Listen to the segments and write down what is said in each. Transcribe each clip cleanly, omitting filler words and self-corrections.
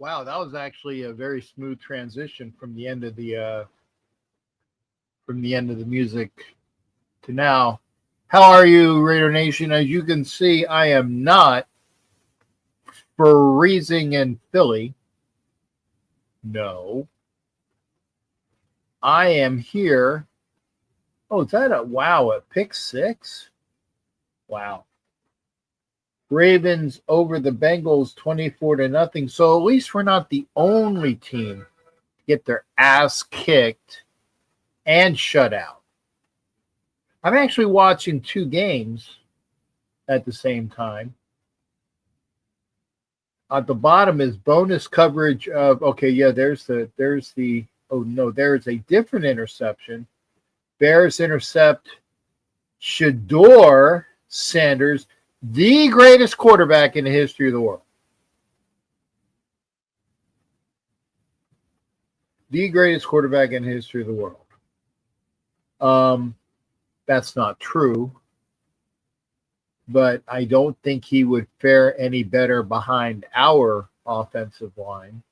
Wow, that was actually a very smooth transition from the end of the music to now. How are you, Raider Nation? As you can see, I am not freezing in Philly. No. I am here. Oh, is that a pick six? Wow. Ravens over the Bengals 24-0. So at least we're not the only team to get their ass kicked and shut out. I'm actually watching two games at the same time. At the bottom is bonus coverage of there's the oh no, there's a different interception. Bears intercept Shador Sanders, the greatest quarterback in the history of the world. The greatest quarterback in the history of the world. That's not true, but I don't think he would fare any better behind our offensive line.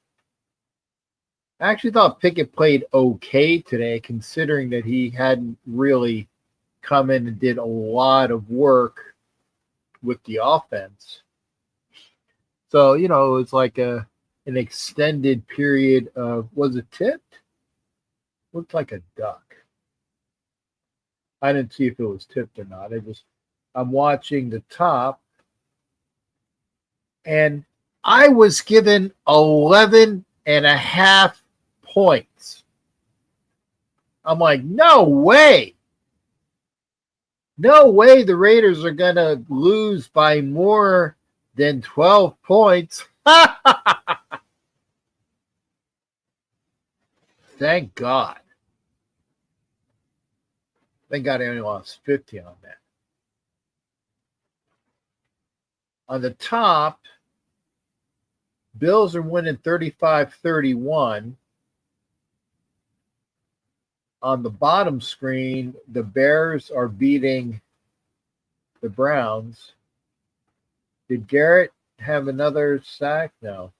I actually thought Pickett played okay today, considering that he hadn't really come in and did a lot of work with the offense. So, it's like an extended period of, was it tipped? Looked like a duck. I didn't see if it was tipped or not. I'm watching the top, and I was given 11.5 points. I'm like, no way. No way the Raiders are going to lose by more than 12 points. Thank God. Thank God I only lost 50 on that. On the top, Bills are winning 35-31. On the bottom screen, the Bears are beating the Browns. Did Garrett have another sack? No.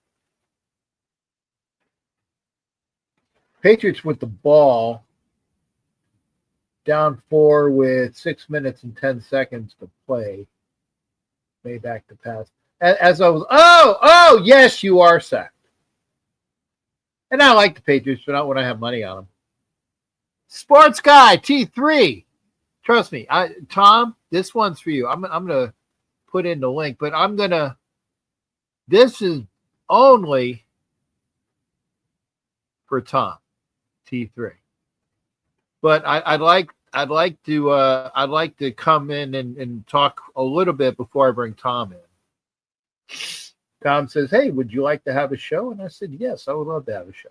Patriots with the ball. Down 4 with 6 minutes and 10 seconds to play. Made back the pass. As I was, yes, you are sacked. And I like the Patriots, but not when I have money on them. Sports Guy T3. Trust me, Tom, this one's for you. I'm gonna put in the link, but this is only for Tom T3. But I'd like to come in and talk a little bit before I bring Tom in. Tom says, "Hey, would you like to have a show?" And I said, "Yes, I would love to have a show."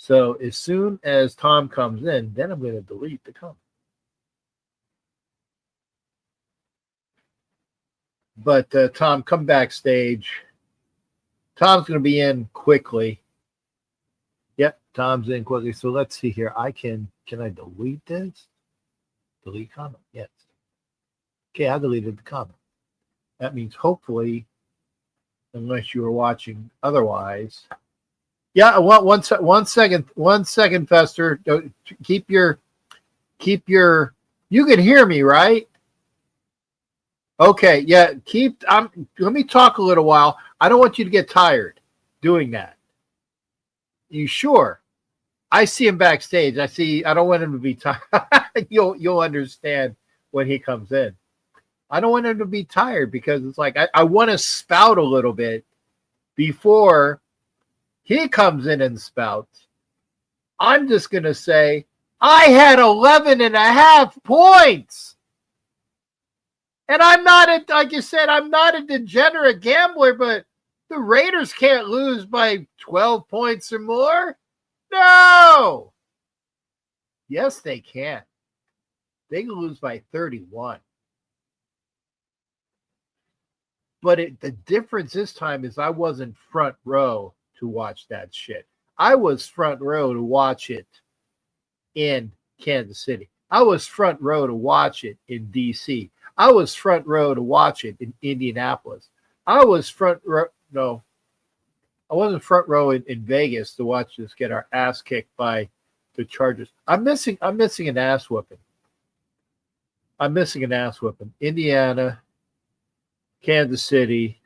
So as soon as Tom comes in, then I'm going to delete the comment. But Tom, come backstage. Tom's going to be in quickly. Yep, Tom's in quickly. So let's see here. Can I delete this? Delete comment. Yes. Okay, I deleted the comment. That means hopefully, unless you were watching otherwise. Yeah, one second, Fester. Keep your. You can hear me, right? Okay, yeah. Let me talk a little while. I don't want you to get tired doing that. You sure? I see him backstage. I don't want him to be tired. You'll understand when he comes in. I don't want him to be tired because it's like I want to spout a little bit before he comes in and spouts. I'm just going to say, I had 11.5 points. And I'm not, like you said, I'm not a degenerate gambler, but the Raiders can't lose by 12 points or more. No. Yes, they can. They can lose by 31. But the difference this time is I wasn't front row to watch that shit. I was front row to watch it in Kansas City. I was front row to watch it in D.C. I was front row to watch it in Indianapolis. I was front row. No. I wasn't front row in Vegas to watch us get our ass kicked by the Chargers. I'm missing an ass whooping. Indiana, Kansas City,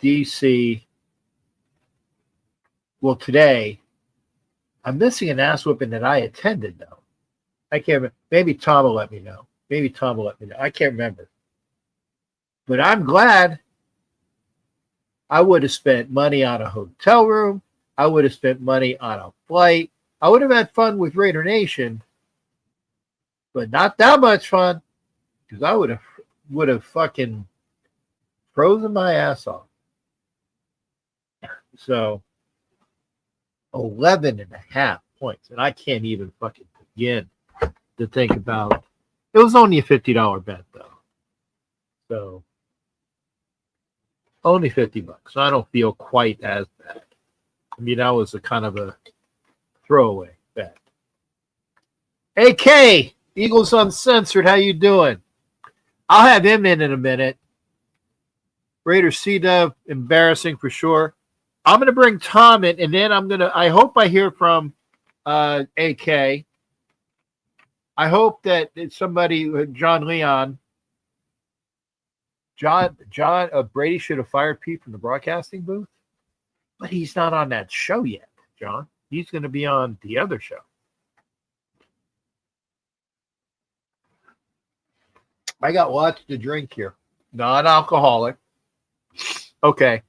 DC. Well, today, I'm missing an ass whooping that I attended, though. I can't remember. Maybe Tom will let me know. I can't remember. But I'm glad I would have spent money on a hotel room. I would have spent money on a flight. I would have had fun with Raider Nation, but not that much fun because I would have fucking frozen my ass off. So 11.5 points, and I can't even fucking begin to think about. It was only a $50 bet though, so only $50. So I don't feel quite as bad. I mean, that was a kind of a throwaway bet. AK Eagles Uncensored, how you doing? I'll have him in a minute. Raiders C-Dub, embarrassing for sure. I'm going to bring Tom in, and then I hope I hear from AK. I hope that it's somebody, John Leon. John Brady should have fired Pete from the broadcasting booth, but he's not on that show yet, John. He's going to be on the other show. I got lots to drink here. Non-alcoholic. Okay.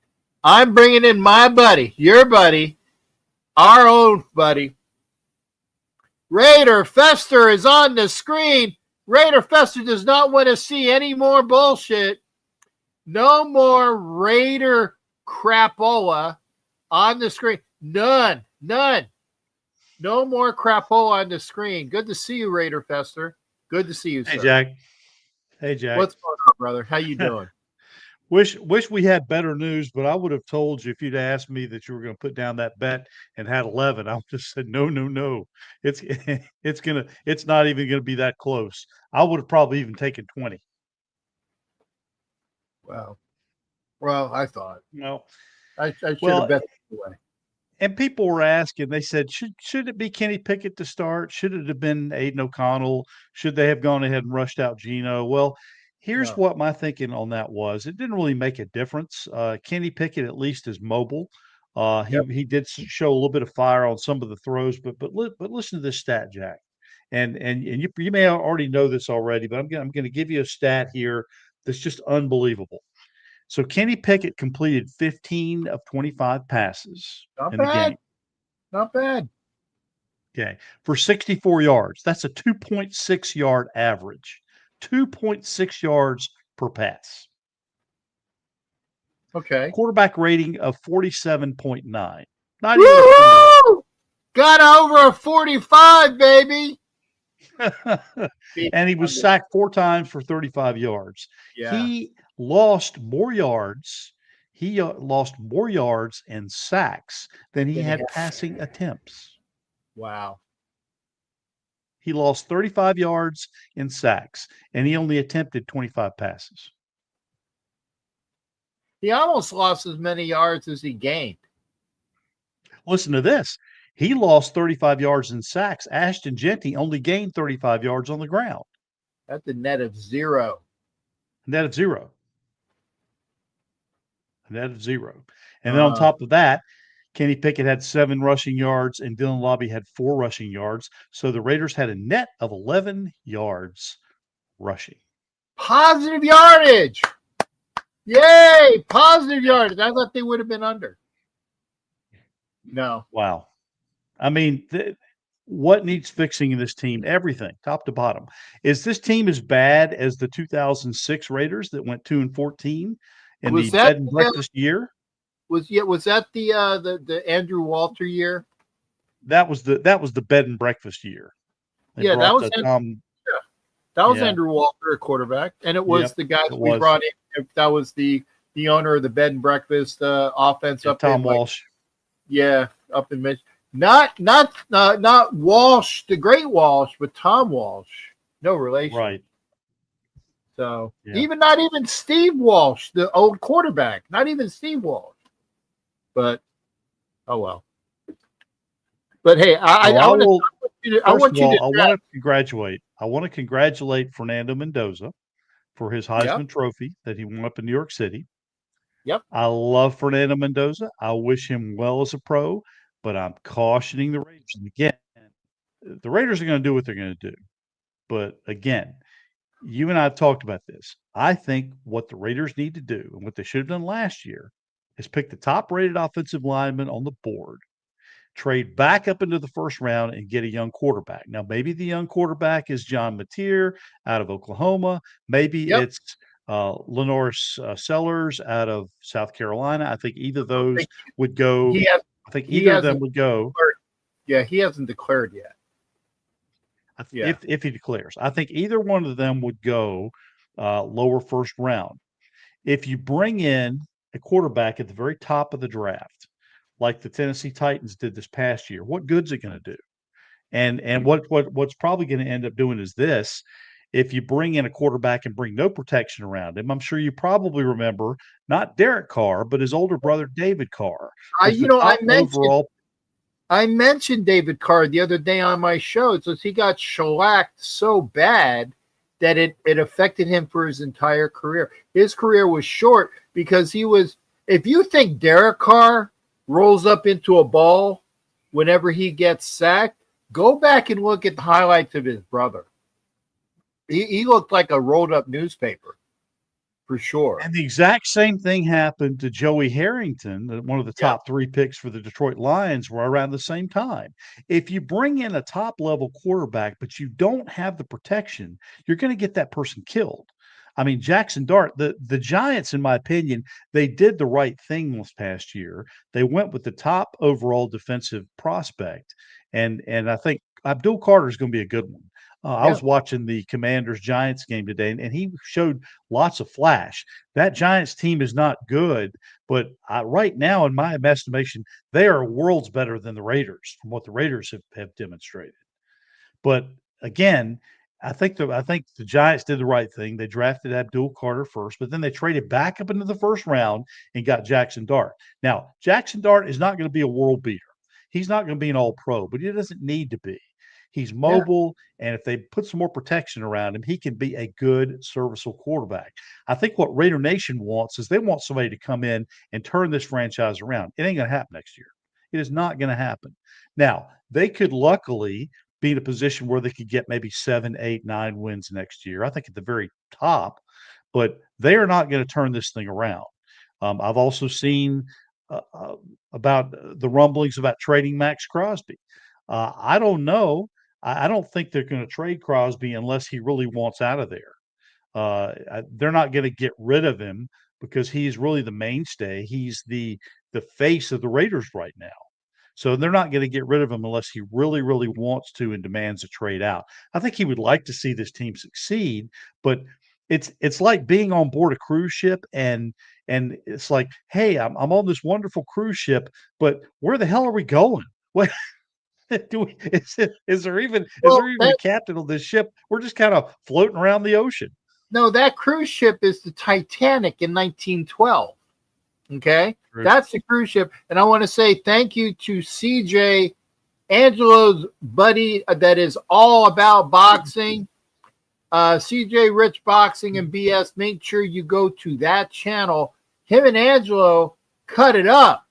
I'm bringing in my buddy, your buddy, our own buddy. Raider Fester is on the screen. Raider Fester does not want to see any more bullshit. No more Raider crapola on the screen. None. No more crapola on the screen. Good to see you, Raider Fester. Good to see you, sir. Hey, Jack. What's going on, brother? How you doing? Wish we had better news, but I would have told you if you'd asked me that you were going to put down that bet and had 11. I would have said no. It's not even going to be that close. I would have probably even taken 20. Wow. Well, I thought. No. I should have bet the way. And people were asking, they said, should it be Kenny Pickett to start? Should it have been Aiden O'Connell? Should they have gone ahead and rushed out Geno? Well, here's what my thinking on that was. It didn't really make a difference. Kenny Pickett at least is mobile. He did show a little bit of fire on some of the throws, but listen to this stat, Jack. And you may already know this already, but I'm going to give you a stat here that's just unbelievable. So Kenny Pickett completed 15 of 25 passes in the game. Not bad. Okay. For 64 yards. That's a 2.6 yard average. 2.6 yards per pass. Okay. Quarterback rating of 47.9. Not even got over a 45, baby. And he was sacked 4 times for 35 yards. Yeah. He lost more yards. He lost more yards and sacks than he had passing attempts. Wow. He lost 35 yards in sacks, and he only attempted 25 passes. He almost lost as many yards as he gained. Listen to this. He lost 35 yards in sacks. Ashton Genty only gained 35 yards on the ground. That's a net of 0. Net of 0. And then on top of that, Kenny Pickett had 7 rushing yards and Dylan Lobby had 4 rushing yards. So the Raiders had a net of 11 yards rushing. Positive yardage. Yay! Positive yardage. I thought they would have been under. No. Wow. I mean, what needs fixing in this team? Everything, top to bottom. Is this team as bad as the 2006 Raiders that went 2-14 in the bed and breakfast year? Was that the Andrew Walter year? That was the bed and breakfast year. Yeah, that was Andrew Walter, a quarterback, and it was the guys we brought in. That was the owner of the bed and breakfast offense up Tom Walsh. Up in Michigan. Not Walsh, the great Walsh, but Tom Walsh. No relation. Right. So not even Steve Walsh, the old quarterback. Not even Steve Walsh. But Oh well. But hey, I want to. I want you to. I want to congratulate. I want to congratulate Fernando Mendoza for his Heisman Trophy that he won up in New York City. Yep. I love Fernando Mendoza. I wish him well as a pro, but I'm cautioning the Raiders. And again, the Raiders are going to do what they're going to do. But again, you and I have talked about this. I think what the Raiders need to do and what they should have done last year is pick the top-rated offensive lineman on the board, trade back up into the first round and get a young quarterback. Now, maybe the young quarterback is John Mateer out of Oklahoma. Maybe it's Lenoris Sellers out of South Carolina. I think either of those would go. I think either of them would go. Yeah, he hasn't declared yet. If he declares, I think either one of them would go lower first round. If you bring in a quarterback at the very top of the draft, like the Tennessee Titans did this past year, what good's it going to do? And what's probably going to end up doing is this: if you bring in a quarterback and bring no protection around him, I'm sure you probably remember not Derek Carr, but his older brother David Carr. I mentioned David Carr the other day on my show. So he got shellacked so bad that it affected him for his entire career. His career was short because he was. If you think Derek Carr rolls up into a ball whenever he gets sacked, go back and look at the highlights of his brother. He looked like a rolled up newspaper, for sure. And the exact same thing happened to Joey Harrington, one of the top 3 picks for the Detroit Lions, were around the same time. If you bring in a top level quarterback, but you don't have the protection, you're going to get that person killed. I mean, Jackson Dart, the Giants, in my opinion, they did the right thing this past year. They went with the top overall defensive prospect. And I think Abdul Carter is going to be a good one. I was watching the Commanders-Giants game today, and he showed lots of flash. That Giants team is not good, but right now, in my estimation, they are worlds better than the Raiders from what the Raiders have demonstrated. But again, I think the Giants did the right thing. They drafted Abdul Carter first, but then they traded back up into the first round and got Jackson Dart. Now, Jackson Dart is not going to be a world beater. He's not going to be an all-pro, but he doesn't need to be. He's mobile, and if they put some more protection around him, he can be a good, serviceable quarterback. I think what Raider Nation wants is they want somebody to come in and turn this franchise around. It ain't going to happen next year. It is not going to happen. Now, they could luckily be in a position where they could get maybe 7, 8, 9 wins next year. I think at the very top, but they are not going to turn this thing around. I've also seen about the rumblings about trading Max Crosby. I don't know. I don't think they're going to trade Crosby unless he really wants out of there. They're not going to get rid of him because he's really the mainstay. He's the face of the Raiders right now. So they're not going to get rid of him unless he really, really wants to and demands a trade out. I think he would like to see this team succeed, but it's like being on board a cruise ship and it's like, hey, I'm on this wonderful cruise ship, but where the hell are we going? What? Is there even a captain on this ship? We're just kind of floating around the ocean. No, that cruise ship is the Titanic in 1912. Okay, that's the cruise ship, and I want to say thank you to CJ, Angelo's buddy that is all about boxing. CJ Rich Boxing and BS. Make sure you go to that channel. Him and Angelo cut it up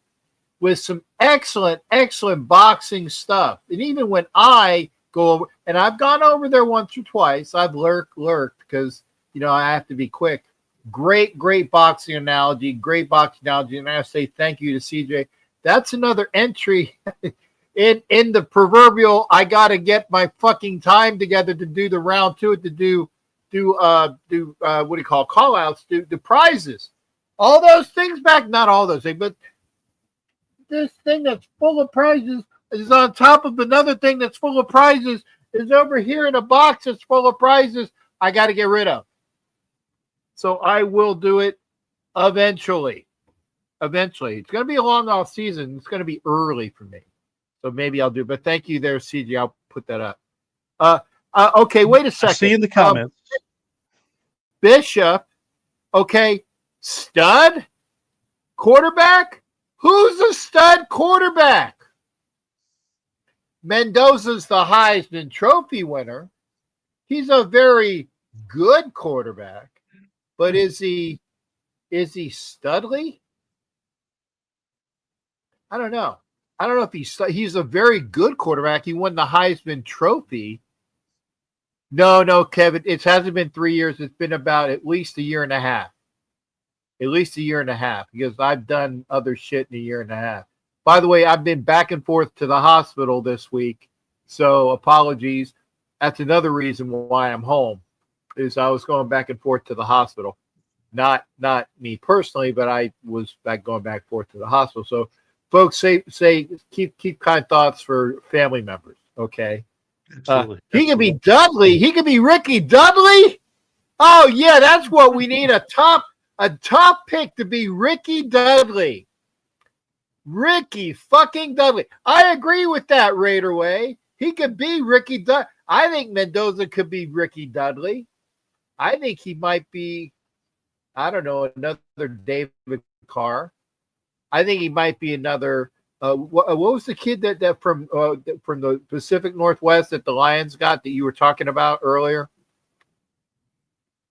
with some excellent boxing stuff. And even when I go over, and I've gone over there once or twice, I've lurked because, I have to be quick. Great boxing analogy, And I say thank you to CJ. That's another entry in the proverbial, I got to get my fucking time together to do the round 2, to do what do you call call outs, do the prizes. All those things back, not all those things, but this thing that's full of prizes is on top of another thing that's full of prizes is over here in a box that's full of prizes I got to get rid of. So I will do it eventually. It's going to be a long off season. It's going to be early for me. So maybe I'll do it. But thank you there, CG. I'll put that up. Okay, wait a second. I see in the comments. Bishop, okay, stud, quarterback, Who's the stud quarterback? Mendoza's the Heisman Trophy winner. He's a very good quarterback, but is he studly? I don't know. I don't know if he's a very good quarterback. He won the Heisman Trophy. No, Kevin. It hasn't been 3 years. It's been about at least a year and a half. At least a year and a half, because I've done other shit in a year and a half. By the way, I've been back and forth to the hospital this week, so apologies. That's another reason why I'm home, is I was going back and forth to the hospital. Not me personally, but I was going back and forth to the hospital. So, folks, say keep kind thoughts for family members. Okay. Absolutely. He could be Dudley. He could be Ricky Dudley. Oh yeah, that's what we need. A top pick to be Ricky Dudley. Ricky fucking Dudley. I agree with that, Raider Way. He could be Ricky Dudley. I think Mendoza could be Ricky Dudley. I think he might be, I don't know, another David Carr. I think he might be another. What was the kid that from the Pacific Northwest that the Lions got that you were talking about earlier?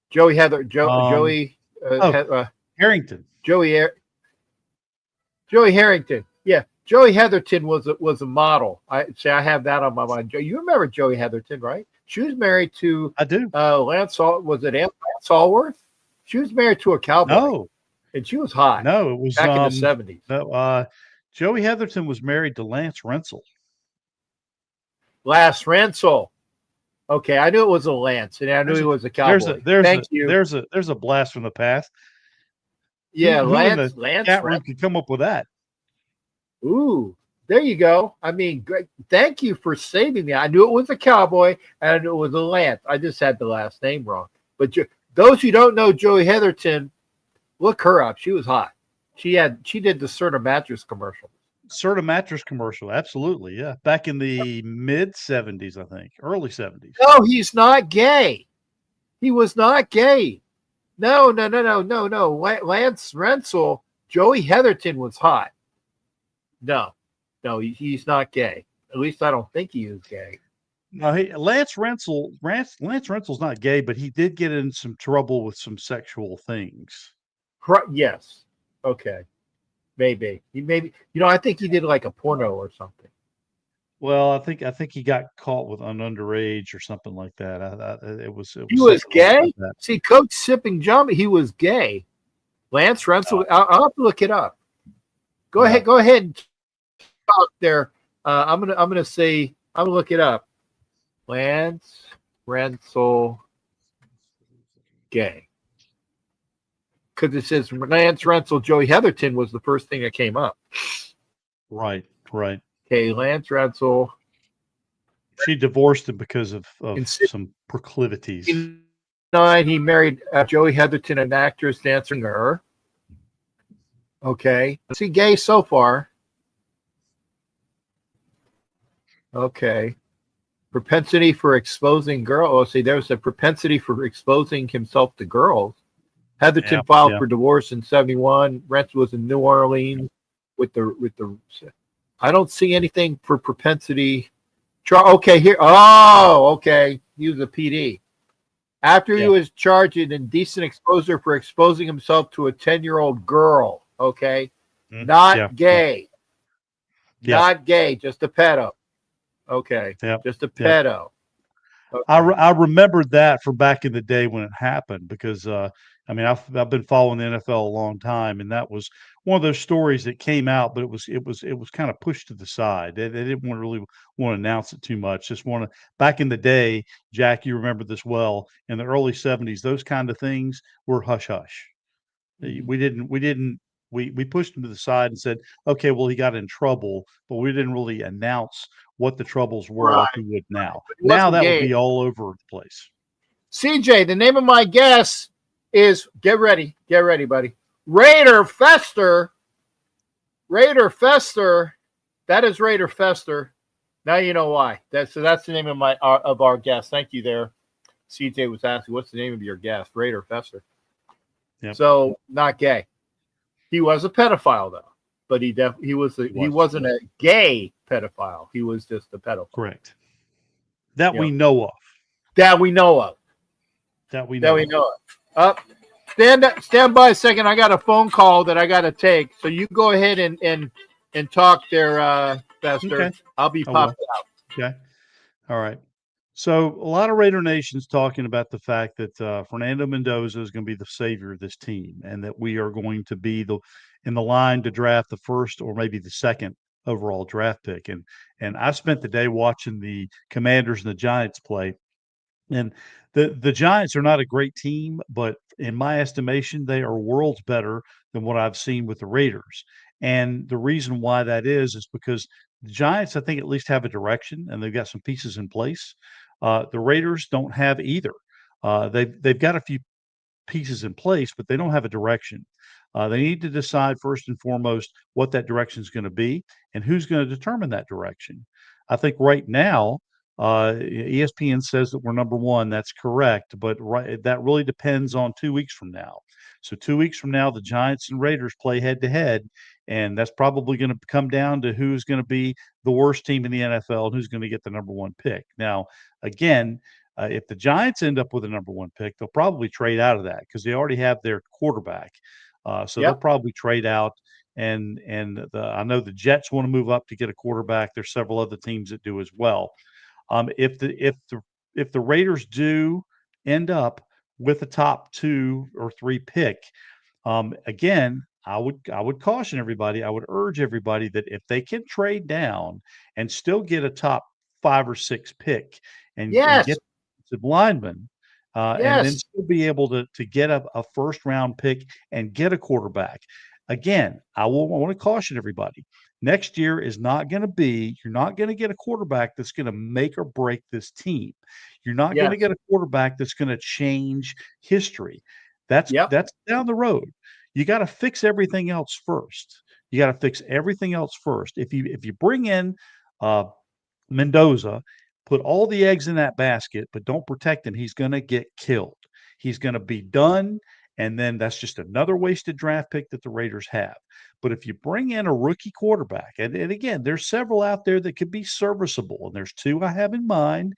Joey Harrington. Joey Harrington. Yeah, Joey Heatherton was a model. I have that on my mind. You remember Joey Heatherton, right? She was married to I do. Lance Allworth? She was married to a cowboy. No. And she was hot. No, it was back in the 70s. No, Joey Heatherton was married to Lance Rensel. Lance Rensel. Okay, I knew it was a Lance, and I knew he was a cowboy. There's a blast from the past. Yeah, who Lance. in the chat room could come up with that. Ooh, there you go. I mean, great. Thank you for saving me. I knew it was a cowboy, and I knew it was a Lance. I just had the last name wrong. But those who don't know Joey Heatherton, look her up. She was hot. She did the Serta mattress commercial. Serta mattress commercial, absolutely, yeah. Back in the mid 70s, I think, early 70s. No, he's not gay. He was not gay. No. Lance Rensel, Joey Heatherton was hot. No, he's not gay. At least I don't think he is gay. No, Lance Rensel's not gay, but he did get in some trouble with some sexual things. Yes. Okay. Maybe. I think he did like a porno or something. Well, I think he got caught with an underage or something like that. It was he was gay? Like see, Coach Sipping John, he was gay. Lance Rensel, I'll have to look it up. Go ahead and talk there. I'm gonna look it up. Lance Rensel gay. Because it says Lance Rensel, Joey Heatherton was the first thing that came up. Right. Okay, Lance Rensel. She divorced him because of some proclivities. He married Joey Heatherton, an actress dancing her. Okay. Is he gay so far? Okay. Propensity for exposing girls. Oh, see, there's a propensity for exposing himself to girls. Heatherton filed for divorce in 1971. Rensel was in New Orleans with the. I don't see anything for propensity. Okay, here. Oh, okay. He was a PD. After he was charged in indecent exposure for exposing himself to a 10-year-old girl. Okay, not gay. Not gay. Just a pedo. Okay, just a pedo. Okay. I remembered that from back in the day when it happened because I've been following the NFL a long time, and that was one of those stories that came out, but it was kind of pushed to the side. They didn't really want to announce it too much. Back in the day, Jack, you remember this well, in the early 70s, those kind of things were hush hush. We pushed him to the side and said, okay, well, he got in trouble, but we didn't really announce what the troubles were like we would now. Now that would be all over the place. CJ, the name of my guest is, get ready, buddy. Raider Fester. That is Raider Fester. Now you know why. That's the name of our guest. Thank you there. CJ was asking, what's the name of your guest? Raider Fester. Yep. So not gay. He was a pedophile though. but he Was. wasn't a gay pedophile. He was just a pedophile. Correct. That You we know, know of. that we know of. That we know of. Stand by a second. I got a phone call that I got to take. So you go ahead and talk there, Fester. Okay. I'll be I popping will. out. Okay. All right. So a lot of Raider Nation's talking about the fact that Fernando Mendoza is going to be the savior of this team, and that we are going to be in the line to draft the first or maybe the second overall draft pick. And I spent the day watching the Commanders and the Giants play. And the Giants are not a great team, but in my estimation, they are worlds better than what I've seen with the Raiders. And the reason why that is because the Giants, I think, at least have a direction and they've got some pieces in place. The Raiders don't have either. They've got a few pieces in place, but they don't have a direction. They need to decide first and foremost what that direction is going to be and who's going to determine that direction. I think right now, ESPN says that we're number one. That's correct, but that really depends on 2 weeks from now. So 2 weeks from now, the Giants and Raiders play head to head, and that's probably going to come down to who's going to be the worst team in the NFL and who's going to get the number one pick. Now, again, if the Giants end up with a number one pick, they'll probably trade out of that because they already have their quarterback. So they'll probably trade out. And I know the Jets want to move up to get a quarterback. There's several other teams that do as well. If the Raiders do end up with a top 2 or 3 pick, again, I would caution everybody. I would urge everybody that if they can trade down and still get a top 5 or 6 pick and get the lineman, and then still be able to get a first round pick and get a quarterback. Again, I want to caution everybody. Next year is not going to be, you're not going to get a quarterback that's going to make or break this team. You're not going to get a quarterback that's going to change history. That's down the road. You got to fix everything else first. If you bring in Mendoza, put all the eggs in that basket, but don't protect him, he's going to get killed. He's going to be done. And then that's just another wasted draft pick that the Raiders have. But if you bring in a rookie quarterback, and again, there's several out there that could be serviceable, and there's 2 I have in mind.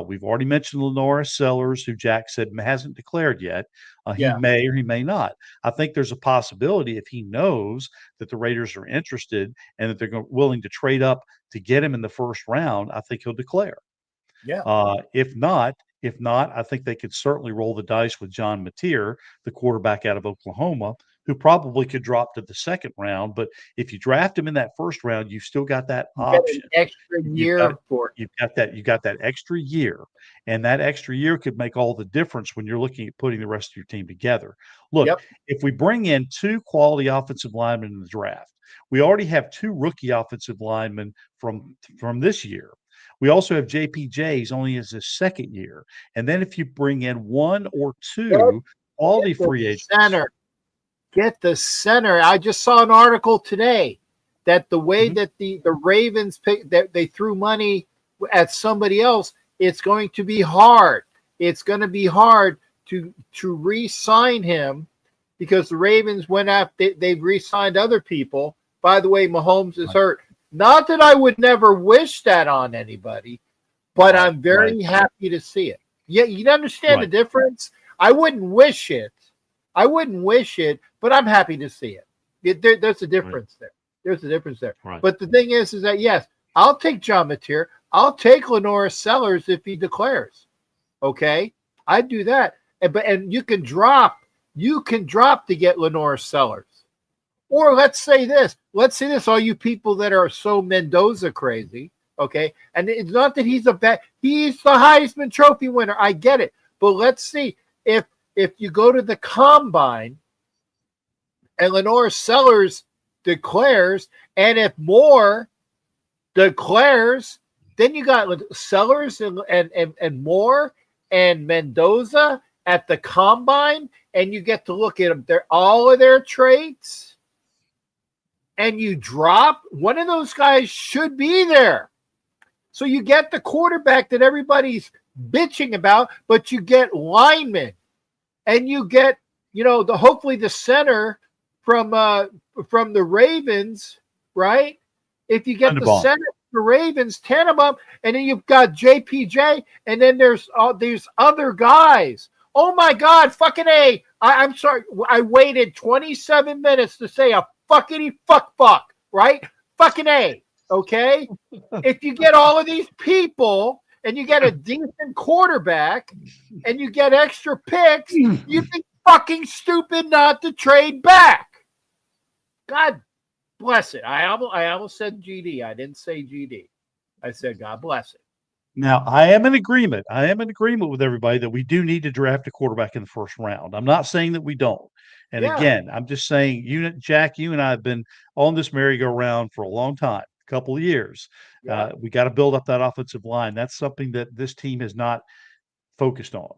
We've already mentioned Lenora Sellers, who Jack said hasn't declared yet. He may or he may not. I think there's a possibility if he knows that the Raiders are interested and that they're willing to trade up to get him in the first round, I think he'll declare. If not, I think they could certainly roll the dice with John Mateer, the quarterback out of Oklahoma, who probably could drop to the second round. But if you draft him in that first round, you've still got that option. Extra year you got that extra year, and that extra year could make all the difference when you're looking at putting the rest of your team together. Look, if we bring in 2 quality offensive linemen in the draft, we already have 2 rookie offensive linemen from this year. We also have JPJ's only as his second year. And then if you bring in 1 or 2 quality free agents. Get the center. I just saw an article today that the way that the Ravens pick, that they threw money at somebody else, it's going to be hard. It's going to be hard to re-sign him because the Ravens went after, they've re-signed other people. By the way, Mahomes is hurt. Not that I would never wish that on anybody, but I'm very happy to see it. Yeah, you understand the difference? I wouldn't wish it, but I'm happy to see it. There's a difference there. There's a difference there. But the thing is that, yes, I'll take John Mateer. I'll take Lenora Sellers if he declares. Okay? I'd do that. And you can drop to get Lenora Sellers. Or let's say this, all you people that are so Mendoza crazy, okay? And it's not that he's the Heisman Trophy winner. I get it. But let's see, if you go to the combine and Lenora Sellers declares, and if Moore declares, then you got Sellers and Moore and Mendoza at the combine, and you get to look at them. They're all of their traits. And you drop, one of those guys should be there. So you get the quarterback that everybody's bitching about, but you get linemen. And you get, hopefully the center from the Ravens, right? If you get the center from the Ravens, Tannenbaum, and then you've got JPJ, and then there's these other guys. Oh my God, fucking A. I'm sorry. I waited 27 minutes to say a fuckity fuck, right? Fucking A. Okay? If you get all of these people and you get a decent quarterback and you get extra picks, you'd be fucking stupid not to trade back. God bless it. I almost said GD. I didn't say GD. I said God bless it. Now, I am in agreement. I am in agreement with everybody that we do need to draft a quarterback in the first round. I'm not saying that we don't. And again, I'm just saying, Jack, you and I have been on this merry-go-round for a long time, a couple of years. Yeah. We got to build up that offensive line. That's something that this team has not focused on.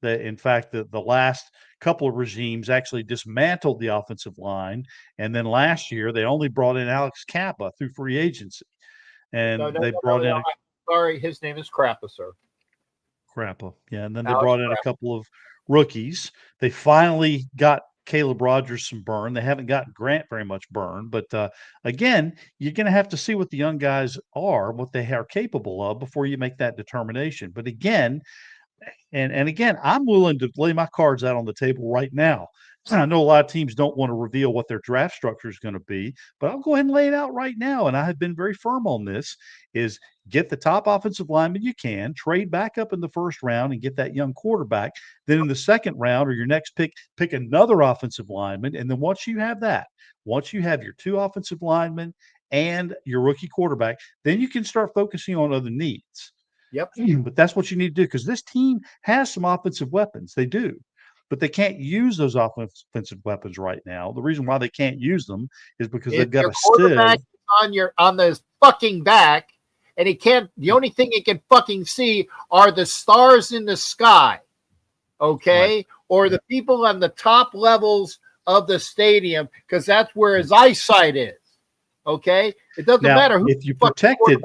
In fact, the last couple of regimes actually dismantled the offensive line. And then last year, they only brought in Alex Kappa through free agency. And they brought in sorry, his name is Crappa, sir. Crappa. Yeah, and then they brought in a couple of rookies. They finally got Caleb Rogers some burn. They haven't got Grant very much burn. But again, you're going to have to see what the young guys are, what they are capable of before you make that determination. But again, and again, I'm willing to lay my cards out on the table right now. I know a lot of teams don't want to reveal what their draft structure is going to be, but I'll go ahead and lay it out right now. And I have been very firm on this: is get the top offensive lineman you can, trade back up in the first round and get that young quarterback. Then in the second round or your next pick another offensive lineman. And then once you have your two offensive linemen and your rookie quarterback, then you can start focusing on other needs. Yep. But that's what you need to do, because this team has some offensive weapons. They do. But they can't use those offensive weapons right now. The reason why they can't use them is because they've got a quarterback on the fucking back, and he can't. The only thing he can fucking see are the stars in the sky, okay, right. Or the people on the top levels of the stadium, because that's where his eyesight is. Okay, it doesn't matter who. If you protected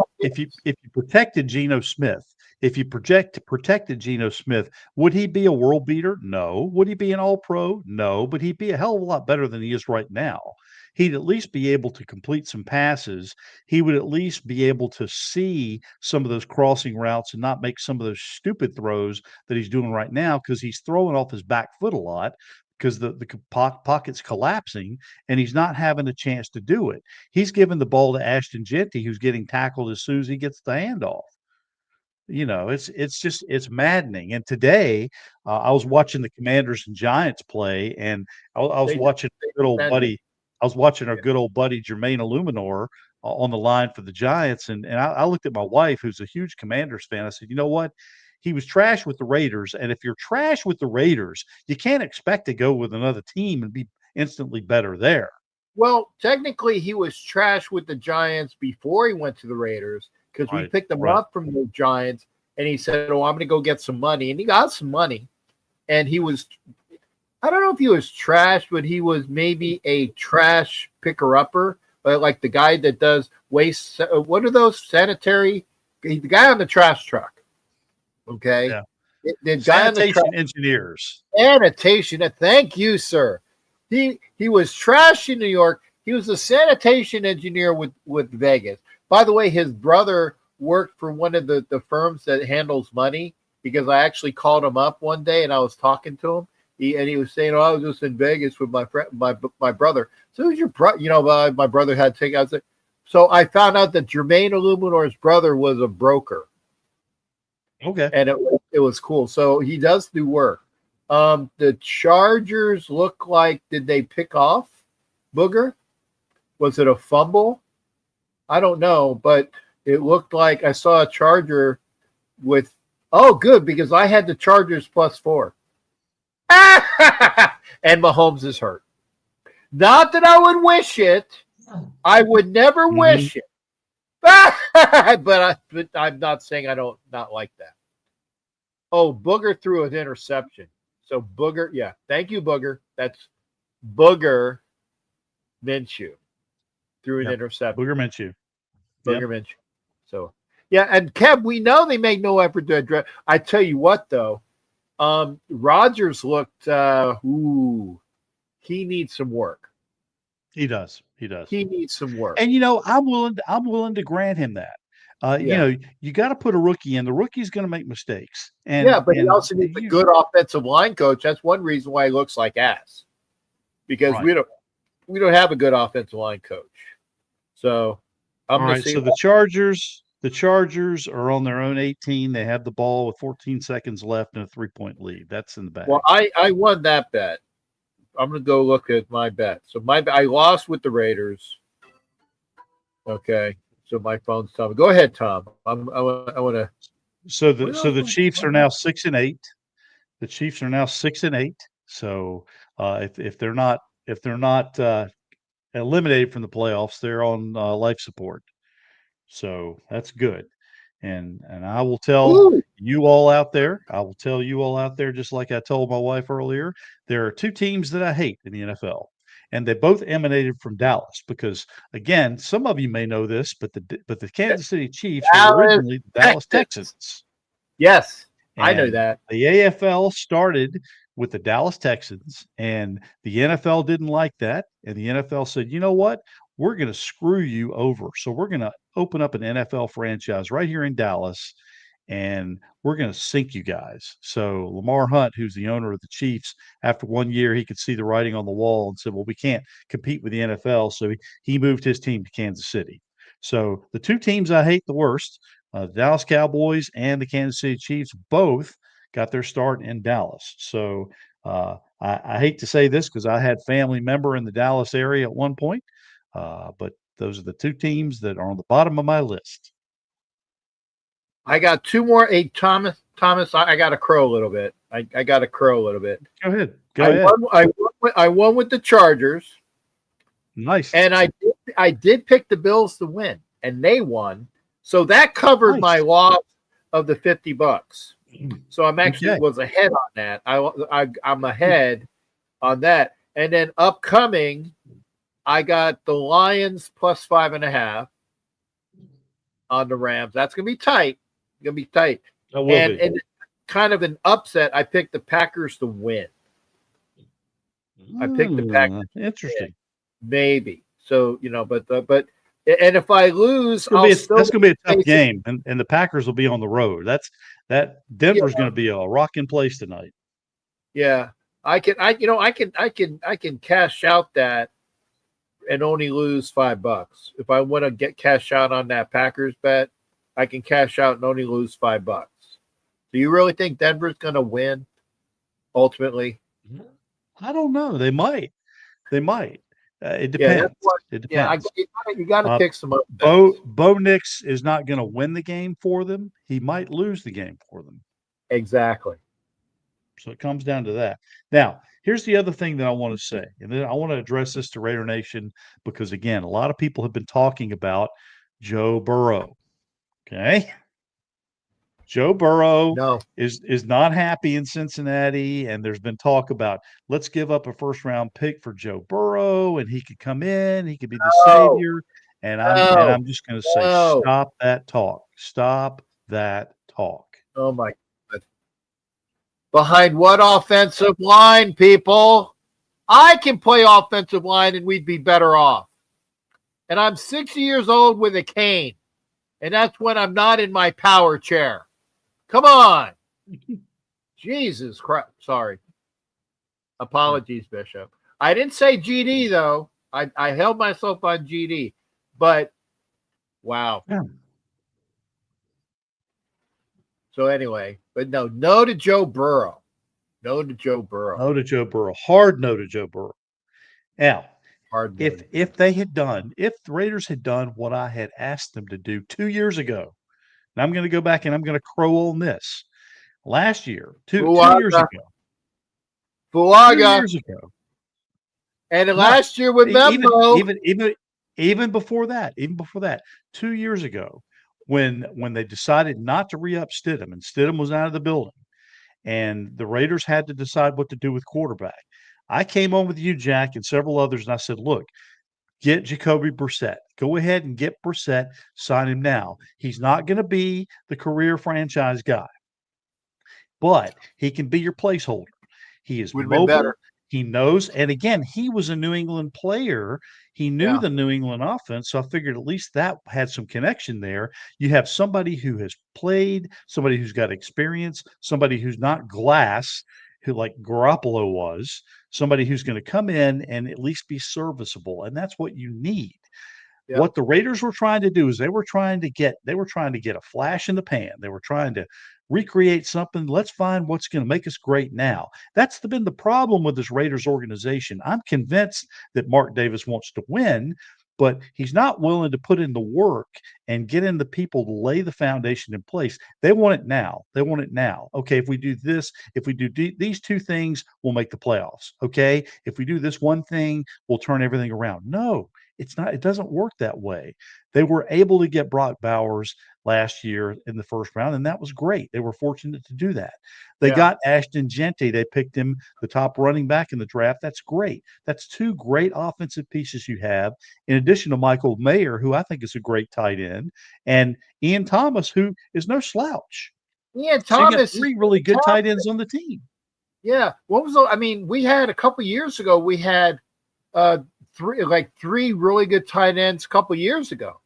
Geno Smith. If you protected Geno Smith, would he be a world beater? No. Would he be an all-pro? No. But he'd be a hell of a lot better than he is right now. He'd at least be able to complete some passes. He would at least be able to see some of those crossing routes and not make some of those stupid throws that he's doing right now, because he's throwing off his back foot a lot because the pocket's collapsing and he's not having a chance to do it. He's giving the ball to Ashton Jeanty, who's getting tackled as soon as he gets the handoff. You know, it's maddening. And today, I was watching the Commanders and Giants play, and I was watching our good old buddy. I was watching our good old buddy Jermaine Illuminor on the line for the Giants, and I looked at my wife, who's a huge Commanders fan. I said, you know what? He was trash with the Raiders, and if you're trash with the Raiders, you can't expect to go with another team and be instantly better there. Well, technically, he was trash with the Giants before he went to the Raiders, because we picked him up from the Giants, and he said, oh, I'm going to go get some money. And he got some money. And he was, I don't know if he was trash, but he was maybe a trash picker-upper, like the guy that does waste. What are those sanitary? The guy on the trash truck. Okay. Yeah. The guy on the engineers. Sanitation. Thank you, sir. He was trash in New York. He was a sanitation engineer with Vegas. By the way, his brother worked for one of the firms that handles money, because I actually called him up one day and I was talking to him. He was saying, oh, I was just in Vegas with my friend, my brother. So who's your brother? You know, my brother had takeouts. So I found out that Jermaine Illuminor's brother was a broker. Okay. And it was cool. So he does do work. The Chargers look like, did they pick off Booger? Was it a fumble? I don't know, but it looked like I saw a Charger with, oh, good, because I had the Chargers +4. And Mahomes is hurt. Not that I would wish it. I would never wish it. But I'm not saying I don't not like that. Oh, Booger threw an interception. So Booger, yeah. Thank you, Booger. That's Booger Minshew. Threw an interception. Booger Minshew. Booger Minshew. So, yeah, and Kev, we know they make no effort to address. I tell you what, though, Rodgers looked, he needs some work. He does. He does. He needs some work. And I'm willing to grant him that. Yeah. You got to put a rookie in. The rookie's going to make mistakes. Yeah, And but he also needs a good offensive line coach. That's one reason why he looks like ass. Because right. we don't have a good offensive line coach. So all right. So the Chargers are on their own 18. They have the ball with 14 seconds left and a 3-point lead. That's in the bag. Well, I won that bet. I'm gonna go look at my bet. So I lost with the Raiders. Okay. So my phone's telling me. Go ahead, Tom. I want to. So the Chiefs are now 6-8. The Chiefs are now 6-8. So if they're not eliminated from the playoffs, they're on life support. So that's good. And I will tell you all out there. I will tell you all out there, just like I told my wife earlier. There are two teams that I hate in the NFL, and they both emanated from Dallas. Because again, some of you may know this, but the Kansas City Chiefs were originally the Dallas Texans. Yes, and I know that. The AFL started with the Dallas Texans, and the NFL didn't like that. And the NFL said, you know what? We're going to screw you over. So we're going to open up an NFL franchise right here in Dallas, and we're going to sink you guys. So Lamar Hunt, who's the owner of the Chiefs, after 1 year, he could see the writing on the wall and said, well, we can't compete with the NFL. So he moved his team to Kansas City. So the two teams I hate the worst, the Dallas Cowboys and the Kansas City Chiefs, both got their start in Dallas. So I hate to say this because I had family member in the Dallas area at one point. But those are the two teams that are on the bottom of my list. I got two more. Hey, Thomas, I got to crow a little bit. I got to crow a little bit. Go ahead. Go ahead. I won with the Chargers. Nice. And I did pick the Bills to win, and they won. So that covered my loss of the $50. So I'm actually was ahead on that. I'm ahead on that. And then upcoming, I got the Lions plus 5.5 on the Rams. That's gonna be tight. Gonna be tight. And kind of an upset. I picked the Packers to win. I picked the Packers. Interesting. Maybe. So but and if I lose, that's gonna be a tough game, and the Packers will be on the road. Denver's gonna be a rocking place tonight. Yeah, I can cash out that and only lose $5. If I want to get cash out on that Packers bet, I can cash out and only lose $5. Do you really think Denver's going to win ultimately? I don't know. They might. It depends. It depends. You got to pick some up. Bo Nix is not going to win the game for them. He might lose the game for them. Exactly. So it comes down to that. Now, here's the other thing that I want to say, and then I want to address this to Raider Nation because, again, a lot of people have been talking about Joe Burrow. Okay? Joe Burrow is not happy in Cincinnati, and there's been talk about let's give up a first-round pick for Joe Burrow, and he could come in, he could be the savior. And I'm just going to say, stop that talk. Stop that talk. Oh my God! Behind what offensive line, people? I can play offensive line, and we'd be better off. And I'm 60 years old with a cane, and that's when I'm not in my power chair. Come on. Jesus Christ. Sorry. Apologies, Bishop. I didn't say GD, though. I held myself on GD. But, wow. Yeah. So, anyway. But no to Joe Burrow. No to Joe Burrow. No to Joe Burrow. Hard no to Joe Burrow. Now, if the Raiders had done what I had asked them to do 2 years ago, and I'm going to go back and I'm going to crow on this. Last year, two years ago. 2 years ago. And last year with Membo. Even before that, 2 years ago, when they decided not to re-up Stidham, and Stidham was out of the building, and the Raiders had to decide what to do with quarterback. I came on with you, Jack, and several others, and I said, look, get Jacoby Brissett. Go ahead and get Brissett. Sign him now. He's not going to be the career franchise guy, but he can be your placeholder. He is mobile. He knows. And again, he was a New England player. He knew the New England offense. So I figured at least that had some connection there. You have somebody who has played, somebody who's got experience, somebody who's not glass, who like Garoppolo was, somebody who's going to come in and at least be serviceable. And that's what you need. Yep. What the Raiders were trying to do is they were trying to get a flash in the pan. They were trying to recreate something. Let's find what's going to make us great now. That's been the problem with this Raiders organization. I'm convinced that Mark Davis wants to win, but he's not willing to put in the work and get in the people to lay the foundation in place. They want it now. They want it now. Okay, if we do this, if we do these two things, we'll make the playoffs. Okay, if we do this one thing, we'll turn everything around. No, it's not. It doesn't work that way. They were able to get Brock Bowers last year in the first round, and that was great. They were fortunate to do that. They got Ashton Genty. They picked him the top running back in the draft. That's great. That's two great offensive pieces you have, in addition to Michael Mayer, who I think is a great tight end, and Ian Thomas, who is no slouch. Ian So you got Thomas, three really good tight ends on the team. Yeah. What was we had a couple years ago, we had three really good tight ends a couple years ago.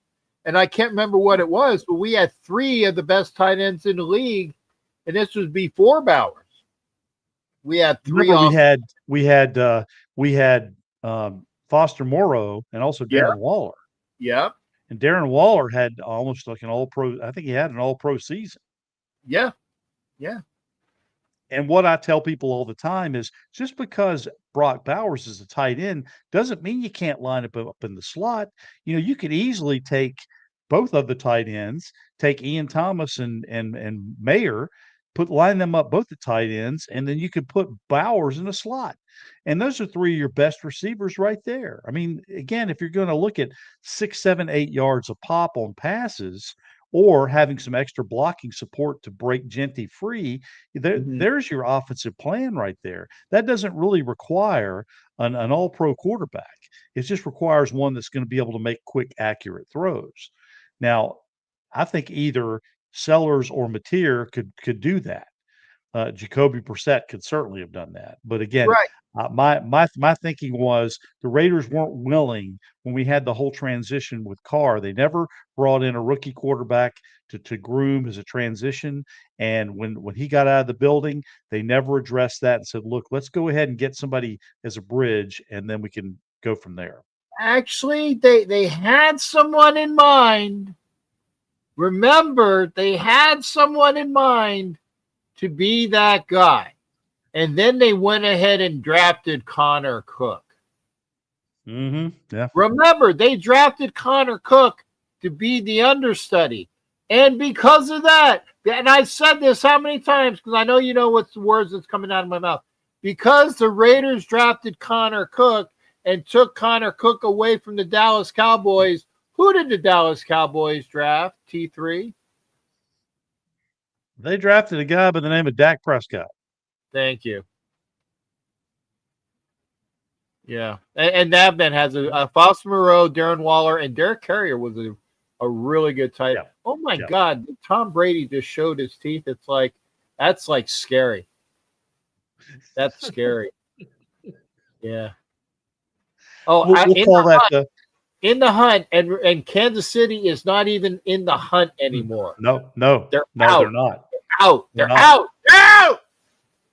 And I can't remember what it was, but we had three of the best tight ends in the league, and this was before Bowers. We had three. We had Foster Moreau and also Darren Waller. Yeah. And Darren Waller had almost like an all-pro. I think he had an all-pro season. Yeah. Yeah. And what I tell people all the time is just because Brock Bowers is a tight end doesn't mean you can't line up in the slot. You know, you could easily take both of the tight ends, take Ian Thomas and Mayer, line them up both the tight ends, and then you could put Bowers in a slot. And those are three of your best receivers right there. I mean, again, if you're going to look at 6, 7, 8 yards a pop on passes, or having some extra blocking support to break Genty free, there's your offensive plan right there. That doesn't really require an all-pro quarterback. It just requires one that's going to be able to make quick, accurate throws. Now, I think either Sellers or Mateer could do that. Jacoby Brissett could certainly have done that. But again, my thinking was the Raiders weren't willing when we had the whole transition with Carr. They never brought in a rookie quarterback to groom as a transition. And when he got out of the building, they never addressed that and said, look, let's go ahead and get somebody as a bridge, and then we can go from there. Actually, they had someone in mind. Remember, they had someone in mind to be that guy. And then they went ahead and drafted Connor Cook. Yeah. Remember, they drafted Connor Cook to be the understudy. And because of that, and I've said this how many times, because I know you know what's the words that's coming out of my mouth. Because the Raiders drafted Connor Cook and took Connor Cook away from the Dallas Cowboys, who did the Dallas Cowboys draft, T3? They drafted a guy by the name of Dak Prescott. Thank you. Yeah. And that man has a Foster Moreau, Darren Waller, and Derek Carrier was a really good tight end. Oh, my God. Tom Brady just showed his teeth. It's like, that's like scary. That's scary. Yeah. Oh, we'll call that in the hunt, and Kansas City is not even in the hunt anymore. No, they're out. They're not. They're not. out. They're out.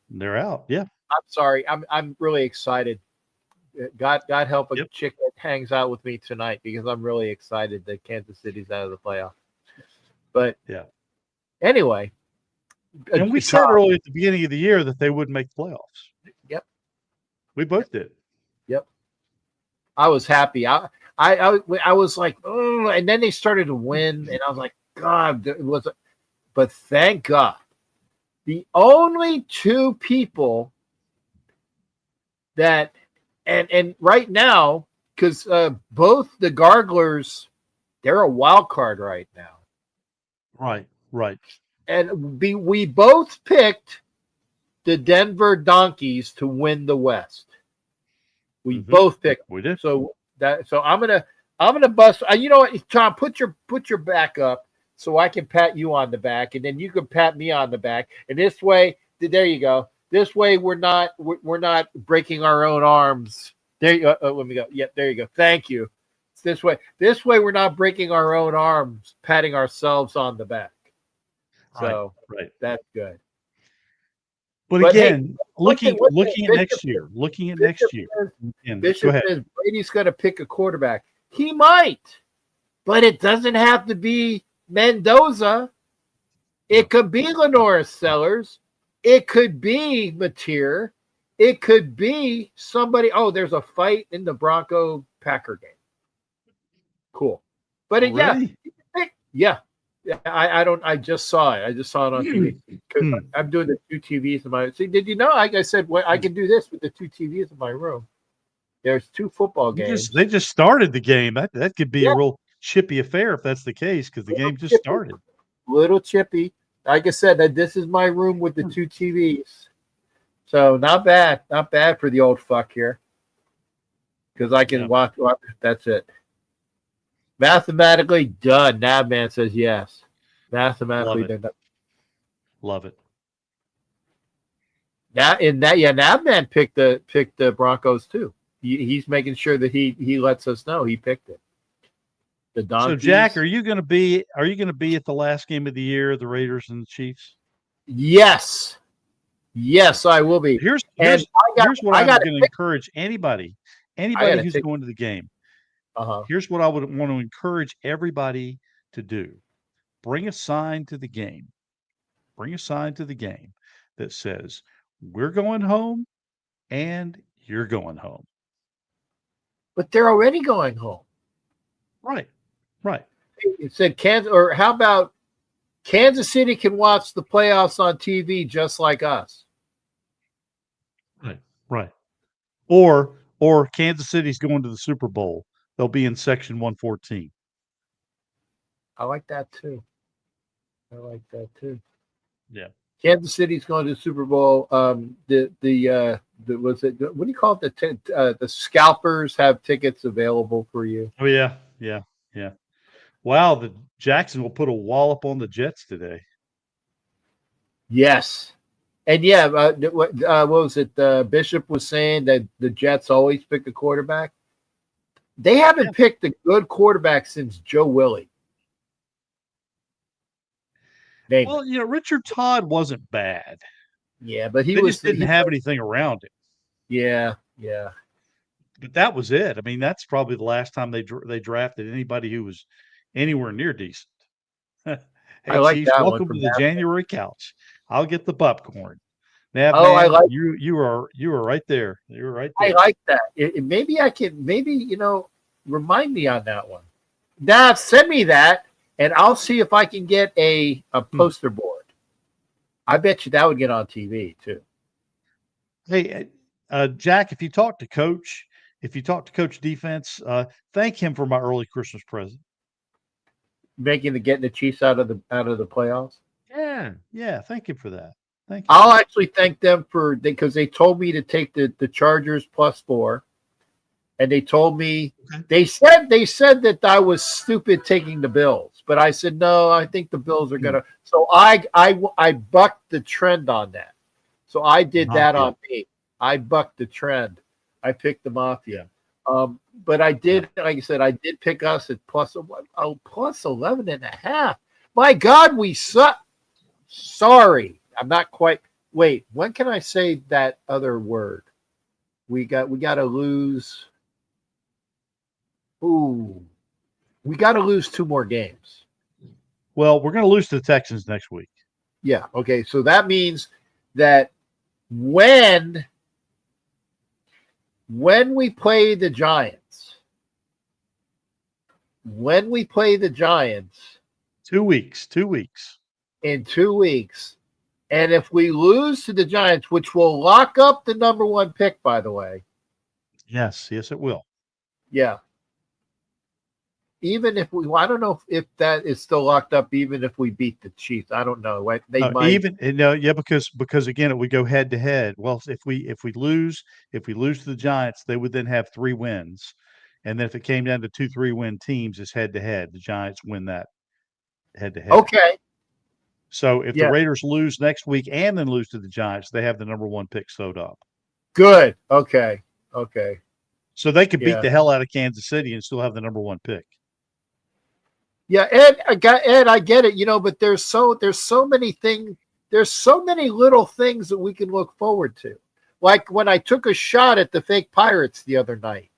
They're out. Yeah. I'm sorry. I'm really excited. God help a chick that hangs out with me tonight, because I'm really excited that Kansas City's out of the playoff. But anyway, and we said earlier at the beginning of the year that they wouldn't make the playoffs. Yep. We both did. Yep. I was happy. I was like, oh, and then they started to win, and I was like, God, it was. But thank God, the only two people that, and right now, because both the Garglers, they're a wild card right now. Right. And we both picked the Denver Donkeys to win the West. We both picked. We did. So I'm gonna bust. You know what, Tom? Put your back up so I can pat you on the back, and then you can pat me on the back. And this way, there you go. This way we're not breaking our own arms. There you go. Let me go. Yep, there you go. Thank you. It's this way. This way we're not breaking our own arms, patting ourselves on the back. So right. That's good. But again, hey, looking at next year, Bishop says Brady's going to pick a quarterback. He might, but it doesn't have to be Mendoza. It could be Lenoris Sellers. It could be Mateer. It could be somebody. Oh, there's a fight in the Bronco-Packer game. Cool. But yeah. I just saw it. I just saw it on TV. Because I'm doing the two TVs in my. See, did you know? I said, well, I can do this with the two TVs in my room. There's two football games. They just started the game. That could be a real chippy affair if that's the case, because the game just started. Little chippy. Like I said, that this is my room with the two TVs. So not bad for the old fuck here. Because I can watch. That's it. Mathematically done. Nabman says yes. Mathematically done. Love it. Nabman picked the Broncos too. He's making sure that he lets us know he picked it. The Donkeys. So Jack, are you going to be at the last game of the year, the Raiders and the Chiefs? Yes, I will be. Here's what I'm going to encourage anybody who's going to the game. Here's what I would want to encourage everybody to do. Bring a sign to the game. Bring a sign to the game that says, we're going home and you're going home. But they're already going home. Right. It said Kansas, or how about Kansas City can watch the playoffs on TV just like us. Right. Or Kansas City's going to the Super Bowl. They'll be in section 114. I like that too. Yeah. Kansas City's going to the Super Bowl. What do you call it? The scalpers have tickets available for you. Oh yeah. Wow, the Jackson will put a wallop on the Jets today. Yes. And what was it? Bishop was saying that the Jets always pick a quarterback. They haven't picked a good quarterback since Joe Willie. Well, Richard Todd wasn't bad. Yeah, but he didn't have anything around him. Yeah. But that was it. I mean, that's probably the last time they drafted anybody who was anywhere near decent. Hey, I like Chiefs, that welcome one to the January couch. I'll get the popcorn. Now, I like you are right there. You're right there. I like that. Maybe remind me on that one. Now send me that, and I'll see if I can get a poster board. I bet you that would get on TV too. Hey, Jack, if you talk to Coach Defense, thank him for my early Christmas present. Getting the Chiefs out of the playoffs. Yeah. Thank you for that. Thank you. I'll actually thank them because they told me to take the Chargers +4, and they told me they said that I was stupid taking the Bills, but I said no. I think the Bills are gonna. So I bucked the trend on that. So I did that on me. I bucked the trend. I picked the Mafia. But I did, like I said, I did pick us at plus 11.5. My God, we suck. Sorry, I'm not quite. Wait, when can I say that other word? We got to lose. Ooh, we got to lose 2 more games. Well, we're going to lose to the Texans next week. Yeah. Okay. So that means that when we play the Giants, 2 weeks. In 2 weeks. And if we lose to the Giants, which will lock up the number 1 pick, by the way. Yes, it will. Yeah. Even if I don't know if that is still locked up, even if we beat the Chiefs. I don't know. Because again, we go head to head. Well, if we lose to the Giants, they would then have 3 wins. And then if it came down to 2 3-win teams, it's head to head. The Giants win that head to head. Okay. So if the Yeah. Raiders lose next week and then lose to the Giants, they have the number 1 pick sewed up. Good. Okay. Okay. So they could beat Yeah. the hell out of Kansas City and still have the number 1 pick. Yeah, Ed, I get it, but there's so many things, there's so many little things that we can look forward to. Like when I took a shot at the fake Pirates the other night.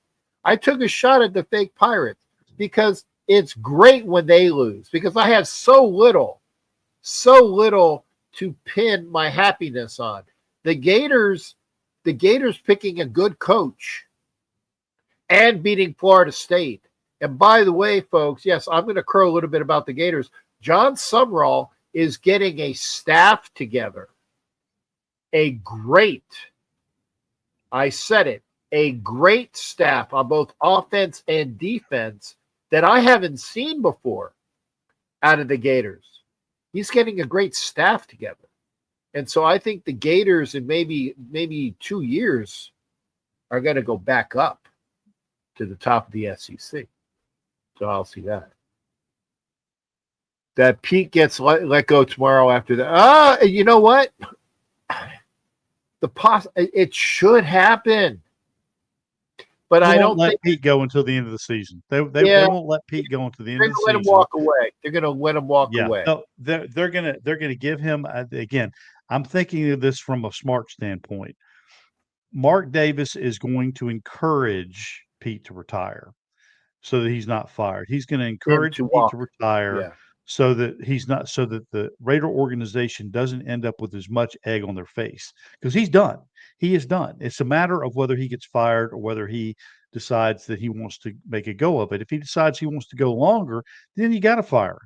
I took a shot at the fake Pirates because it's great when they lose, because I have so little to pin my happiness on. The Gators picking a good coach and beating Florida State. And by the way, folks, yes, I'm going to crow a little bit about the Gators. John Sumrall is getting a staff together. A great staff on both offense and defense that I haven't seen before out of the Gators. He's getting a great staff together. And so I think the Gators in maybe 2 years are going to go back up to the top of the SEC. So I'll see that. That Pete gets let go tomorrow after that. You know what? It should happen. But I don't let think Pete go until the end of the season. They won't let Pete go until the end of the season. They're going to let him walk away. They're going to let him walk away. No, they're going to give him again. I'm thinking of this from a smart standpoint. Mark Davis is going to encourage Pete to retire so that he's not fired. He's going to encourage Pete to retire so that the Raider organization doesn't end up with as much egg on their face, because he's done. He is done. It's a matter of whether he gets fired or whether he decides that he wants to make a go of it. If he decides he wants to go longer, then you got to fire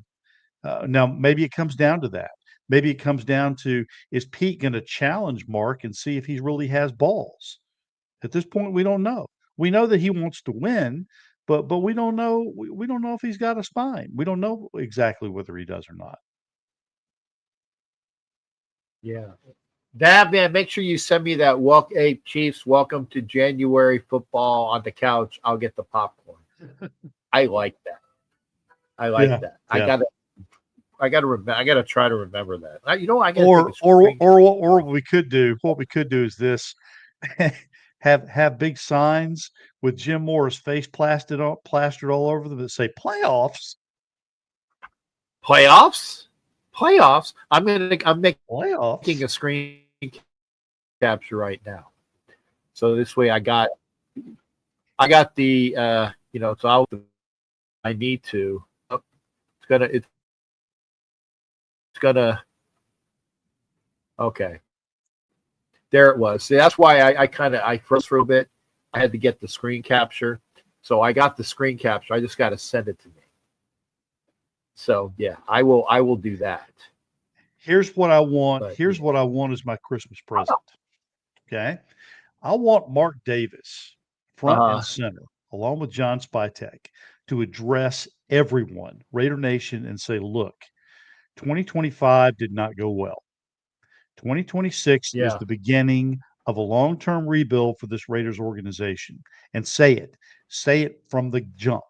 him. Now, maybe it comes down to that. Maybe it comes down to, is Pete going to challenge Mark and see if he really has balls? At this point, we don't know. We know that he wants to win, but we don't know. We don't know if he's got a spine. We don't know exactly whether he does or not. Yeah. That, man, make sure you send me that. Hey, Chiefs, welcome to January football on the couch. I'll get the popcorn. I like that. I like that. Yeah. I gotta try to remember that. I gotta or what we could do is this: have big signs with Jim Moore's face plastered all over them that say playoffs. I'm making a screen capture right now, so this way I got the so I need to. It's gonna. Okay. There it was. See, that's why I froze for a bit. I had to get the screen capture. So I got the screen capture. I just got to send it to me. So yeah, I will do that. Here's what I want. What I want as my Christmas present. Okay. I want Mark Davis front and center, along with John Spytek, to address everyone, Raider Nation, and say, look, 2025 did not go well. 2026 is the beginning of a long-term rebuild for this Raiders organization, and say it from the jump.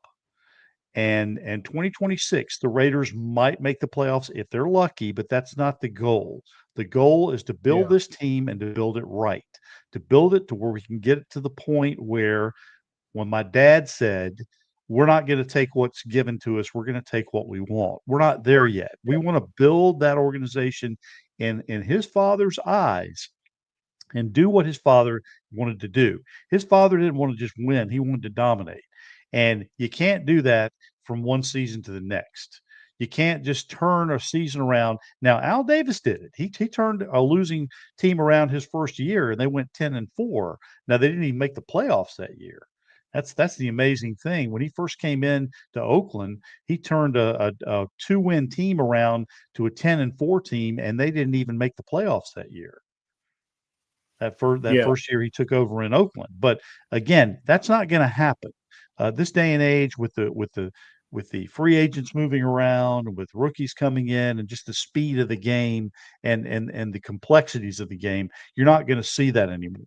And 2026, the Raiders might make the playoffs if they're lucky, but that's not the goal. The goal is to build this team and to build it right, to build it to where we can get it to the point where, when my dad said, we're not going to take what's given to us, we're going to take what we want. We're not there yet. We want to build that organization in his father's eyes and do what his father wanted to do. His father didn't want to just win. He wanted to dominate. And you can't do that from one season to the next. You can't just turn a season around. Now, Al Davis did it. He turned a losing team around his first year, and they went 10-4. Now, they didn't even make the playoffs that year. That's the amazing thing. When he first came in to Oakland, he turned a 2-win team around to a 10-4 team, and they didn't even make the playoffs that year. That first year he took over in Oakland. But again, that's not going to happen. This day and age, with the free agents moving around, with rookies coming in, and just the speed of the game and the complexities of the game, you're not going to see that anymore.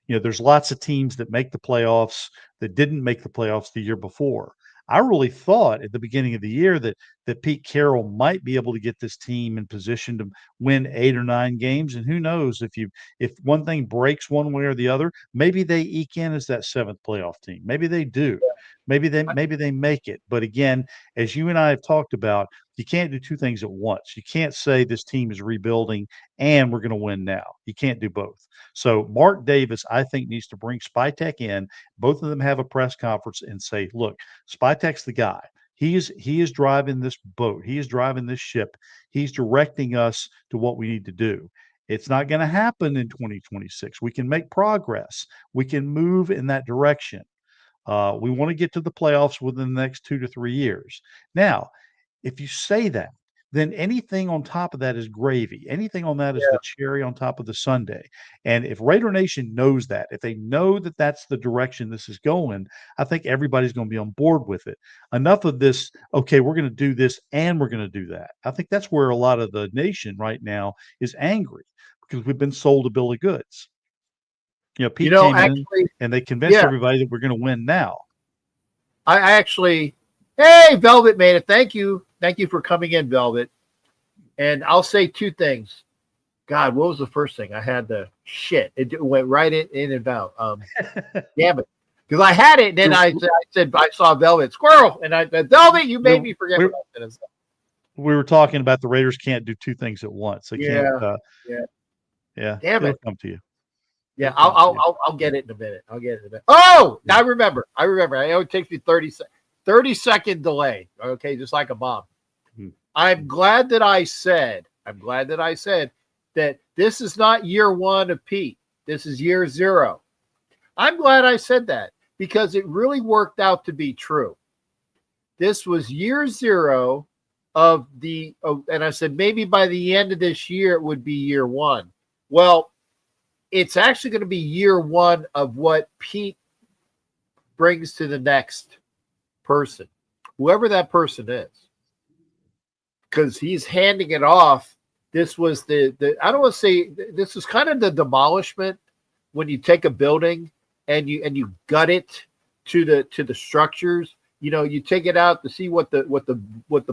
There's lots of teams that make the playoffs that didn't make the playoffs the year before. I really thought at the beginning of the year that Pete Carroll might be able to get this team in position to win 8 or 9 games. And who knows if one thing breaks one way or the other, maybe they eke in as that 7th playoff team. Maybe they do. Maybe they make it. But again, as you and I have talked about, you can't do 2 things at once. You can't say this team is rebuilding and we're going to win now. You can't do both. So Mark Davis, I think, needs to bring Spytek in. Both of them have a press conference and say, look, Spytek's the guy. He is driving this boat. He is driving this ship. He's directing us to what we need to do. It's not going to happen in 2026. We can make progress. We can move in that direction. We want to get to the playoffs within the next 2 to 3 years. Now, if you say that, then anything on top of that is gravy. Anything on that is the cherry on top of the sundae. And if Raider Nation knows that, if they know that that's the direction this is going, I think everybody's going to be on board with it. Enough of this, okay, we're going to do this and we're going to do that. I think that's where a lot of the nation right now is angry because we've been sold a bill of goods. Pete came in and they convinced everybody that we're going to win now. I actually, hey, Velvet made it. Thank you. Thank you for coming in, Velvet. And I'll say 2 things. God, what was the first thing? I had the shit. It went right in and out. Damn it. Because I had it, and then I said, I saw Velvet. Squirrel. And I said, Velvet, you made me forget about it. We were talking about the Raiders can't do 2 things at once. They can't. Yeah. Damn it. Come to you. Yeah, I'll get it in a minute. Oh, I remember. I know it takes me 30-second delay. Okay, just like a bomb. I'm glad that I said that this is not year 1 of Pete. This is year 0. I'm glad I said that because it really worked out to be true. This was year 0 of and I said maybe by the end of this year it would be year 1. Well, it's actually going to be year 1 of what Pete brings to the next person, whoever that person is, because he's handing it off. This was the I don't want to say this is kind of the demolishment when you take a building and you gut it to the structures. You take it out to see what the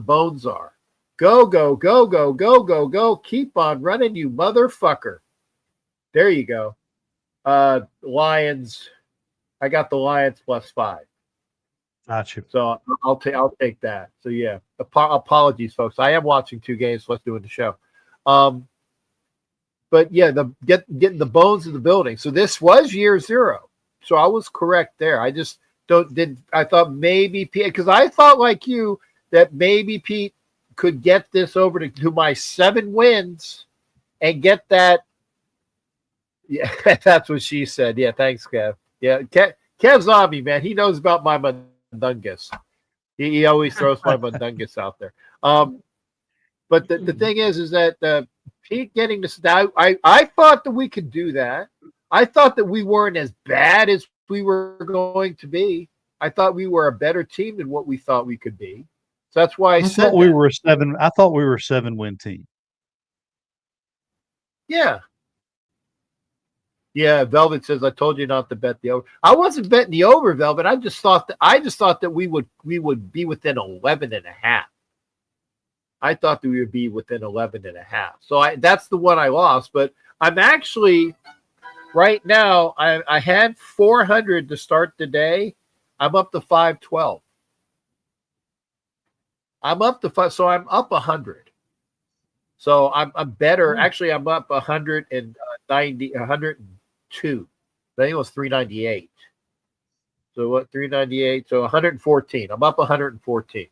bones are. Go, keep on running, you motherfucker. There you go. Lions. I got the Lions +5. Got you. So I'll take that. So yeah. Apologies, folks. I am watching 2 games. Let's do the show. But yeah, getting the bones of the building. So this was year 0. So I was correct there. I just I thought maybe Pete, because I thought like you that maybe Pete could get this over to my 7 wins and get that. Yeah, that's what she said. Yeah, thanks, Kev. Yeah, Kev's on me, man. He knows about my mundungus. He always throws my mundungus out there. But the thing is that Pete getting this. I thought that we could do that. I thought that we weren't as bad as we were going to be. I thought we were a better team than what we thought we could be. So that's why I said we were a 7. I thought we were a 7-win team. Yeah. Yeah, Velvet says I told you not to bet the over. I wasn't betting the over, Velvet. I just thought that we would be within 11.5. I thought that we would be within 11.5. So that's the one I lost. But I'm actually right now. I had 400 to start the day. I'm up to 512. I'm up to 5, so I'm up 100. So I'm better. Actually, I'm up 190, 102. I think it was 398. So what? 398. So 114. I'm up 114.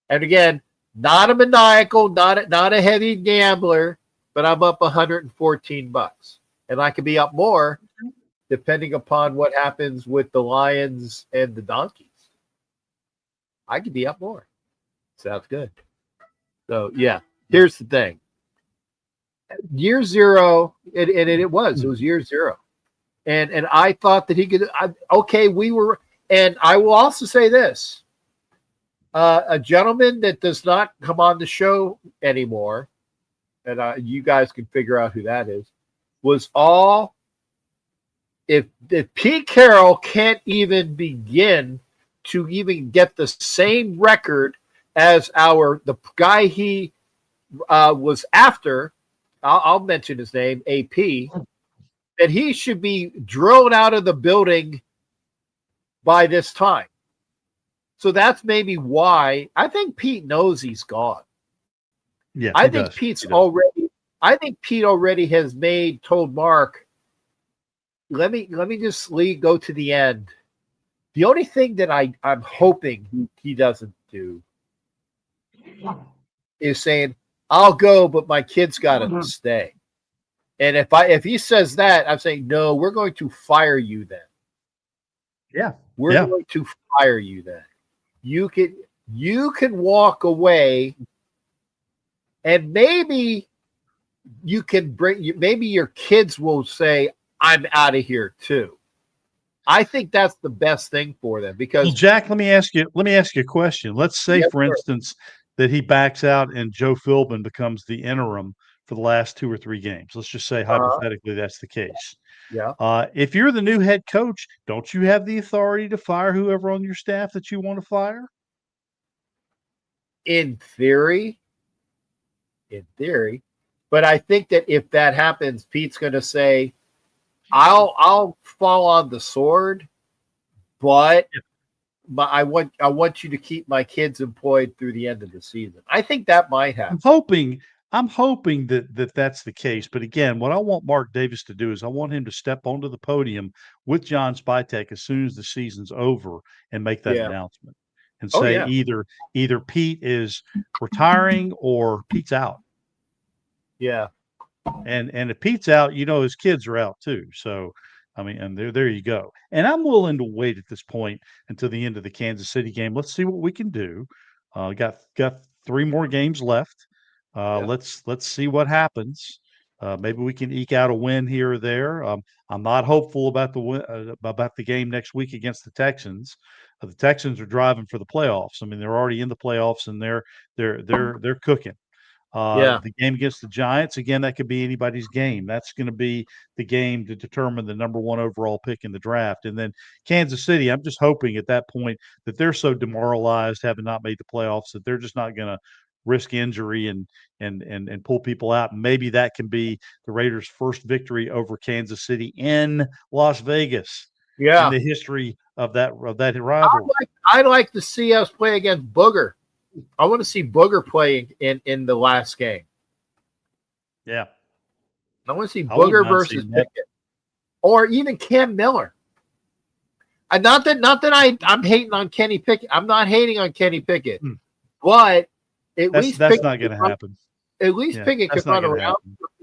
And again, not a maniacal, not a heavy gambler, but I'm up $114, and I could be up more depending upon what happens with the Lions and the Donkeys. I could be up more. Sounds good. So yeah, here's the thing. Year 0, and it was year 0, and I thought that he could. We were, and I will also say this. A gentleman that does not come on the show anymore, and you guys can figure out who that is, was all. If Pete Carroll can't even begin to even get the same record as the guy he was after. I'll mention his name, AP. That he should be drilled out of the building by this time. So that's maybe why I think Pete knows he's gone. Yeah, I think Pete already has told Mark, let me just go to the end. The only thing that I'm hoping he doesn't do is saying, I'll go, but my kid's gotta stay. And if he says that, I'm saying, no, we're going to fire you then. Yeah. We're going to fire you then. You can walk away, and maybe you can maybe your kids will say, I'm out of here too. I think that's the best thing for them because Jack, let me ask you a question. Let's say, for instance, that he backs out and Joe Philbin becomes the interim for the last 2 or 3 games. Let's just say hypothetically that's the case. Yeah. If you're the new head coach, don't you have the authority to fire whoever on your staff that you want to fire? In theory. But I think that if that happens, Pete's going to say, I'll fall on the sword, but I want you to keep my kids employed through the end of the season. I think that might happen. I'm hoping that that's the case. But again, what I want Mark Davis to do is I want him to step onto the podium with John Spytek as soon as the season's over and make that announcement and say either Pete is retiring or Pete's out. Yeah. And if Pete's out, his kids are out too. So, I mean, and there you go. And I'm willing to wait at this point until the end of the Kansas City game. Let's see what we can do. Got 3 more games left. Let's see what happens. Maybe we can eke out a win here or there. I'm not hopeful about the game next week against the Texans. The Texans are driving for the playoffs. I mean, they're already in the playoffs and they're cooking. The game against the Giants, again, that could be anybody's game. That's going to be the game to determine the number 1 overall pick in the draft. And then Kansas City, I'm just hoping at that point that they're so demoralized, having not made the playoffs, that they're just not going to risk injury and pull people out. And maybe that can be the Raiders' first victory over Kansas City in Las Vegas in the history of that rivalry. I'd like to see us play against Booger. I want to see Booger playing in the last game. Yeah. I want to see Booger versus Pickett. Or even Cam Miller. And not that I'm hating on Kenny Pickett. I'm not hating on Kenny Pickett. But that's Pickett not going to happen. At least Pickett can run around.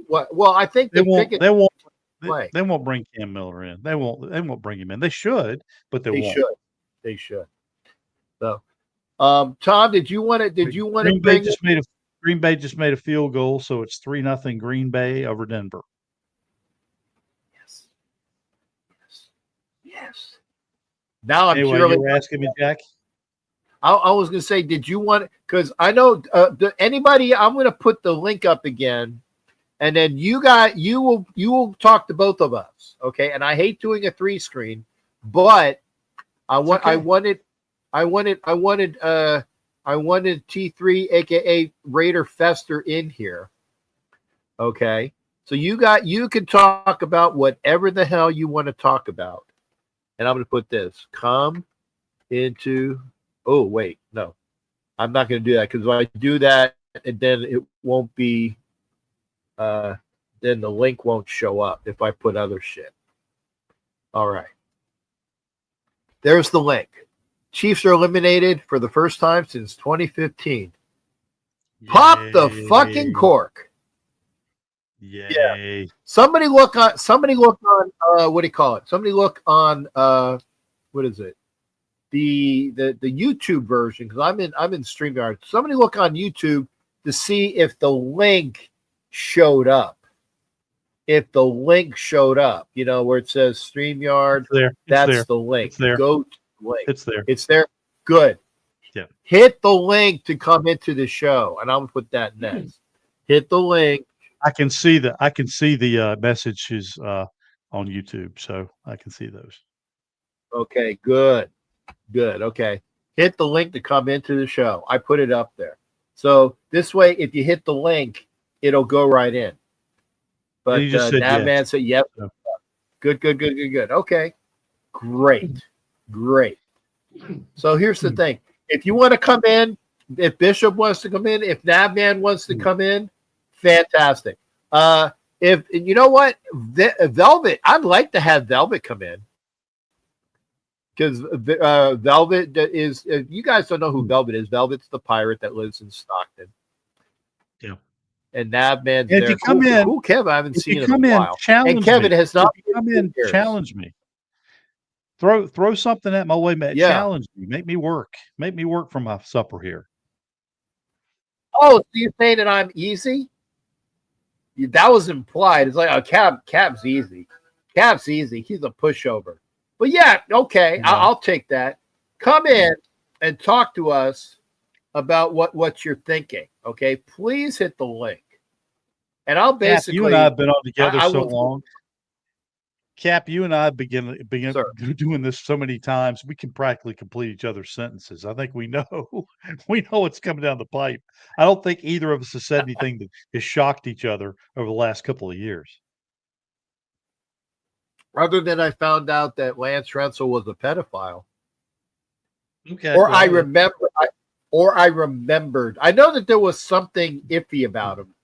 Well, I think they won't bring Cam Miller in. They won't bring him in. They should, but they won't. They should. So Tom, did you want to Green Bay just made a field goal, so it's 3-0 Green Bay over Denver. Yes. Now I'm anyway, really you were asking me, Jack. I was going to say, did you want? Because I know anybody. I'm going to put the link up again, and then you will talk to both of us, okay? And I hate doing a 3-screen, but I wanted T3, aka Raider Fester, in here. Okay. So you can talk about whatever the hell you want to talk about. And I'm gonna put this. Come into wait, no. I'm not gonna do that because if I do that, and then it won't be then the link won't show up if I put other shit. All right. There's the link. Chiefs are eliminated for the first time since 2015. Yay. Pop the fucking cork. Yay. Yeah. Somebody look on what do you call it? Somebody look on what is it? The YouTube version, because I'm in StreamYard. Somebody look on YouTube to see if the link showed up. If the link showed up, where it says StreamYard, that's the link. It's there. Go to the link. It's there. It's there. Good. Yeah. Hit the link to come into the show, and I'm gonna put that next. Hit the link. I can see the messages on YouTube, so I can see those. Okay, good. Good. Okay. Hit the link to come into the show. I put it up there. So this way, if you hit the link, it'll go right in. But you just said yes. Man said yes. Yeah. Good. Okay. Great. So here's the thing. If you want to come in, if Bishop wants to come in, if Nabman wants to come in, fantastic. If you know what, Velvet, I'd like to have Velvet come in. Because Velvet is, you guys don't know who Velvet is. Velvet's the pirate that lives in Stockton. Yeah. And Nabman's if there. You come in, cool Kev, I haven't seen him in a while. Challenge and Kevin me. has not come in, challenge me. Throw something at my way, man. Yeah. Challenge me. Make me work. Make me work for my supper here. Oh, so you're saying that I'm easy? That was implied. It's like, oh, Cab's easy. Cab's easy. He's a pushover. But yeah, okay, yeah. I'll take that. Come in and talk to us about what you're thinking. Okay, please hit the link, and I'll basically. Cap, you and I have been on together so long. Cap, you and I have begun doing this so many times. We can practically complete each other's sentences. I think we know what's coming down the pipe. I don't think either of us has said anything that has shocked each other over the last couple of years. Other than I found out that Lance Rensel was a pedophile. Okay. Or I remembered. I know that there was something iffy about him.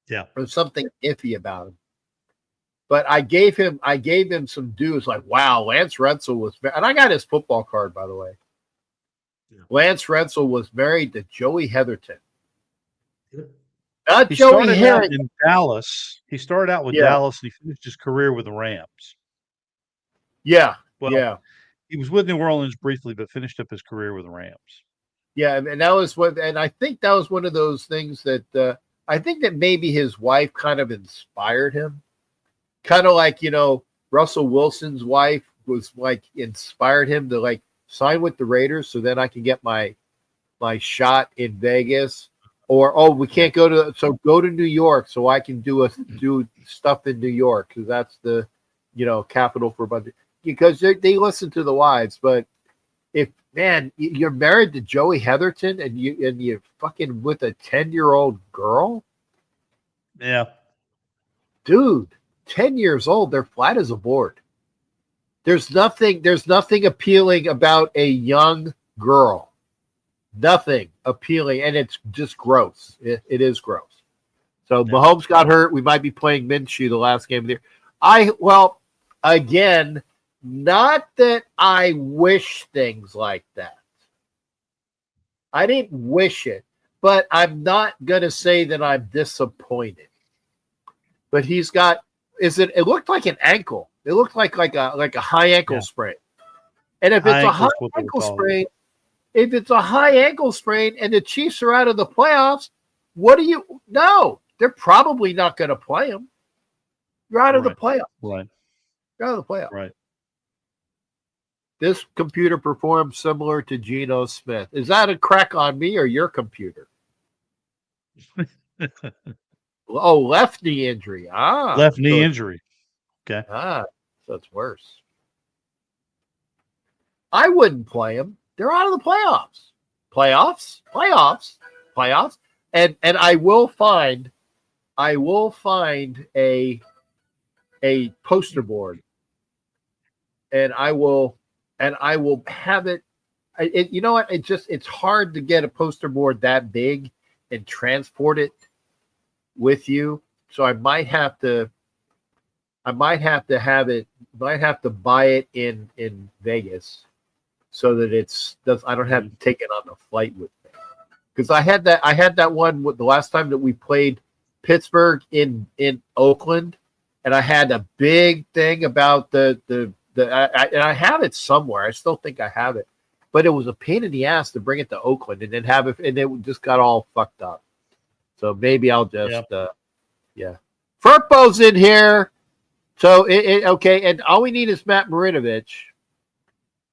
Yeah. Or something iffy about him. But I gave him some dues like, wow, Lance Rensel was, and I got his football card, by the way. Yeah. Lance Rensel was married to Joey Heatherton. Yeah. Not Joey Heatherton. In Dallas. He started out with Dallas and he finished his career with the Rams. Yeah. Well, yeah. He was with New Orleans briefly, but finished up his career with the Rams. Yeah, and that was and I think that was one of those things that I think that maybe his wife kind of inspired him. Kind of like, Russell Wilson's wife was like inspired him to like sign with the Raiders so then I can get my shot in Vegas. Or we can't go to New York so I can do stuff in New York because that's the capital for a bunch of, because they listen to the wives. But if you're married to Joey Heatherton and you're fucking with a 10-year-old girl, yeah, dude, 10 years old, they're flat as a board. There's nothing appealing about a young girl. Nothing appealing, and it's just gross. It is gross. So yeah. Mahomes got hurt. We might be playing Minshew the last game of the year. Again, not that I wish things like that. I didn't wish it, but I'm not gonna say that I'm disappointed. But he's got. It looked like an ankle. It looked like a high ankle sprain. And if it's a high ankle sprain. If it's a high ankle sprain and the Chiefs are out of the playoffs, no, they're probably not going to play him. You're out of the playoffs. Right. You're out of the playoffs. Right. This computer performs similar to Geno Smith. Is that a crack on me or your computer? Left knee injury. Left knee injury. Okay. So it's worse. I wouldn't play him. They're out of the playoffs. Playoffs. And I will find a poster board. And I will have it. You know what? It's hard to get a poster board that big and transport it with you. So I might have to buy it in Vegas. So that I don't have to take it on the flight with me, because I had that one with the last time that we played Pittsburgh in Oakland, and I had a big thing about and I have it somewhere. I still think I have it, but it was a pain in the ass to bring it to Oakland and then have it, and it just got all fucked up. So maybe I'll just Furpo's in here, so okay, and all we need is Matt Marinovich.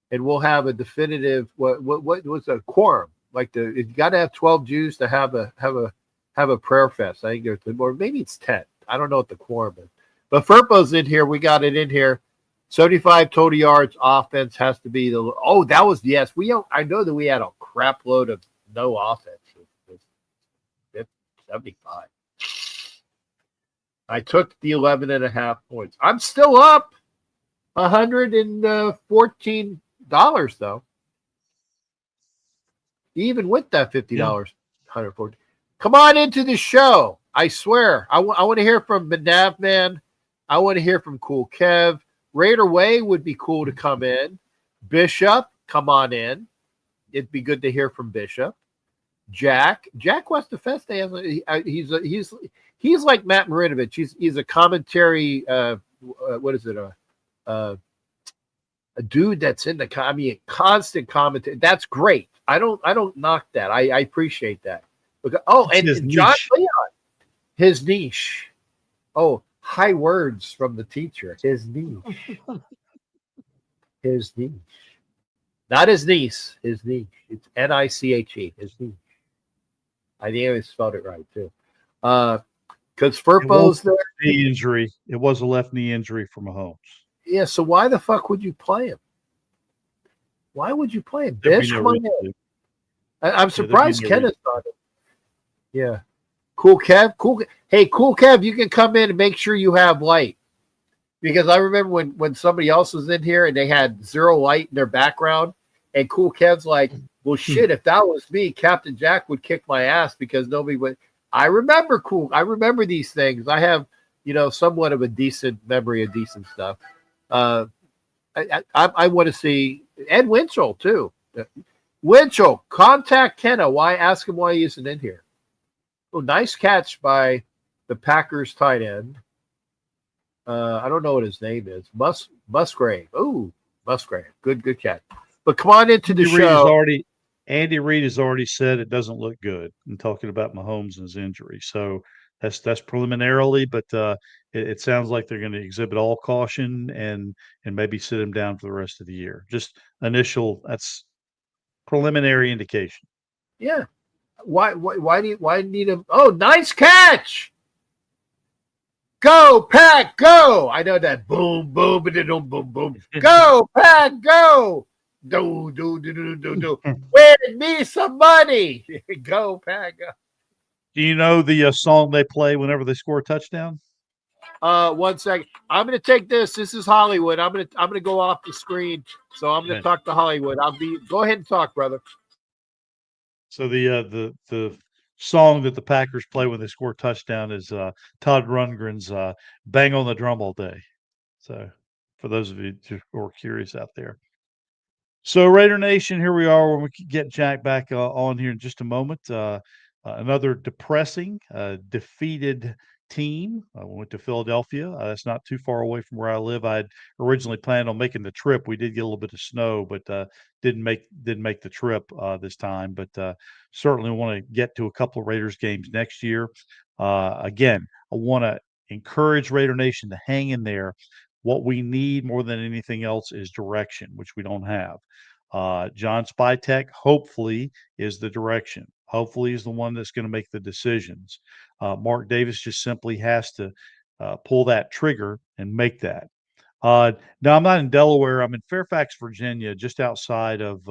And we'll have a definitive what was a quorum? Like you got to have 12 Jews to have a prayer fest. I think there's more, maybe it's 10. I don't know what the quorum is. But Furpo's in here. We got it in here. 75 total yards offense has to be the. Oh, that was yes. I know that we had a crap load of no offense. With 75. I took the 11.5 points. I'm still up $114 though. Even with that $50, 140. Come on into the show. I swear. I want to hear from Manav Man. I want to hear from Cool Kev. Raider Way would be cool to come in. Bishop, come on in. It'd be good to hear from Bishop. Jack Westafeste. He's like Matt Marinovich. He's a commentary. What is it? A dude that's in the constant commentary. That's great. I don't knock that. I appreciate that. And John Leon, his niche. Oh, high words from the teacher. His niche. His niche. Not his niece. His niche. It's Niche. His niche. I think I spelled it right too. Because Furpo's there. Knee injury. It was a left knee injury for Mahomes. Yeah. So why the fuck would you play him? Why would you play him? Bish, come on in. I'm surprised Kenneth's on it. Yeah. Cool Kev. Hey, Cool Kev, you can come in and make sure you have light. Because I remember when somebody else was in here and they had zero light in their background, and Cool Kev's like, well, shit, if that was me, Captain Jack would kick my ass because nobody would. I remember these things. I have, somewhat of a decent memory of decent stuff. I want to see Ed Winchell too. Winchell, contact Kenna. Ask him why he isn't in here. Oh, nice catch by the Packers tight end. I don't know what his name is. Musgrave. Oh, Musgrave. Good catch. But come on into the show. Andy Reid has already said it doesn't look good in talking about Mahomes and his injury. So that's preliminarily, but it sounds like they're going to exhibit all caution and maybe sit him down for the rest of the year. Just initial. That's preliminary indication. Yeah. Why do you need him? Oh, nice catch. Go, Pack, go. I know that. Boom, boom, boom, boom, boom. Go, Pack, go. Do. Win me some money. Go, Pack, go. Do you know the song they play whenever they score a touchdown? 1 second. I'm going to take this. This is Hollywood. I'm going to go off the screen. So I'm going to talk to Hollywood. Go ahead and talk, brother. So the song that the Packers play when they score a touchdown is Todd Rundgren's "Bang on the Drum All Day." So for those of you who are curious out there. So Raider Nation, here we are when we get Jack back on here in just a moment. Another depressing, defeated team. We went to Philadelphia. That's not too far away from where I live. I had originally planned on making the trip. We did get a little bit of snow, but didn't make the trip this time. But certainly want to get to a couple of Raiders games next year. Again, I want to encourage Raider Nation to hang in there. What we need more than anything else is direction, which we don't have. John Spytek, hopefully, is the direction. Hopefully, is the one that's going to make the decisions. Mark Davis just simply has to pull that trigger and make that. Now, I'm not in Delaware. I'm in Fairfax, Virginia, just outside of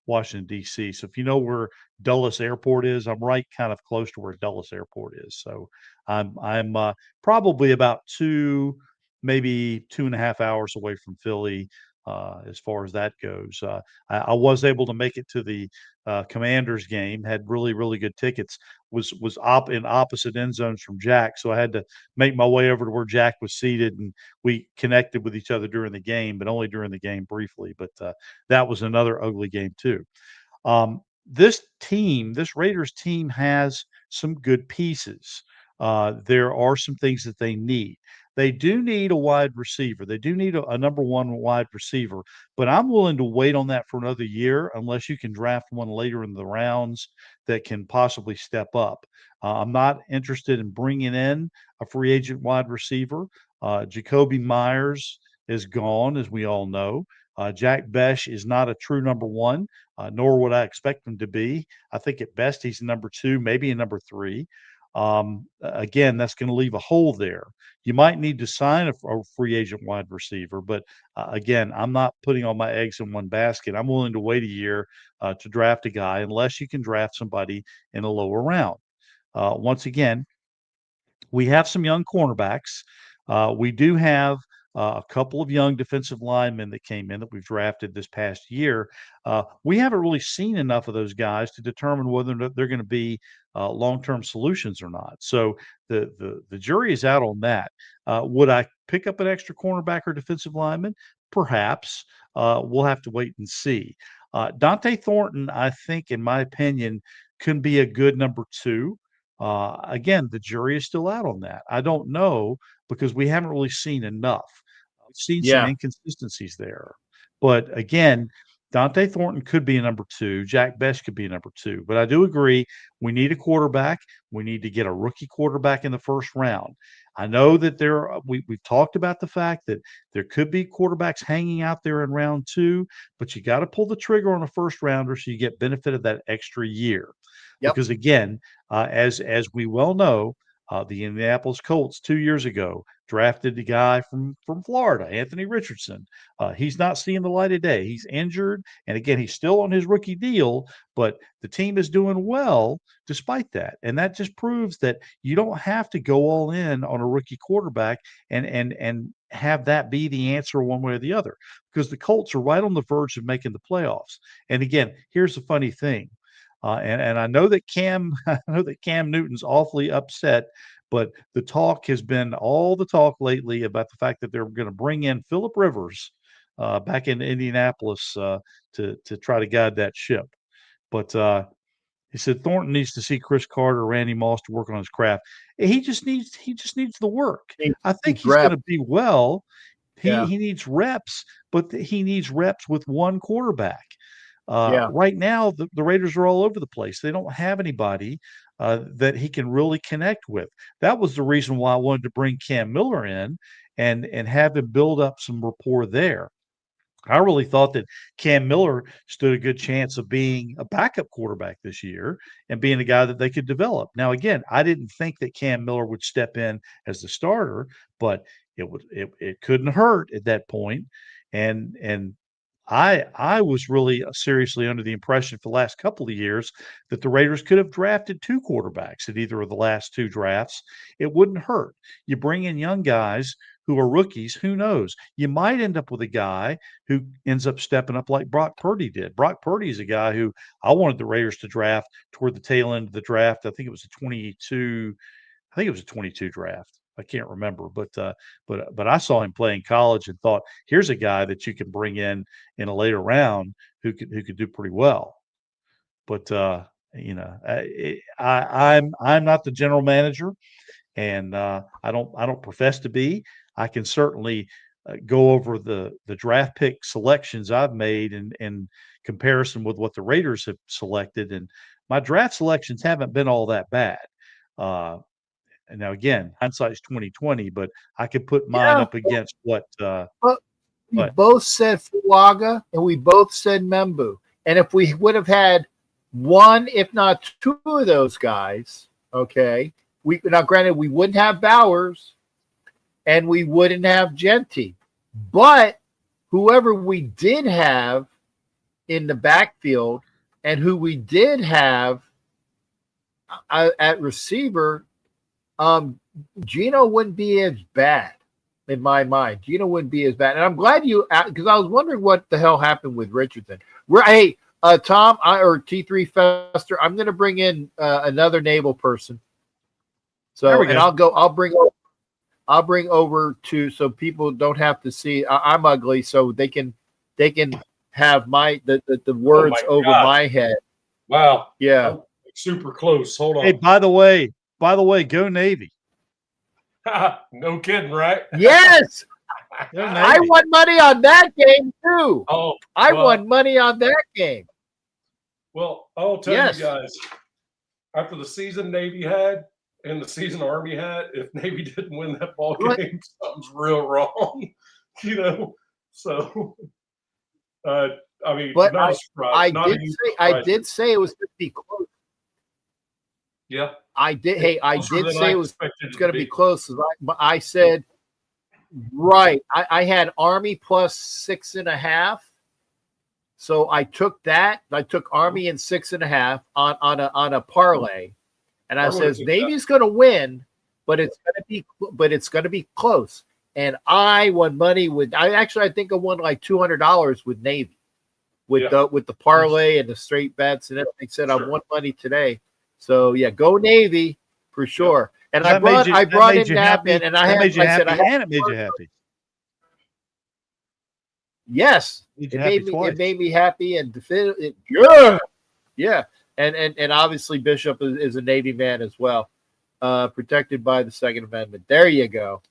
Washington, D.C. So if you know where Dulles Airport is, I'm right kind of close to where Dulles Airport is. So I'm probably about maybe 2.5 hours away from Philly as far as that goes. I was able to make it to the Commanders game, had really, really good tickets, was in opposite end zones from Jack. So I had to make my way over to where Jack was seated, and we connected with each other during the game, but only during the game briefly. But that was another ugly game too. This Raiders team has some good pieces. There are some things that they need. They do need a wide receiver. They do need a number one wide receiver, but I'm willing to wait on that for another year unless you can draft one later in the rounds that can possibly step up. I'm not interested in bringing in a free agent wide receiver. Jacoby Myers is gone, as we all know. Jack Besh is not a true number one, nor would I expect him to be. I think at best he's a number two, maybe a number three. Again, that's going to leave a hole there. You might need to sign a free agent wide receiver, but again, I'm not putting all my eggs in one basket. I'm willing to wait a year to draft a guy unless you can draft somebody in a lower round. Once again, we have some young cornerbacks. We do have a couple of young defensive linemen that came in that we've drafted this past year. We haven't really seen enough of those guys to determine whether or not they're going to be long-term solutions or not. So the jury is out on that. Would I pick up an extra cornerback or defensive lineman? Perhaps. We'll have to wait and see. Dante Thornton, I think, in my opinion, can be a good number two. Again, the jury is still out on that. I don't know because we haven't really seen enough. We've seen some Yeah. inconsistencies there. But again, Dante Thornton could be a number two. Jack Best could be a number two. But I do agree we need a quarterback. We need to get a rookie quarterback in the first round. I know that we've talked about the fact that there could be quarterbacks hanging out there in round two, but you got to pull the trigger on a first rounder so you get benefit of that extra year. Yep. Because again, as we well know, the Indianapolis Colts 2 years ago drafted the guy from Florida, Anthony Richardson. He's not seeing the light of day. He's injured, and again, he's still on his rookie deal, but the team is doing well despite that. And that just proves that you don't have to go all in on a rookie quarterback and have that be the answer one way or the other, because the Colts are right on the verge of making the playoffs. And again, here's the funny thing. And I know that Cam Newton's awfully upset, but the talk has been all the talk lately about the fact that they're going to bring in Phillip Rivers back in Indianapolis to try to guide that ship. But he said Thornton needs to see Chris Carter, Randy Moss to work on his craft. He just needs the work. I think he's going to be well. He needs reps, but he needs reps with one quarterback. Right now, the Raiders are all over the place. They don't have anybody that he can really connect with. That was the reason why I wanted to bring Cam Miller in and have him build up some rapport there. I really thought that Cam Miller stood a good chance of being a backup quarterback this year and being a guy that they could develop. Now, again, I didn't think that Cam Miller would step in as the starter, but it couldn't hurt at that point. And I was really seriously under the impression for the last couple of years that the Raiders could have drafted two quarterbacks at either of the last two drafts. It wouldn't hurt. You bring in young guys who are rookies, who knows? You might end up with a guy who ends up stepping up like Brock Purdy did. Brock Purdy is a guy who I wanted the Raiders to draft toward the tail end of the draft. I think it was a 22 draft. I can't remember, but I saw him play in college and thought, here's a guy that you can bring in a later round who could do pretty well. But I'm not the general manager, and I don't profess to be. I can certainly go over the draft pick selections I've made in comparison with what the Raiders have selected, and my draft selections haven't been all that bad. And now again, hindsight's 2020, but I could put mine up against what. We both said Fuaga and we both said Membu, and if we would have had one, if not two of those guys, okay. Now, granted, we wouldn't have Bowers, and we wouldn't have Genty, but whoever we did have in the backfield, and who we did have at receiver. Gino wouldn't be as bad in my mind. Gino wouldn't be as bad. And I'm glad because I was wondering what the hell happened with Richardson. Hey, Tom, or T3 Fester, I'm going to bring in another naval person. So, and I'll bring over to, so people don't have to see I'm ugly, so they can have the words over my head. Wow. Yeah. I'm super close. Hold on. Hey, by the way, go Navy. No kidding, right? Yes. I won money on that game too. I won money on that game. Well, I'll tell you guys, after the season Navy had and the season Army had, if Navy didn't win that ball game, something's real wrong. So I mean, but not a surprise. I did say it was 50 close. Yeah. I did. Hey, I did say it was going to be close. I said, right. I had Army plus 6.5. So I took that. I took Army and 6.5 on a parlay, and I says Navy's going to win, but it's going to be close. And I won money with. I think I won like $200 with Navy, with the parlay and the straight bets and everything. Said I won money today. So yeah, go Navy for sure. And I brought in Navin, and I made you happy. Yes, it made me happy and yeah. And obviously Bishop is a Navy man as well, protected by the Second Amendment. There you go.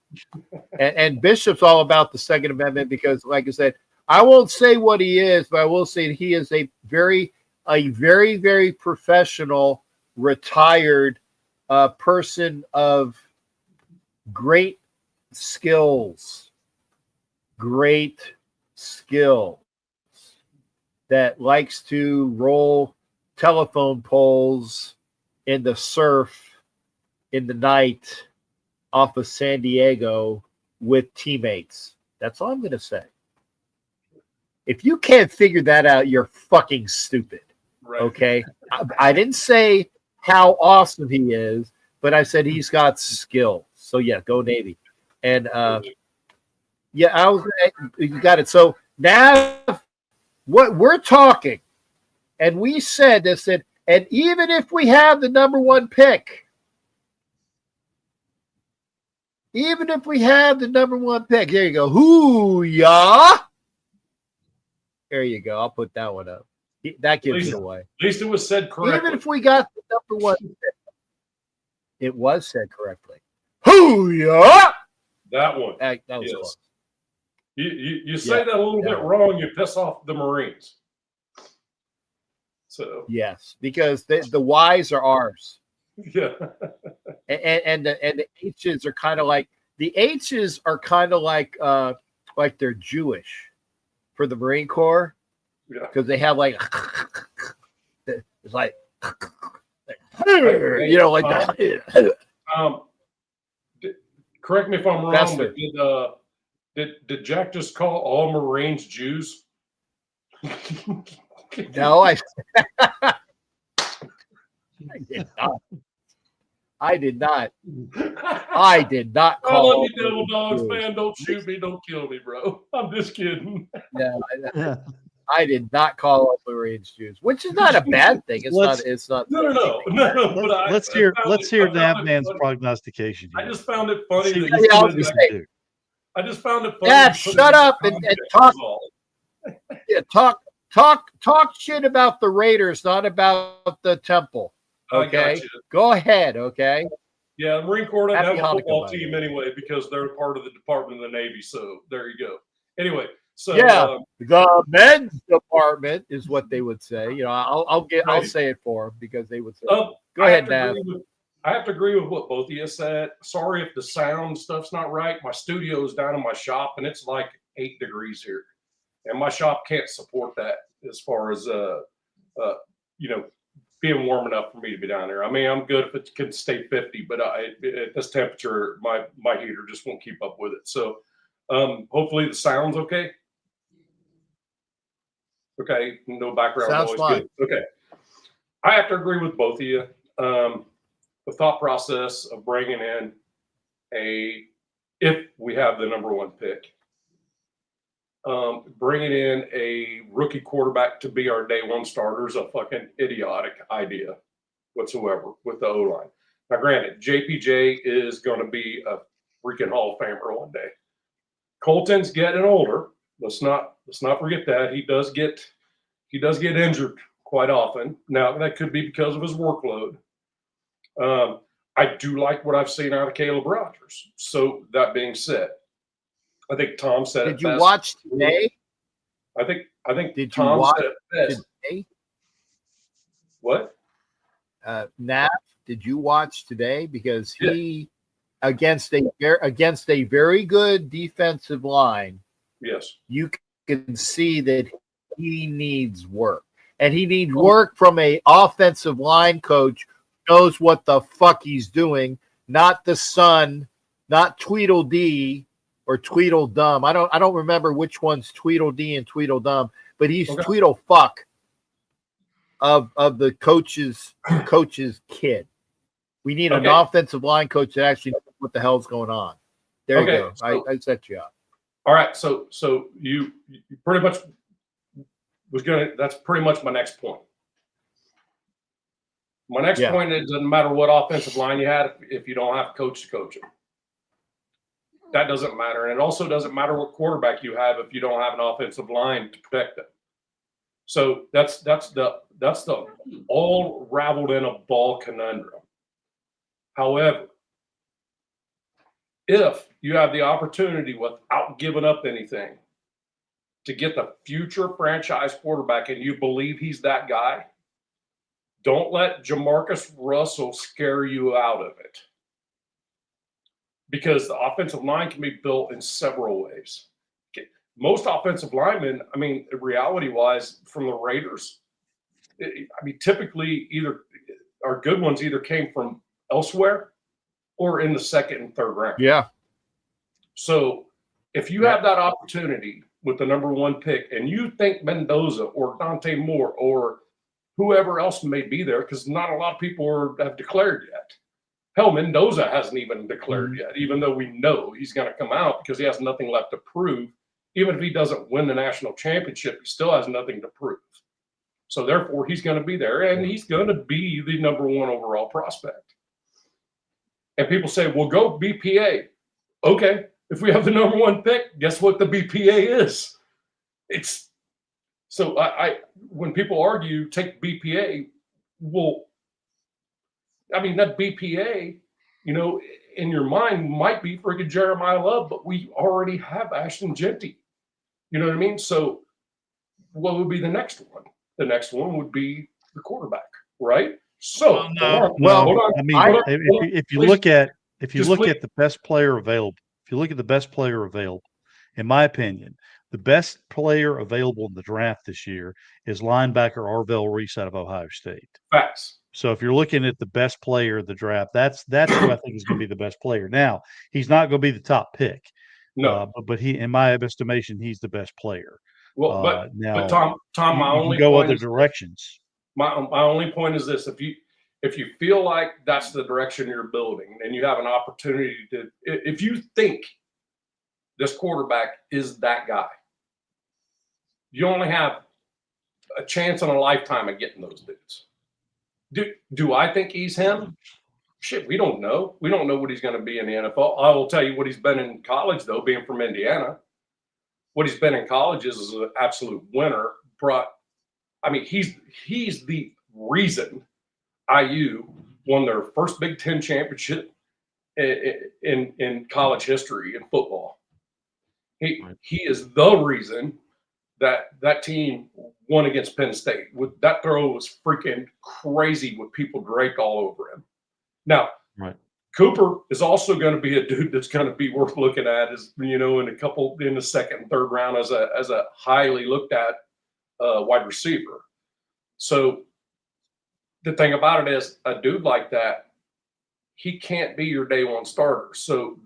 And Bishop's all about the Second Amendment because, like I said, I won't say what he is, but I will say that he is a very, very professional, retired person of great skills that likes to roll telephone poles in the surf in the night off of San Diego with teammates. That's all I'm going to say. If you can't figure that out, you're fucking stupid. Right. Okay? I didn't say how awesome he is, but I said he's got skill. So, yeah, go Navy. And, you got it. So now what we're talking, and we said this, and even if we have the number one pick, there you go. Hoo-yah. There you go. I'll put that one up. That gives it away. At least it was said correctly. Even if we got the number one pick, it was said correctly. Hoo-yah. That one. That was close. You say that a little bit wrong, you piss off the Marines. So yes, because the Y's are ours. Yeah. and the H's are kind of like like they're Jewish for the Marine Corps. Yeah. Because they have like it's like like that. Correct me if I'm wrong, but did Jack just call all Marines Jews? No, I did not. I did not call. I love you, Devil Dogs, man. Don't shoot me. Don't kill me, bro. I'm just kidding. No, I did not call all Marines Jews, which is not a bad thing. It's not. No. But let's hear that man's prognostication. I just found it funny I just found it funny. Dad, shut up and talk. Yeah, talk shit about the Raiders, not about the Temple. Okay, go ahead. Okay. Yeah, the Marine Corps doesn't have a football team anyway because they're part of the Department of the Navy. So there you go. Anyway, so the men's department is what they would say. You know, I'll say it for them because they would say. Go ahead, Nav. I have to agree with what both of you said. Sorry if the sound stuff's not right. My studio is down in my shop, and it's like 8 degrees here, and my shop can't support that as far as being warm enough for me to be down there. I mean, I'm good if it can stay 50, but at this temperature, my heater just won't keep up with it. So hopefully the sound's okay. Okay, no background noise. Good. Okay, I have to agree with both of you. The thought process of bringing in if we have the number one pick, bringing in a rookie quarterback to be our day one starter is a fucking idiotic idea whatsoever with the O-line. Now, granted, JPJ is going to be a freaking Hall of Famer one day. Colton's getting older. Let's not forget that he does get injured quite often. Now, that could be because of his workload. I do like what I've seen out of Caleb Rogers. So that being said, I think Tom said it best. Did you watch today? I think Did Tom you watch said it best. Today? What? Nav, did you watch today? Because he against a very good defensive line. Yes. You can see that he needs work. And he needs work from a offensive line coach knows what the fuck he's doing, not the son, not Tweedledee or Tweedledum. I don't remember which one's Tweedledee and Tweedledum, but he's Tweedlefuck of the coach's kid. We need an offensive line coach that actually knows what the hell's going on. There you go. So, I set you up. All right. So you pretty much that's pretty much my next point. My next point is, it doesn't matter what offensive line you had if you don't have a coach to coach them. That doesn't matter. And it also doesn't matter what quarterback you have if you don't have an offensive line to protect them. So that's the all raveled in a ball conundrum. However, if you have the opportunity without giving up anything to get the future franchise quarterback and you believe he's that guy, don't let Jamarcus Russell scare you out of it. Because the offensive line can be built in several ways. Most offensive linemen, I mean, reality-wise, from the Raiders, typically either our good ones either came from elsewhere or in the second and third round. Yeah. So if you have that opportunity with the number 1 pick and you think Mendoza or Dante Moore or whoever else may be there, because not a lot of people have declared yet. Hell, Mendoza hasn't even declared yet, even though we know he's going to come out because he has nothing left to prove. Even if he doesn't win the national championship, he still has nothing to prove. So therefore, he's going to be there, and he's going to be the number 1 overall prospect. And people say, well, go BPA. Okay, if we have the number 1 pick, guess what the BPA is? It's so I when people argue, take BPA, well, I mean, that BPA, in your mind might be freaking Jeremiah Love, but we already have Ashton Genty. You know what I mean? So what would be the next one? The next one would be the quarterback, right? So, hold on. I mean, if you look at the best player available, in my opinion, the best player available in the draft this year is linebacker Arvell Reese out of Ohio State. Facts. So if you're looking at the best player of the draft, that's who I think is going to be the best player. Now, he's not going to be the top pick. No, but he, in my estimation, he's the best player. Well, but Tom, my only go point other is, directions. My only point is this: if you feel like that's the direction you're building, and you have an opportunity to, if you think this quarterback is that guy, you only have a chance in a lifetime of getting those dudes. Do I think he's him? Shit, we don't know. We don't know what he's going to be in the NFL. I will tell you what he's been in college, though, being from Indiana. What he's been in college is an absolute winner. He's the reason IU won their first Big Ten championship in college history in football. He is the reason that team won against Penn State. That throw was freaking crazy with people draped all over him. Now, Cooper is also going to be a dude that's going to be worth looking at, in the second and third round as a highly looked at wide receiver. So the thing about it is, a dude like that, he can't be your day 1 starter. So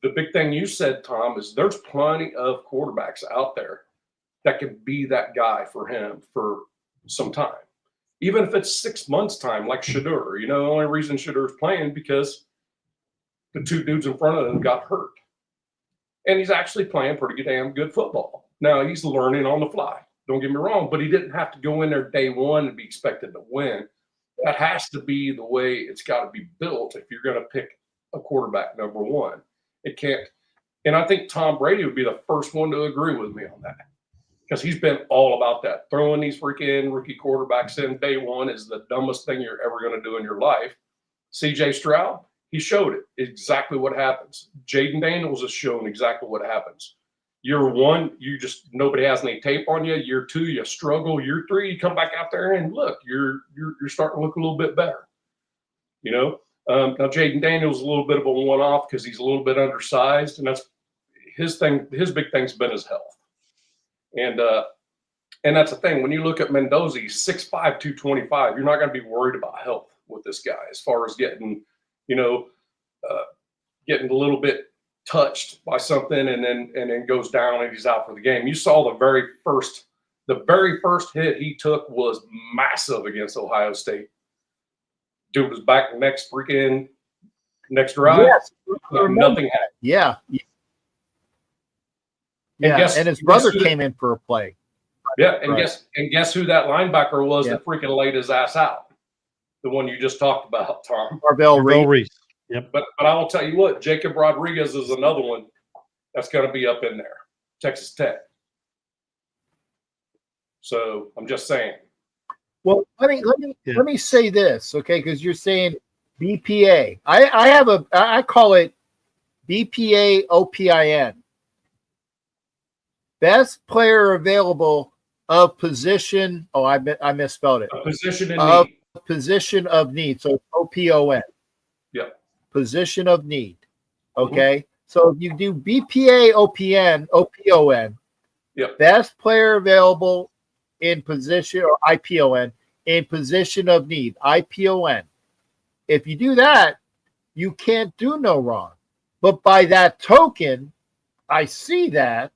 the big thing you said, Tom, is there's plenty of quarterbacks out there that can be that guy for him for some time. Even if it's 6 months' time, like Shedeur. The only reason Shedeur's playing because the 2 dudes in front of him got hurt. And he's actually playing pretty damn good football. Now, he's learning on the fly. Don't get me wrong, but he didn't have to go in there day 1 and be expected to win. That has to be the way it's got to be built if you're going to pick a quarterback number 1. It can't. And I think Tom Brady would be the first one to agree with me on that. Because he's been all about that. Throwing these freaking rookie quarterbacks in day 1 is the dumbest thing you're ever going to do in your life. C.J. Stroud, he showed it exactly what happens. Jaden Daniels has shown exactly what happens. Year 1, nobody has any tape on you. Year 2, you struggle. Year 3, you come back out there and look, you're starting to look a little bit better. Now Jaden Daniels is a little bit of a one-off because he's a little bit undersized, and that's his thing. His big thing's been his health. And that's the thing. When you look at Mendoza, he's 6'5", 225. You're not going to be worried about health with this guy as far as getting, getting a little bit touched by something and then goes down and he's out for the game. You saw the very first hit he took was massive against Ohio State. Dude was back next drive. Yes, nothing happened. Yeah. And, and his brother came in for a play. Yeah, and guess who that linebacker was that freaking laid his ass out? The one you just talked about, Tom. Marvell Reese. Yep. But I will tell you what, Jacob Rodriguez is another one that's going to be up in there. Texas Tech. So I'm just saying. Well, let me say this, okay? Because you're saying BPA. I call it BPA OPIN. Best player available of position. Oh, I misspelled it. A position in need. Position of need. So OPON. Yeah. Position of need. Okay. So if you do BPA OPON. Yep. Best player available in position, or IPON, in position of need. IPON. If you do that, you can't do no wrong. But by that token, I see that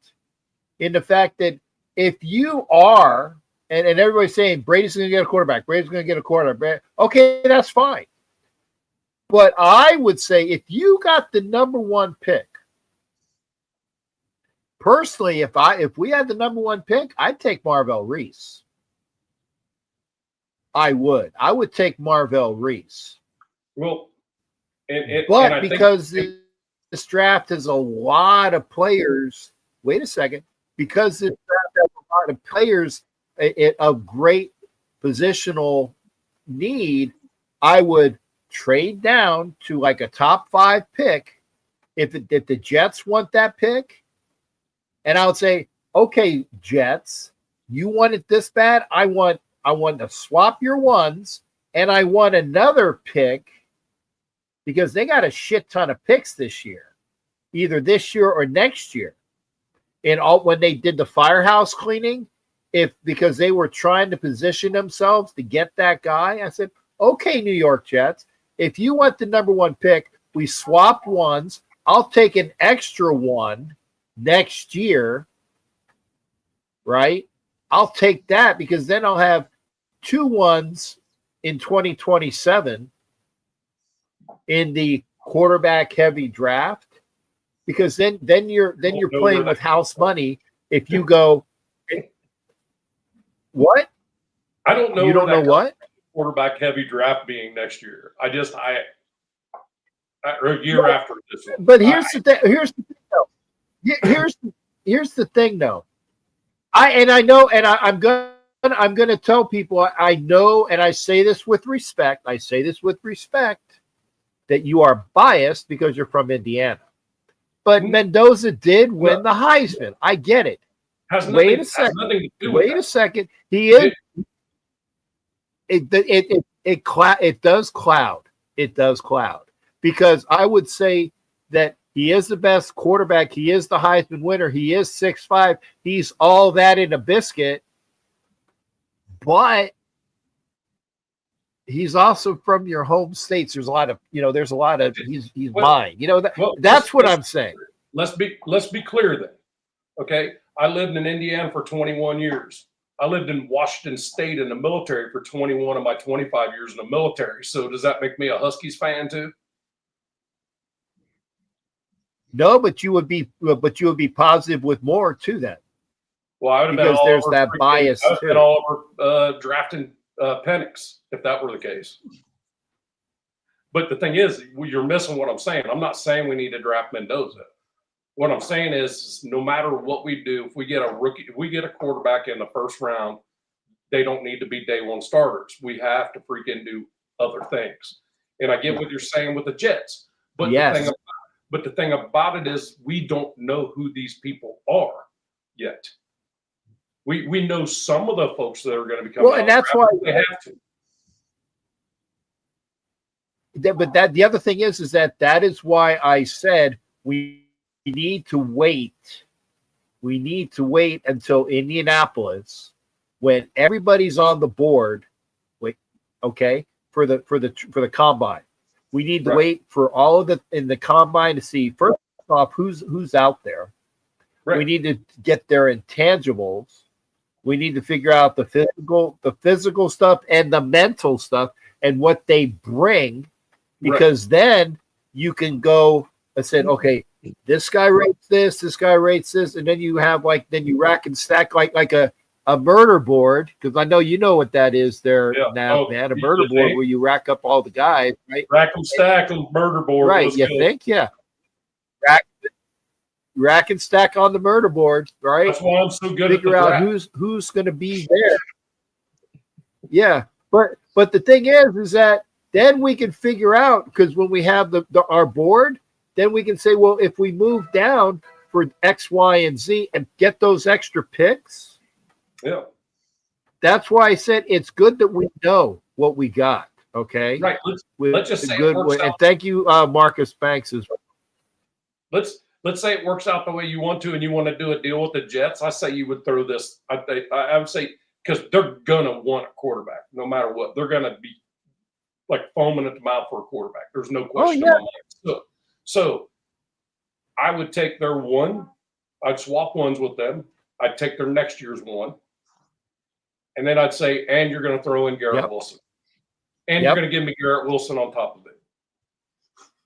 in the fact that if you are, and everybody's saying Brady's going to get a quarterback, okay, that's fine. But I would say if you got the number one pick, personally, if we had the number one pick, I'd take Marvell Reese. I would take Marvell Reese. Well, but because this draft has a lot of players. Wait a second. Because this draft has a lot of players of great positional need, I would trade down to like a top 5 pick if the Jets want that pick. And I would say, okay, Jets, you want it this bad? I want to swap your ones, and I want another pick because they got a shit ton of picks this year, either this year or next year. And when they did the firehouse cleaning, because they were trying to position themselves to get that guy, I said, okay, New York Jets, if you want the number one pick, we swap ones. I'll take an extra one next year, right? I'll take that because then I'll have 2 ones in 2027 in the quarterback heavy draft. Because then you're playing with house money. If you go, what? I don't know. You don't know what quarterback heavy draft being next year. Or a year after this one. But here's the thing. Here's the thing, though. Here's the thing, though. I'm gonna tell people I know, and I say this with respect. That you are biased because you're from Indiana. But Mendoza did win the Heisman. I get it. Wait a second. He is. It does cloud. It does cloud because I would say that he is the best quarterback. He is the Heisman winner. He is 6'5". He's all that in a biscuit. But he's also from your home states. There's a lot of, he's mine. That's what I'm saying. Let's be clear then. Okay. I lived in Indiana for 21 years. I lived in Washington State in the military for 21 of my 25 years in the military. So does that make me a Huskies fan too? No, but you would be positive with more to that. Well, I would have because been there's that bias too. Been all over drafting Penix if that were the case. But the thing is, you're missing what I'm saying. I'm not saying we need to draft Mendoza. What I'm saying is, no matter what we do, if we get a quarterback in the first round, they don't need to be day one starters. We have to freaking do other things. And I get what you're saying with the Jets. But yes. The thing about it is we don't know who these people are yet. We know some of the folks that are going to be coming. Well, and that's why they have to. But the other thing is that is why I said we need to wait. We need to wait until Indianapolis when everybody's on the board. Wait, okay. for the combine. We need to wait for all of the combine to see first off who's out there. Right. We need to get their intangibles. We need to figure out the physical stuff and the mental stuff and what they bring, because then you can go and say, okay, this guy rates this guy rates this, and then you have then you rack and stack like a murder board, because I know you know what that is there now, man. A murder board where you rack up all the guys, right? Rack and stack and murder board. Right, you think? Yeah. Rack and stack on the murder board, right? That's why I'm so good Figure at out who's going to be there. Yeah, but the thing is that then we can figure out, because when we have our board, then we can say, well, if we move down for X, Y, and Z and get those extra picks. Yeah. That's why I said it's good that we know what we got. Okay. Right. Let's just say it works out. And thank you, Marcus Banks. Let's say it works out the way you want to, and you want to do a deal with the Jets. I say you would throw this. I would say, because they're gonna want a quarterback no matter what. They're gonna be like foaming at the mouth for a quarterback. There's no question. Oh, yeah. So I would take their one. I'd swap ones with them. I'd take their next year's one, and then I'd say, and you're going to throw in Garrett Wilson, and you're going to give me Garrett Wilson on top of it.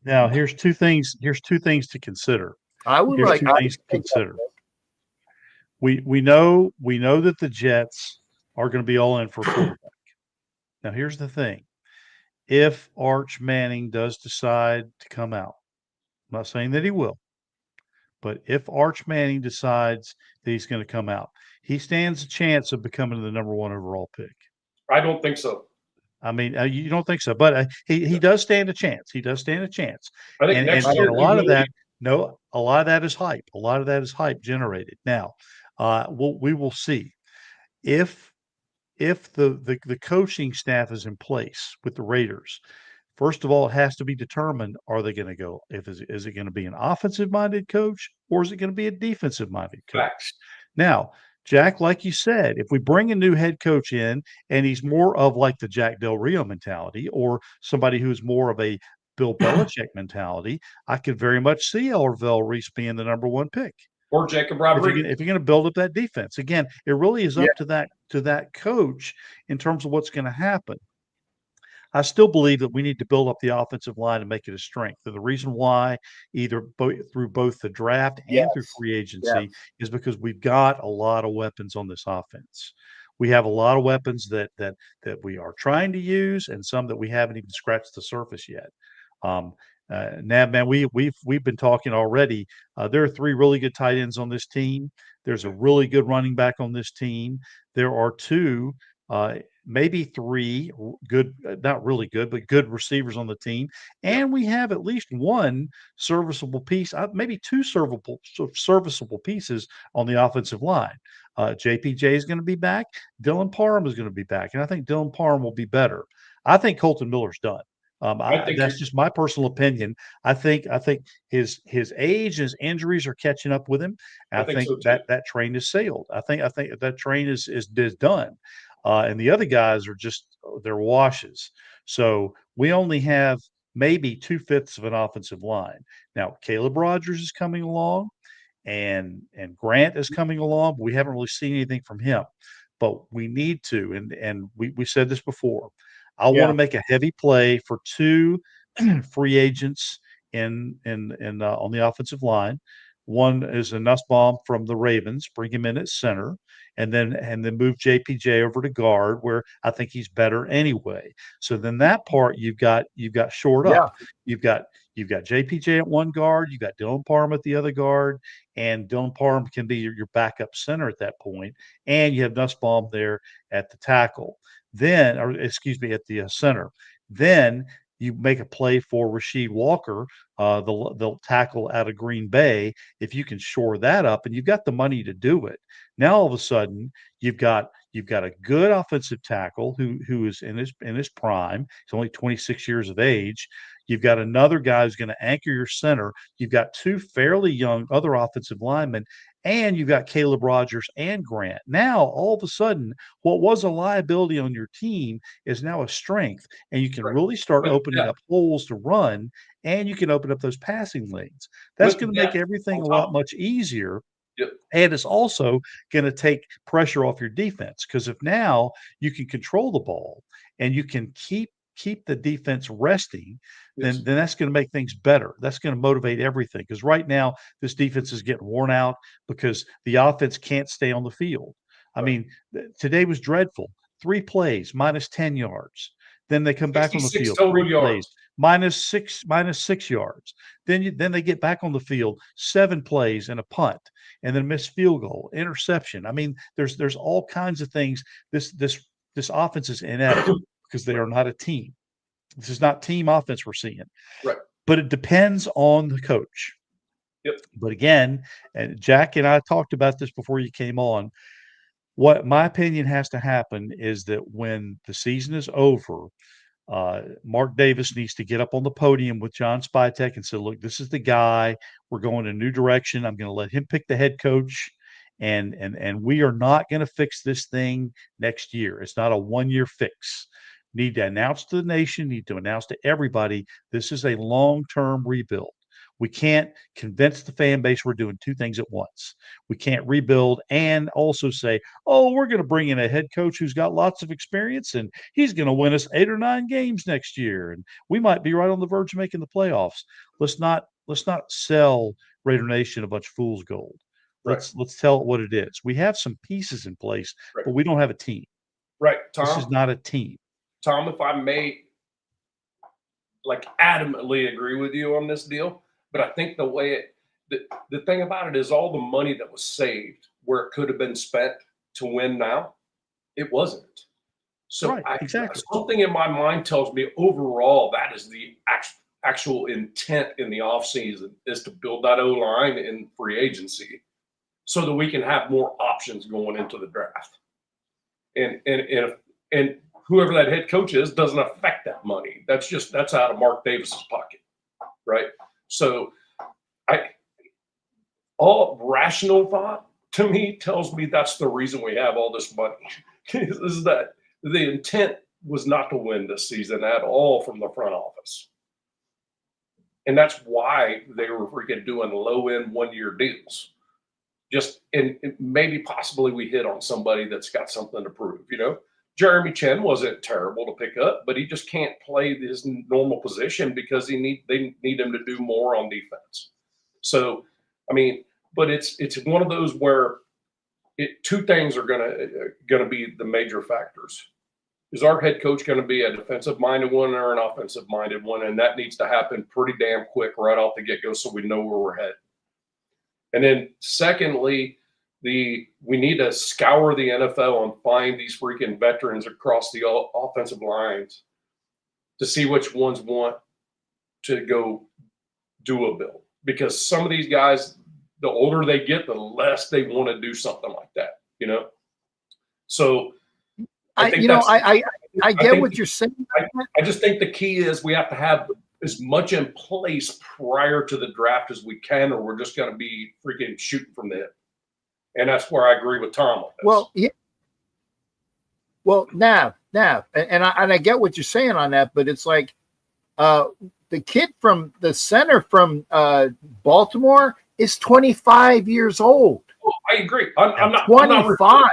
Now, here's two things to consider. We know that the Jets are going to be all in for a quarterback. Now, here's the thing. If Arch Manning does decide to come out, I'm not saying that he will, but if Arch Manning decides that he's going to come out, he stands a chance of becoming the number 1 overall pick. I don't think so. I mean, you don't think so, but he does stand a chance. He does stand a chance. I think next year, a lot of that is hype. A lot of that is hype generated. Now, we will see if the coaching staff is in place with the Raiders. First of all, it has to be determined, are they going to go? Is it going to be an offensive-minded coach, or is it going to be a defensive-minded coach? Facts. Now, Jack, like you said, if we bring a new head coach in and he's more of like the Jack Del Rio mentality, or somebody who's more of a Bill Belichick mentality, I could very much see Orville Reese being the number 1 pick. Or Jacob Rodriguez. If you're going to build up that defense. Again, it really is up to that coach in terms of what's going to happen. I still believe that we need to build up the offensive line and make it a strength. And the reason why, through both the draft and through free agency, is because we've got a lot of weapons on this offense. We have a lot of weapons that we are trying to use, and some that we haven't even scratched the surface yet. Nav, man, we've been talking already. There are 3 really good tight ends on this team. There's a really good running back on this team. There are 2. Maybe 3 good, not really good, but good receivers on the team. And we have at least 1 serviceable piece, maybe 2 serviceable pieces on the offensive line. JPJ is going to be back. Dylan Parham is going to be back. And I think Dylan Parham will be better. I think Colton Miller's done. That's just my personal opinion. I think his age and his injuries are catching up with him. I think so that train has sailed. I think that train is done. And the other guys are they're washes. So we only have maybe 2/5 of an offensive line. Now, Caleb Rogers is coming along and Grant is coming along, but we haven't really seen anything from him. But we need to, and we said this before. I want to make a heavy play for 2 free agents on the offensive line. One is a Nussbaum from the Ravens, bring him in at center, and then move JPJ over to guard, where I think he's better anyway. So then that part you've got shored up. You've got JPJ at one guard, you've got Dylan Parham at the other guard, and Dylan Parham can be your backup center at that point, and you have Nussbaum there at the tackle. Then, or excuse me, at the center. Then you make a play for Rasheed Walker, the tackle out of Green Bay. If you can shore that up, and you've got the money to do it, now all of a sudden you've got a good offensive tackle who is in his prime. He's only 26 years of age. You've got another guy who's going to anchor your center. You've got two fairly young other offensive linemen, and you've got Caleb Rogers and Grant. Now, all of a sudden, what was a liability on your team is now a strength, and you can really start opening up holes to run, and you can open up those passing lanes. That's going to make everything a lot much easier. Yep. And it's also going to take pressure off your defense, because if now you can control the ball and you can keep the defense resting, then that's going to make things better. That's going to motivate everything, because right now this defense is getting worn out because the offense can't stay on the field. I mean, today was dreadful. 3 plays, minus 10 yards. Then they come back on the field, 3 plays, minus 6 yards. Then they get back on the field, 7 plays and a punt, and then missed field goal, interception. I mean, there's all kinds of things. This offense is inept because they are not a team. This is not team offense we're seeing. Right. But it depends on the coach. Yep. But again, and Jack and I talked about this before you came on, what my opinion has to happen is that when the season is over, Mark Davis needs to get up on the podium with John Spytek and say, look, this is the guy. We're going a new direction. I'm going to let him pick the head coach. And we are not going to fix this thing next year. It's not a 1-year fix. Need to announce to the nation, need to announce to everybody, this is a long-term rebuild. We can't convince the fan base we're doing 2 things at once. We can't rebuild and also say, oh, we're going to bring in a head coach who's got lots of experience and he's going to win us 8 or 9 games next year. And we might be right on the verge of making the playoffs. Let's not sell Raider Nation a bunch of fool's gold. Let's tell it what it is. We have some pieces in place, but we don't have a team. Right, Tom. This is not a team. Tom, if I may, adamantly agree with you on this deal, but I think the thing about it is all the money that was saved where it could have been spent to win now, it wasn't. So exactly. Something in my mind tells me overall that is the actual intent in the offseason is to build that O-line in free agency so that we can have more options going into the draft. And whoever that head coach is doesn't affect that money. That's out of Mark Davis's pocket, right? So all rational thought to me tells me that's the reason we have all this money. Is that the intent was not to win this season at all from the front office. And that's why they were freaking doing low-end 1-year deals. And maybe possibly we hit on somebody that's got something to prove, Jeremy Chen wasn't terrible to pick up, but he just can't play his normal position because they need him to do more on defense. So, I mean, but it's one of those where 2 things are gonna be the major factors. Is our head coach going to be a defensive-minded one or an offensive-minded one? And that needs to happen pretty damn quick right off the get-go so we know where we're headed. And then secondly, we need to scour the NFL and find these freaking veterans across the offensive lines to see which ones want to go do a build. Because some of these guys, the older they get, the less they want to do something like that, So I get what you're saying. I just think the key is we have to have as much in place prior to the draft as we can, or we're just going to be freaking shooting from the hip. And that's where I agree with Tom on this. Well, yeah. Well, now, and I get what you're saying on that, but it's like the kid from the center from Baltimore is 25 years old. Well, I agree. I'm not 25.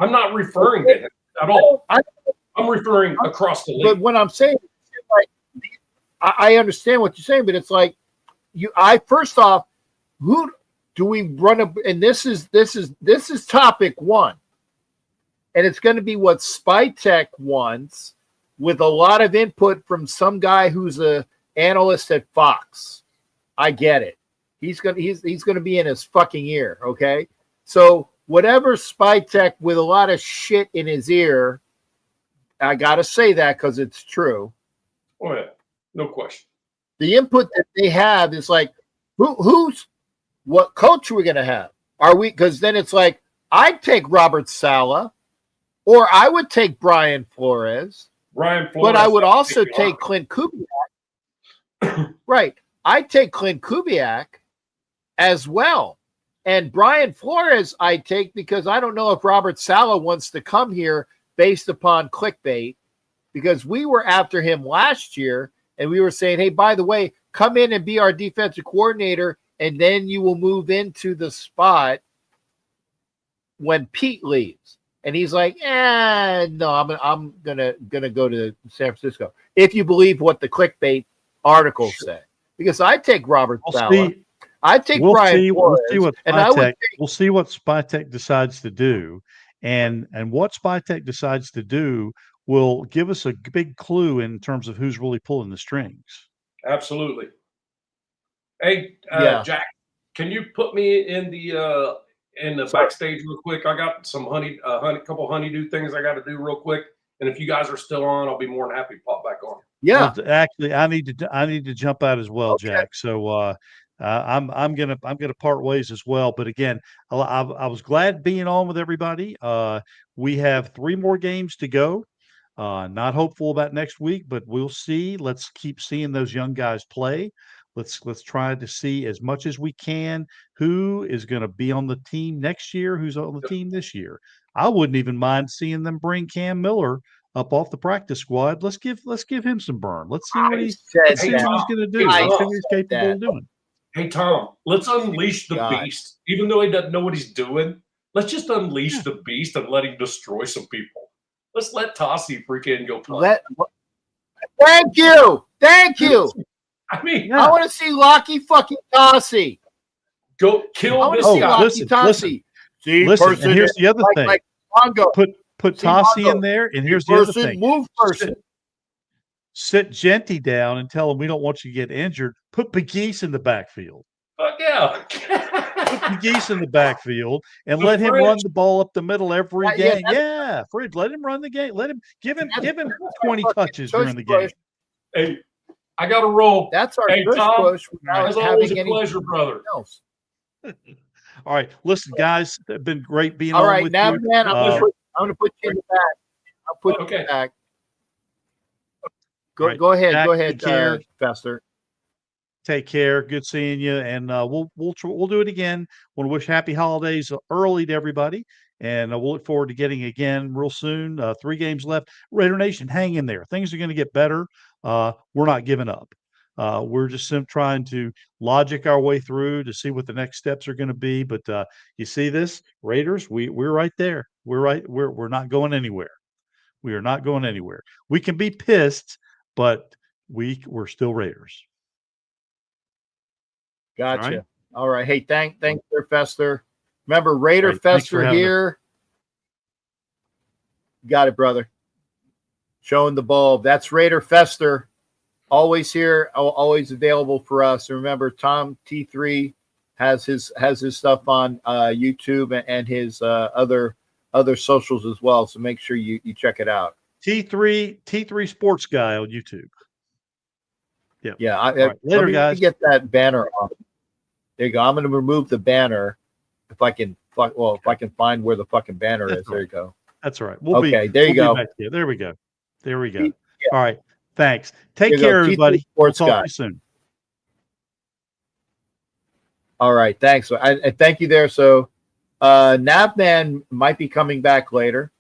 I'm not referring to him at all. I'm referring across the league. But what I'm saying is, like, I understand what you're saying, but it's like first off, who do we run up? And this is topic 1, and it's going to be what Spytek wants, with a lot of input from some guy who's a analyst at Fox. I get it. He's going to be in his fucking ear. Okay, so whatever Spytek with a lot of shit in his ear, I got to say that because it's true. Oh yeah, no question. The input that they have is like, what coach are we going to have? Are we? Because then it's like, I'd take Robert Saleh, or I would take Brian Flores. But I would also take Clint Kubiak. Right. I take Clint Kubiak as well. And Brian Flores I take because I don't know if Robert Saleh wants to come here based upon clickbait, because we were after him last year and we were saying, hey, by the way, come in and be our defensive coordinator, and then you will move into the spot when Pete leaves. And he's like, no, I'm gonna go to San Francisco. If you believe what the clickbait articles say, because I take Robert Saleh, I take Brian Flores, we'll see what Spytech decides to do, and what Spytech decides to do will give us a big clue in terms of who's really pulling the strings. Absolutely. Hey, Jack, can you put me in the backstage real quick? I got some couple honeydew things I got to do real quick, and if you guys are still on, I'll be more than happy to pop back on. Yeah, well, actually, I need to jump out as well, okay, Jack. So I'm gonna part ways as well. But again, I was glad being on with everybody. We have 3 more games to go. Not hopeful about next week, but we'll see. Let's keep seeing those young guys play. Let's try to see as much as we can who is going to be on the team next year, who's on the team this year. I wouldn't even mind seeing them bring Cam Miller up off the practice squad. Let's give him some burn. Let's see what he's going to do. Let's see what he's capable of doing. Hey Tom, let's unleash the beast. Even though he doesn't know what he's doing, let's just unleash the beast and let him destroy some people. Let's let Tossie freaking go play. Thank you. I mean, I want to see Locky fucking Tossie. Go kill this guy. Listen, Tossie. Listen, and here's the other thing. Like put Tossie in there, and here's the other thing. Move person. Sit Genty down and tell him we don't want you to get injured. Put Pegues in the backfield. Fuck yeah. Put Pegues in the backfield and let him run the ball up the middle every game. Yeah, Fridge, let him run the game. Let him give him 20 touches during the game. Hey, I got to roll. That's our first Tom, push. It's always a pleasure, brother. Else. All right, listen, guys, it's been great being on with you. All right, now, man, I'm going to put you in the back. I'll put you in the back. Go ahead. Jack, go ahead, Fester. Take care. Good seeing you, and we'll do it again. Want to wish happy holidays early to everybody, and we'll look forward to getting again real soon. 3 games left. Raider Nation, hang in there. Things are going to get better. We're not giving up. We're just trying to logic our way through to see what the next steps are going to be. But you see this, Raiders, we're right there. We're not going anywhere. We are not going anywhere. We can be pissed, but we're still Raiders. Gotcha. All right. Hey, thanks there, Fester. Remember, Raider Fester here. Got it, brother. Showing the bulb. That's Raider Fester. Always here, always available for us. And remember, Tom T3 has his stuff on YouTube and his other socials as well. So make sure you check it out. T3 Sports Guy on YouTube. Yeah. Right. Later, guys. Get that banner off. There you go. I'm going to remove the banner if I can. If I can find where the fucking banner is. There you go. That's all right. There you go. There we go. Yeah. All right. Thanks. Take care, everybody. We'll talk to you soon. All right. Thanks. I thank you there. So, Navman might be coming back later.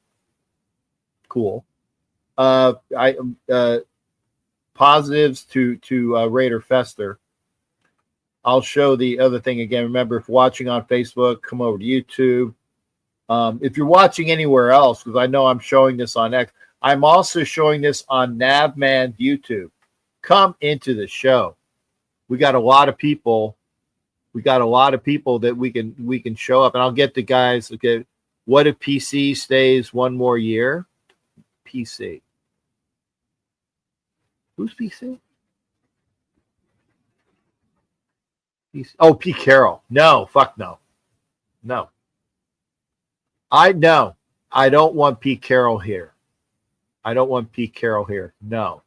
Cool. Positives to Raider Fester. I'll show the other thing again. Remember, if watching on Facebook, come over to YouTube. If you're watching anywhere else, because I know I'm showing this on X, I'm also showing this on Navman's YouTube. Come into the show. We got a lot of people. That we can show up, and I'll get the guys. Okay, what if PC stays one more year? PC. Who's PC? Oh, Pete Carroll. No, fuck no. No. I don't want Pete Carroll here. No.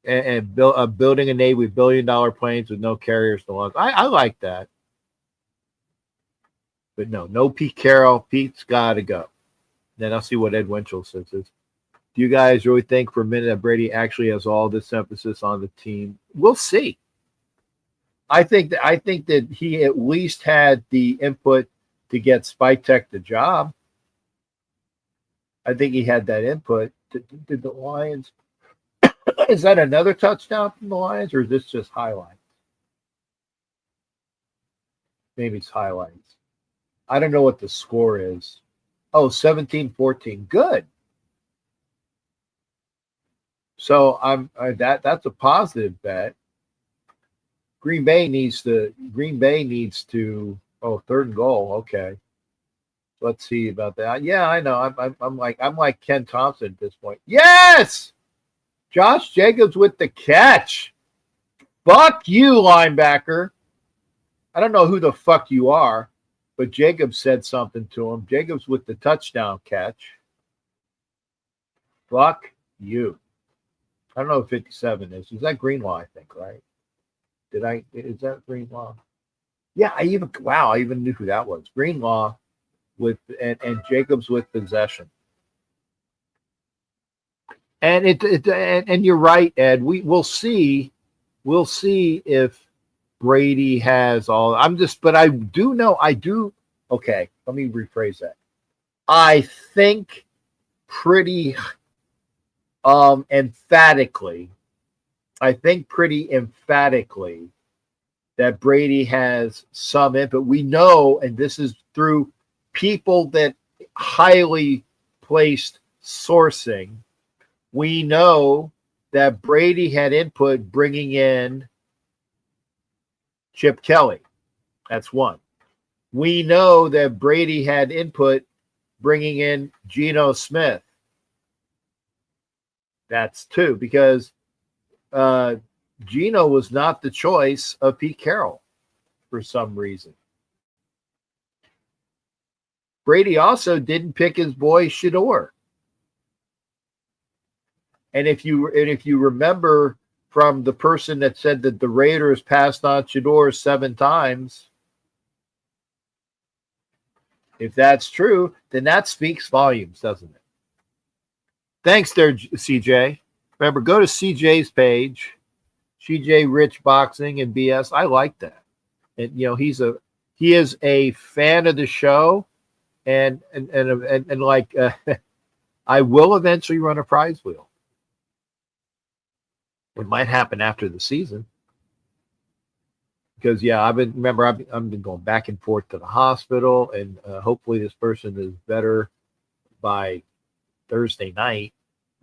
And building a Navy with billion-dollar planes with no carriers to launch. I like that. But no Pete Carroll. Pete's got to go. Then I'll see what Ed Winchell says. Do you guys really think for a minute that Brady actually has all this emphasis on the team? We'll see. I think that he at least had the input to get Spytek the job. I think he had that input. Did the Lions? Is that another touchdown from the Lions, or is this just highlights? Maybe it's highlights. I don't know what the score is. Oh, 17-14. Good. So that's a positive bet. Green Bay needs to. Oh, 3rd and goal. Okay. Let's see about that. Yeah, I know. I'm like Ken Thompson at this point. Yes, Josh Jacobs with the catch. Fuck you, linebacker. I don't know who the fuck you are, but Jacobs said something to him. Jacobs with the touchdown catch. Fuck you. I don't know who 57 is. Is that Greenlaw, I think, right? Is that Greenlaw? Yeah, I even knew who that was. Greenlaw with and Jacobs with possession. And and you're right, Ed. We'll see if Brady has all. But I do know. Okay, let me rephrase that. I think pretty emphatically that Brady has some input. We know, and this is through people that highly placed sourcing, we know that Brady had input bringing in Chip Kelly. That's one. We know that Brady had input bringing in Geno Smith. That's two, because Geno was not the choice of Pete Carroll for some reason. Brady also didn't pick his boy Shador. And if you remember from the person that said that the Raiders passed on Shador 7 times, if that's true, then that speaks volumes, doesn't it? Thanks there, CJ. Remember, go to CJ's page, CJ Rich Boxing and BS. I like that. And he is a fan of the show, and like I will eventually run a prize wheel. It might happen after the season. Because I've been going back and forth to the hospital, and hopefully this person is better by Thursday night,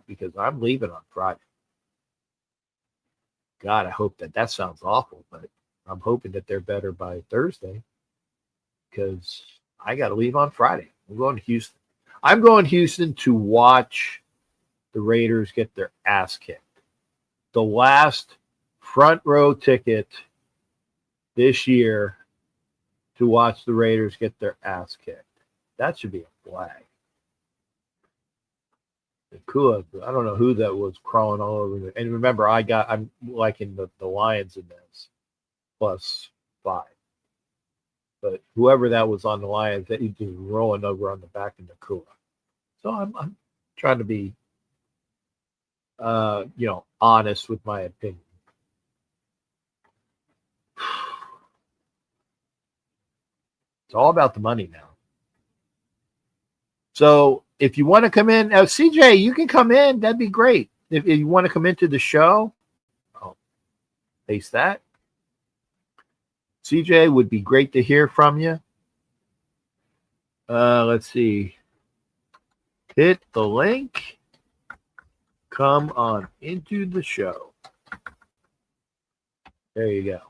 because I'm leaving on Friday. God, I hope that sounds awful, but I'm hoping that they're better by Thursday, because I got to leave on Friday. I'm going to Houston. I'm going to Houston to watch the Raiders get their ass kicked. The last front row ticket this year to watch the Raiders get their ass kicked. That should be a flag. Cool. I don't know who that was crawling all over me. And remember, I'm liking the Lions in this +5. But whoever that was on the Lions, that he's just rolling over on the back of Nakua. So I'm trying to be honest with my opinion. It's all about the money now. So if you want to come in, CJ, you can come in. That'd be great. If you want to come into the show, I'll face that. CJ, would be great to hear from you. Let's see. Hit the link. Come on into the show. There you go.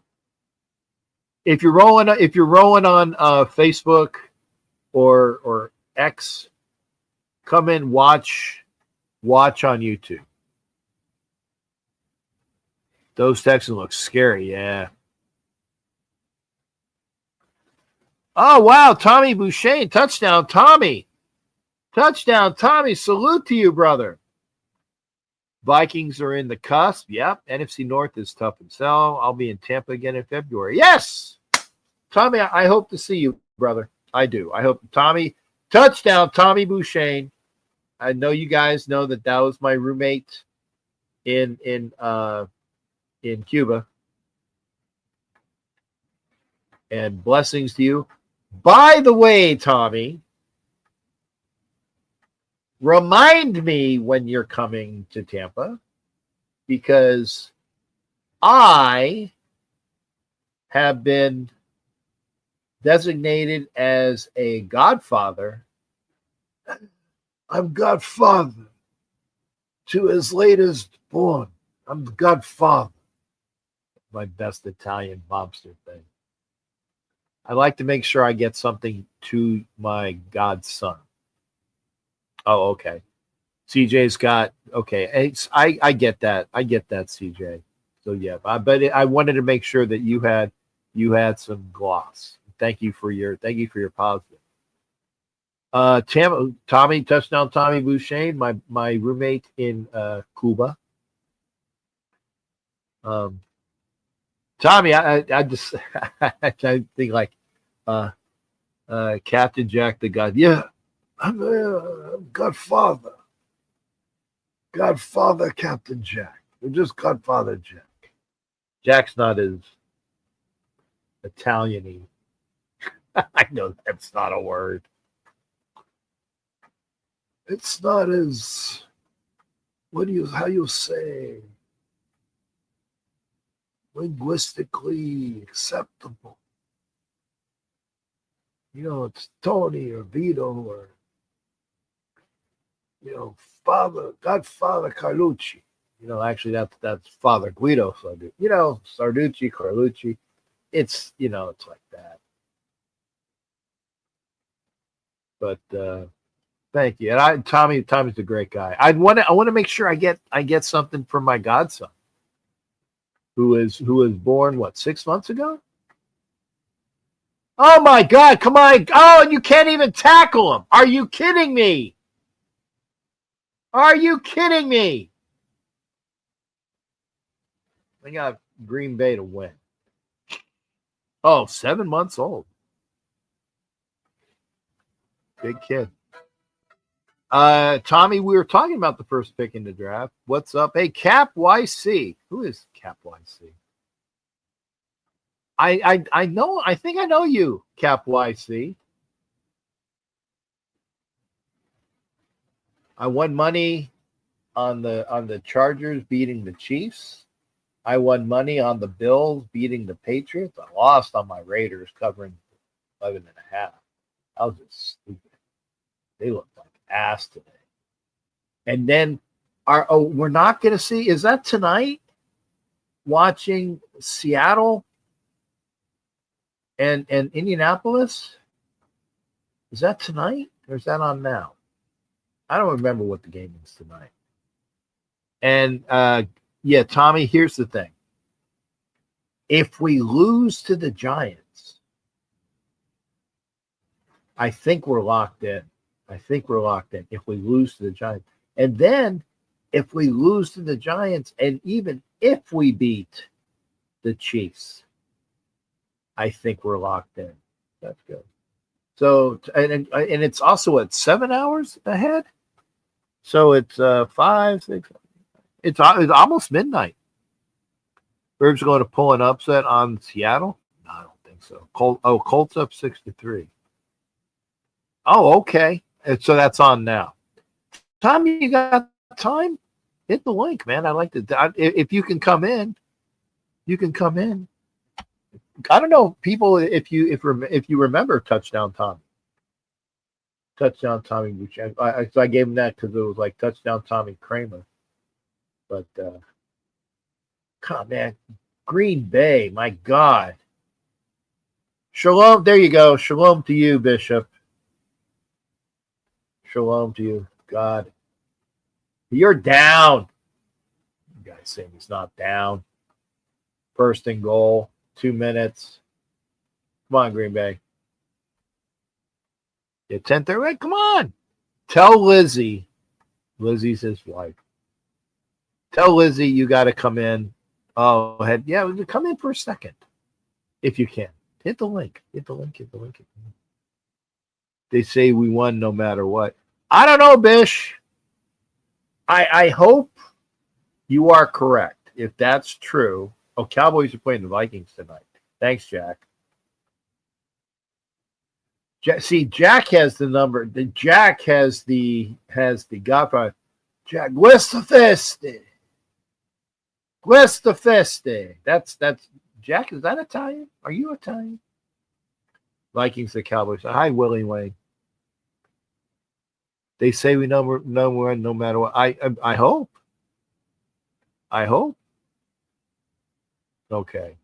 If you're rolling on Facebook or X, come in, watch on YouTube. Those Texans look scary, yeah. Oh, wow, Tommy Boucher, touchdown, Tommy. Touchdown, Tommy. Salute to you, brother. Vikings are in the cusp. Yep. NFC North is tough and sell. I'll be in Tampa again in February. Yes. Tommy, I hope to see you, brother. I do. I hope Tommy. Touchdown, Tommy Boucher. I know you guys know that was my roommate in Cuba. And blessings to you. By the way, Tommy, remind me when you're coming to Tampa, because I have been designated as a godfather. I'm godfather to his latest born. I'm the godfather. My best Italian mobster thing. I like to make sure I get something to my godson. Oh, okay. CJ's got, okay. I get that. I get that, CJ. So yeah, but I wanted to make sure that you had some gloss. Thank you for your positive. Tommy, touchdown Tommy Bouchane, my roommate in Cuba. Tommy, I just I think like Captain Jack the God. Yeah, I'm Godfather. Godfather Captain Jack. We're just Godfather Jack. Jack's not as Italian-y. I know that's not a word. It's not as how you say linguistically acceptable. You know, it's Tony or Vito or Godfather Carlucci. You know, actually that's Father Guido Sarducci. You know, Sarducci, Carlucci. It's it's like that. But thank you. And Tommy's a great guy. I want to make sure I get something from my godson, who was born 6 months ago. Oh my God! Come on! Oh, and you can't even tackle him. Are you kidding me? Are you kidding me? I got Green Bay to win. Oh, 7 months old. Big kid. Tommy, we were talking about the first pick in the draft. What's up? Hey, Cap YC. Who is Cap YC? I know. I think I know you, Cap YC. I won money on the Chargers beating the Chiefs. I won money on the Bills beating the Patriots. I lost on my Raiders covering 11.5. I was just stupid. They looked like ass today. And then we're not going to see. Is that tonight? Watching Seattle and Indianapolis? Is that tonight or is that on now? I don't remember what the game is tonight. And yeah, Tommy, here's the thing. If we lose to the Giants, I think we're locked in. If we lose to the Giants. And then if we lose to the Giants, and even if we beat the Chiefs, I think we're locked in. That's good. So, and it's also at 7 hours ahead. So it's 5, 6. It's almost midnight. Bird's going to pull an upset on Seattle? No, I don't think so. Colts up 6-3. Oh, okay. And so that's on now. Tommy, you got time? Hit the link, man. I like to. If you can come in, you can come in. I don't know, people. If you remember Touchdown Tommy, which I gave him that because it was like Touchdown Tommy Kramer. But come on, man, Green Bay, my God. Shalom. There you go. Shalom to you, Bishop. Shalom to you, God. You're down. You guys saying he's not down. First and goal, 2 minutes. Come on, Green Bay. Yeah, 10:30. Come on. Tell Lizzie. Lizzie's his wife. Tell Lizzie you got to come in. Oh, yeah, come in for a second if you can. Hit the link. Hit the link. They say we won no matter what. I don't know, Bish. I hope you are correct. If that's true, Cowboys are playing the Vikings tonight. Thanks, Jack. See, Jack has the number. Jack has the Godfather. Jack, questa feste. Questa feste. That's Jack. Is that Italian? Are you Italian? Vikings, the Cowboys. Hi, Willie Wayne. They say we know no matter what. I hope. I hope. Okay.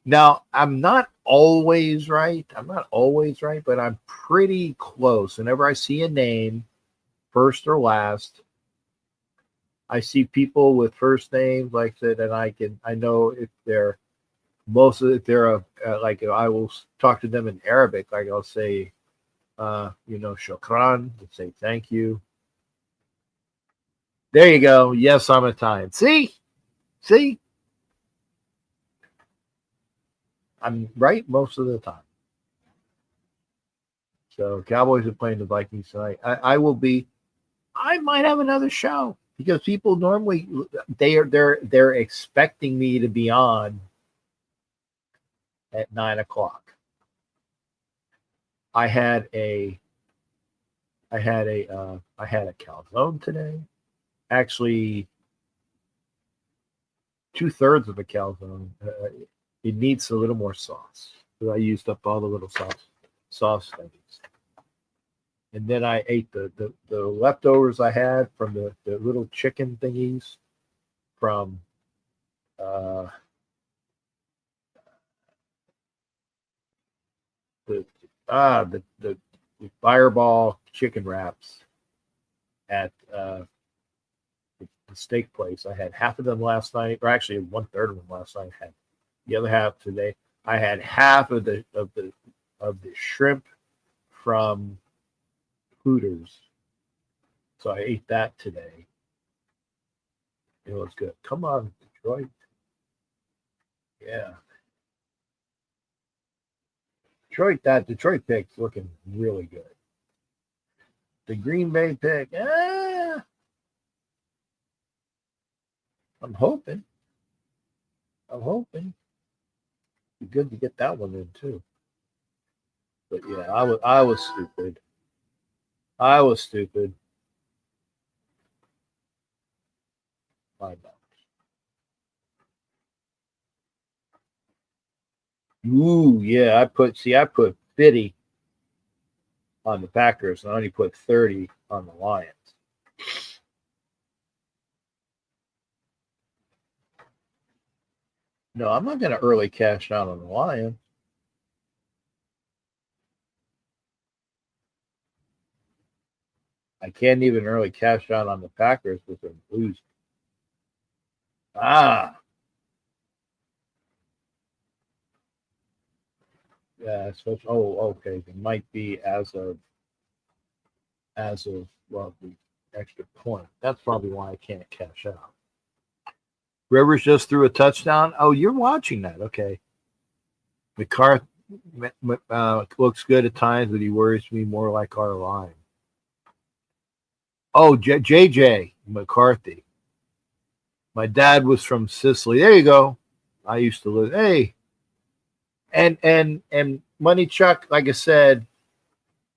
Now I'm not always right. But I'm pretty close. Whenever I see a name, first or last, I see people with first names like that, and I know if they're like I will talk to them in Arabic, like I'll say, shukran, to say thank you. There you go. Yes, I'm Italian. See, I'm right most of the time. So Cowboys are playing the Vikings tonight. I will be. I might have another show because people normally they're expecting me to be on at 9:00. I had a calzone today. Actually, 2/3 of a calzone. It needs a little more sauce. So I used up all the little sauce things. And then I ate the leftovers I had from the little chicken thingies from the Fireball chicken wraps at the steak place. I had half of them last night, or actually 1/3 of them last night. I had the other half today. I had half of the shrimp from Hooters, so I ate that today. It was good. Come on, Detroit. Yeah. Detroit pick's looking really good. The Green Bay pick, I'm hoping. Be good to get that one in too. But yeah, I was stupid. My bad. Ooh, yeah. I put 50 on the Packers and I only put 30 on the Lions. No, I'm not going to early cash out on the Lions. I can't even early cash out on the Packers with them losing. Yeah, okay. It might be as of the extra point. That's probably why I can't cash out. Rivers just threw a touchdown. Oh, you're watching that. Okay. McCarthy looks good at times, but he worries me more like our line. Oh, JJ McCarthy. My dad was from Sicily. There you go. I used to live. Hey. And Money Chuck, like I said,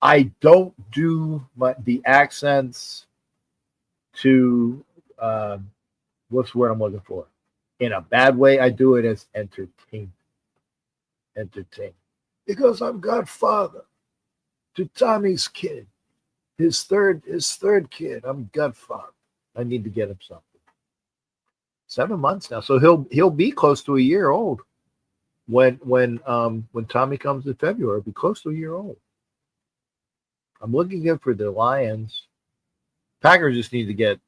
I don't do the accents to what's the word I'm looking for? In a bad way, I do it as entertainment. Because I'm godfather to Tommy's kid. His third kid. I'm godfather. I need to get him something. 7 months now. So he'll be close to a year old. When Tommy comes in February, he'll be close to a year old. I'm looking good for the Lions. Packers just need to win.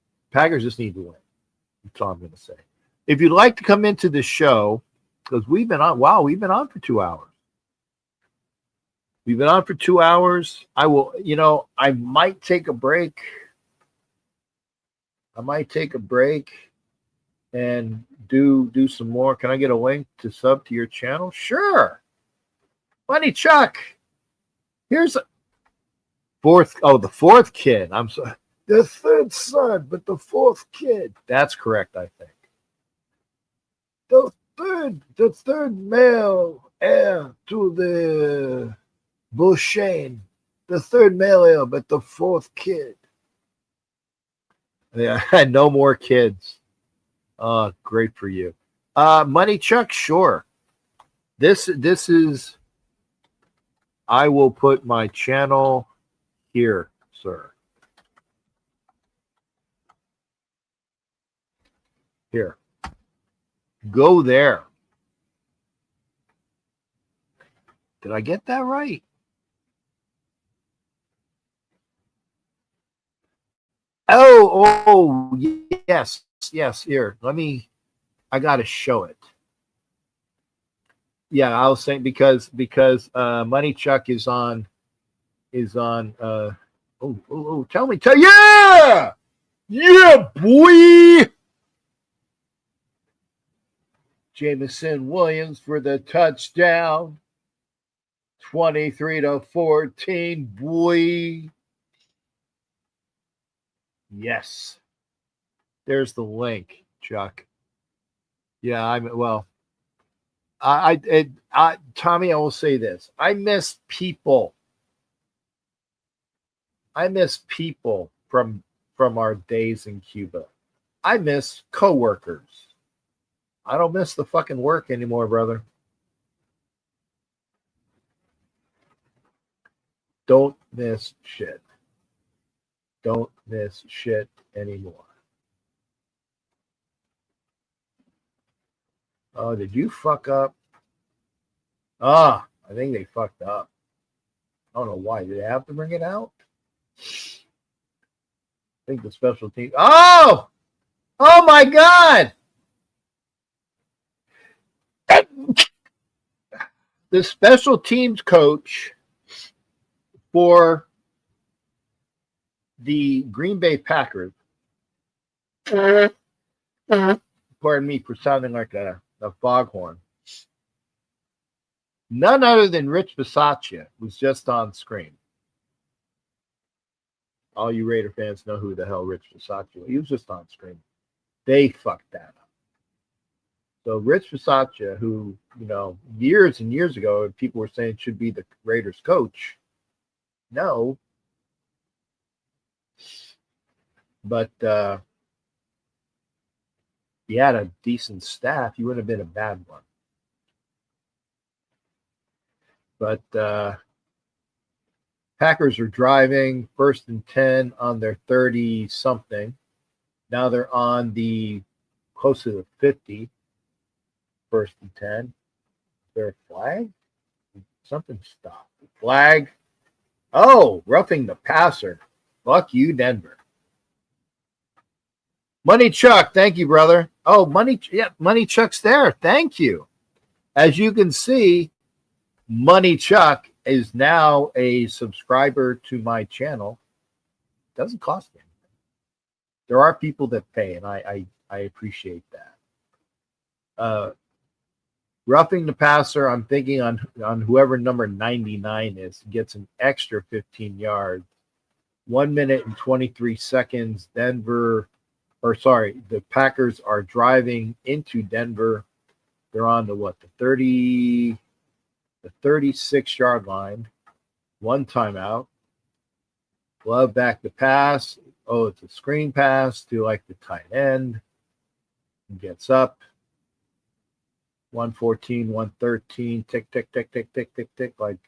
That's all I'm going to say. If you'd like to come into the show, because we've been on for 2 hours. We've been on for 2 hours. I might take a break. And do some more. Can I get a link to sub to your channel? Sure. Money Chuck. Here's the fourth kid. I'm sorry. The third son, but the fourth kid. That's correct, I think. The third male heir to the Beauchesne. The third male heir, but the fourth kid. Yeah, no more kids. Great for you. Money Chuck, sure. This is. I will put my channel here, sir. Here. Go there. Did I get that right? Oh, yes. Here, I got to show it. Yeah, I was saying because Money Chuck is on. Tell yeah, boy. Jameson Williams for the touchdown. 23-14, boy. Yes. There's the link, Chuck. Yeah, Tommy, I will say this. I miss people. From our days in Cuba. I miss coworkers. I don't miss the fucking work anymore, brother. Don't miss shit. Don't miss shit anymore. Oh, did you fuck up? I think they fucked up. I don't know why. Did they have to bring it out? I think the special team. Oh my God. The special teams coach for the Green Bay Packers. Pardon me for sounding like a foghorn. None other than Rich Bisaccia was just on screen. All you Raider fans know who the hell Rich Bisaccia was. He was just on screen. They fucked that up. So Rich Bisaccia, who, years and years ago, people were saying should be the Raiders coach. No. But he had a decent staff. He wouldn't have been a bad one. But Packers are driving 1st and 10 on their 30-something. Now they're on the close to the 50. 1st and 10. Is there a flag? Something stopped. Flag. Oh, roughing the passer. Fuck you, Denver. Money Chuck, thank you, brother. Oh, Money Chuck's there. Thank you. As you can see, Money Chuck is now a subscriber to my channel. Doesn't cost anything. There are people that pay, and I appreciate that. Roughing the passer, I'm thinking on whoever number 99 is, gets an extra 15 yards. 1 minute and 23 seconds. The Packers are driving into Denver. They're on the 36-yard line. One timeout. Love back to pass. Oh, it's a screen pass to the tight end. Gets up. 114, 113, tick, tick, tick, tick, tick, tick, tick, like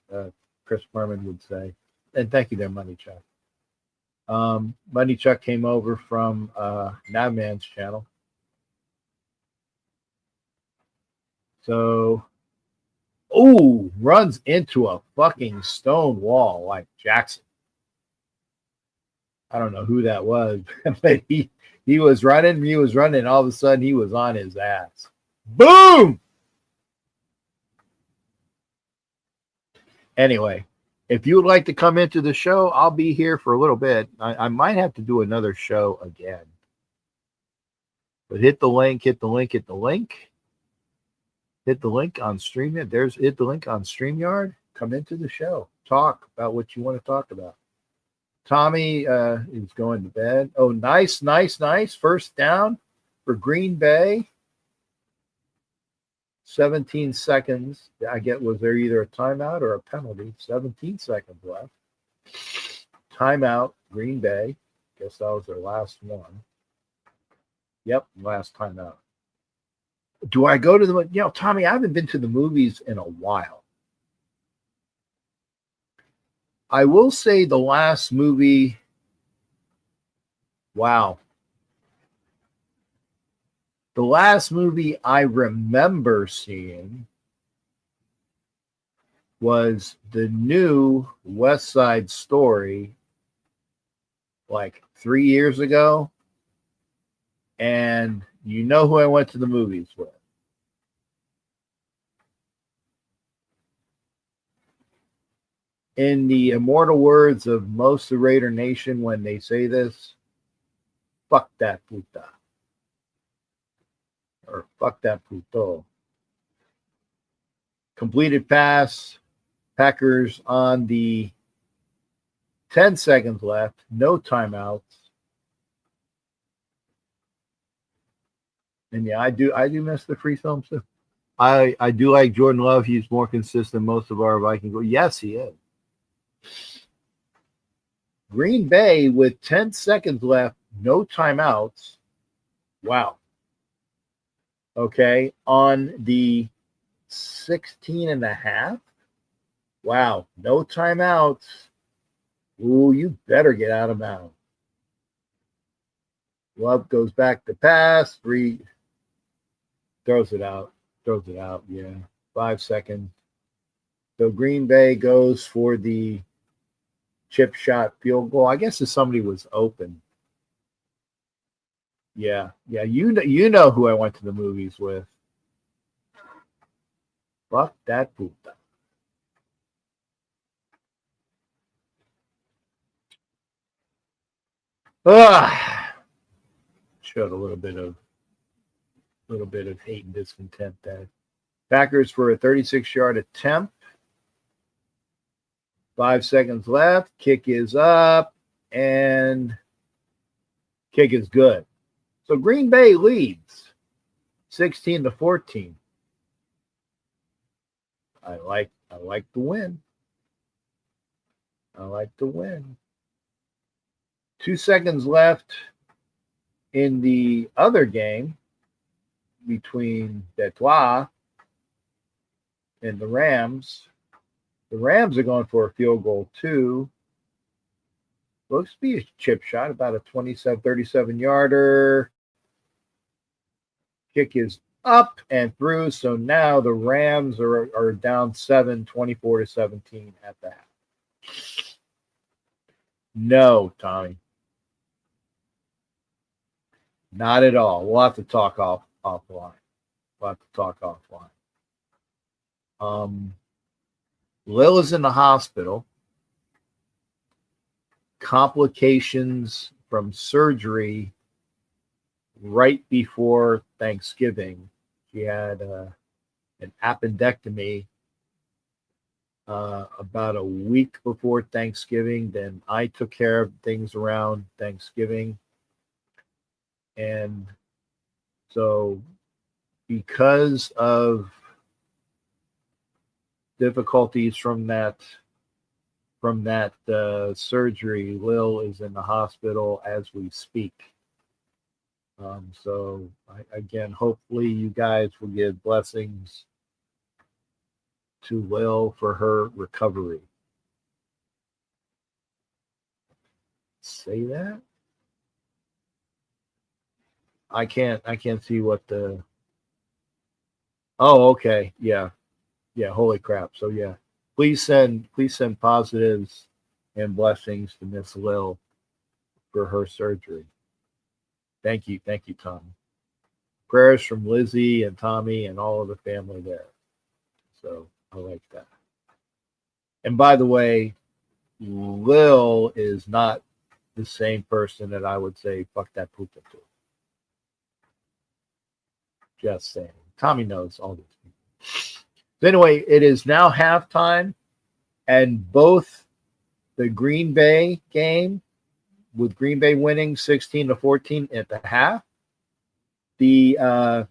Chris Berman would say. And thank you there, Money Chuck. Money Chuck came over from Navman's channel. So, runs into a fucking stone wall like Jackson. I don't know who that was, but he was running, all of a sudden he was on his ass. Boom! Anyway, if you would like to come into the show, I'll be here for a little bit. I might have to do another show again. But hit the link. Hit the link on Stream. Hit the link on StreamYard. Come into the show. Talk about what you want to talk about. Tommy is going to bed. Oh, nice. First down for Green Bay. 17 seconds. I get, was there either a timeout or a penalty? 17 seconds left. Timeout, Green Bay. Guess that was their last one. Yep, last timeout. Do I go to the, Tommy, I haven't been to the movies in a while. I will say the last movie, wow. The last movie I remember seeing was the new West Side Story, like 3 years ago. And you know who I went to the movies with. In the immortal words of most of Raider Nation when they say this, fuck that puta. Or fuck that puto. Completed pass. Packers on the 10 seconds left. No timeouts. And yeah, I do miss the free films too. I do like Jordan Love. He's more consistent than most of our Vikings. Yes, he is. Green Bay with 10 seconds left, no timeouts. Wow. Okay, on the 16 and a half. Wow, no timeouts. Ooh, you better get out of bounds. Love goes back to pass. Throws it out. Yeah, 5 seconds. So Green Bay goes for the chip shot field goal. I guess if somebody was open. Yeah. You know who I went to the movies with. Fuck that puta. Showed a little bit of hate and discontent there. Packers for a 36-yard attempt. 5 seconds left. Kick is up, and kick is good. So Green Bay leads 16-14. I like the win. 2 seconds left in the other game between Detroit and the Rams. The Rams are going for a field goal too. Looks to be a chip shot, about a 37-yarder. Kick is up and through. So now the Rams are down 24-17 at the half. No, Tommy. Not at all. We'll have to talk offline. Lil is in the hospital. Complications from surgery right before Thanksgiving. She had an appendectomy about a week before Thanksgiving. Then I took care of things around Thanksgiving. And so because of difficulties from that surgery, Lil is in the hospital as we speak. So again, hopefully you guys will give blessings to Lil for her recovery. Say that? I can't see what the. Oh, okay. Yeah. Holy crap. So yeah, please send positives and blessings to Miss Lil for her surgery. Thank you, Tommy. Prayers from Lizzie and Tommy and all of the family there. So I like that. And by the way, Lil is not the same person that I would say fuck that puta to. Just saying. Tommy knows all these people. So anyway, it is now halftime, and both the Green Bay game, with Green Bay winning 16-14 at the half. The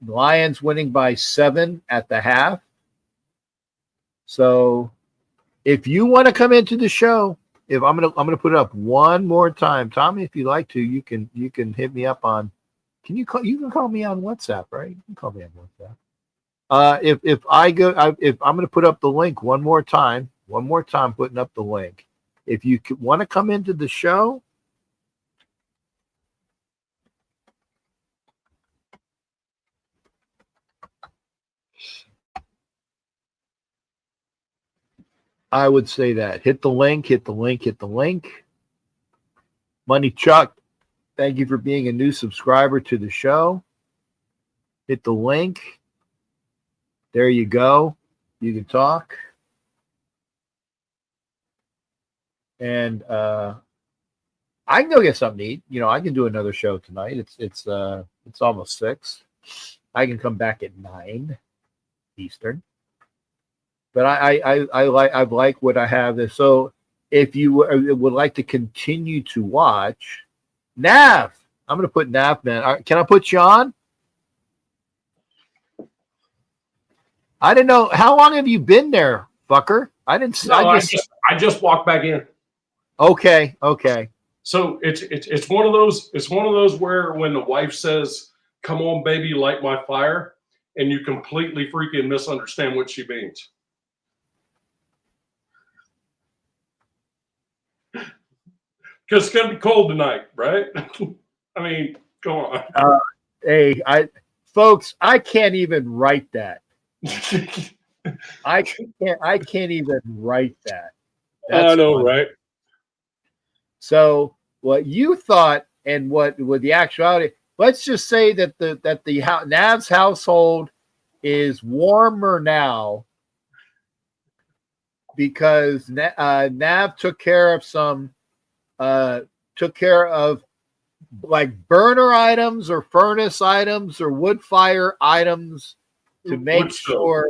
Lions winning by 7 at the half. So if you want to come into the show, if I'm gonna put it up one more time, Tommy, if you like to, you can hit me up on. You can call me on WhatsApp, right? You can call me on WhatsApp. If I'm going to put up the link one more time, putting up the link. If you want to come into the show, I would say that. Hit the link. Money Chuck, thank you for being a new subscriber to the show. Hit the link. There you go. You can talk. And I can go get something to eat. I can do another show tonight. It's almost 6. I can come back at 9 Eastern. But I like what I have. So if you would like to continue to watch, Nav, I'm going to put Nav, man. Can I put you on? I didn't know. How long have you been there, fucker? I didn't. No, I just walked back in. Okay. So it's one of those. It's one of those where when the wife says, "Come on, baby, light my fire," and you completely freaking misunderstand what she means. Because it's gonna be cold tonight, right? I mean, go on. Folks, I can't even write that. I can't even write that. I know, funny. Right? So what you thought and what with the actuality, let's just say that the Nav's household is warmer now because Nav took care of like burner items or furnace items or wood fire items to make sure.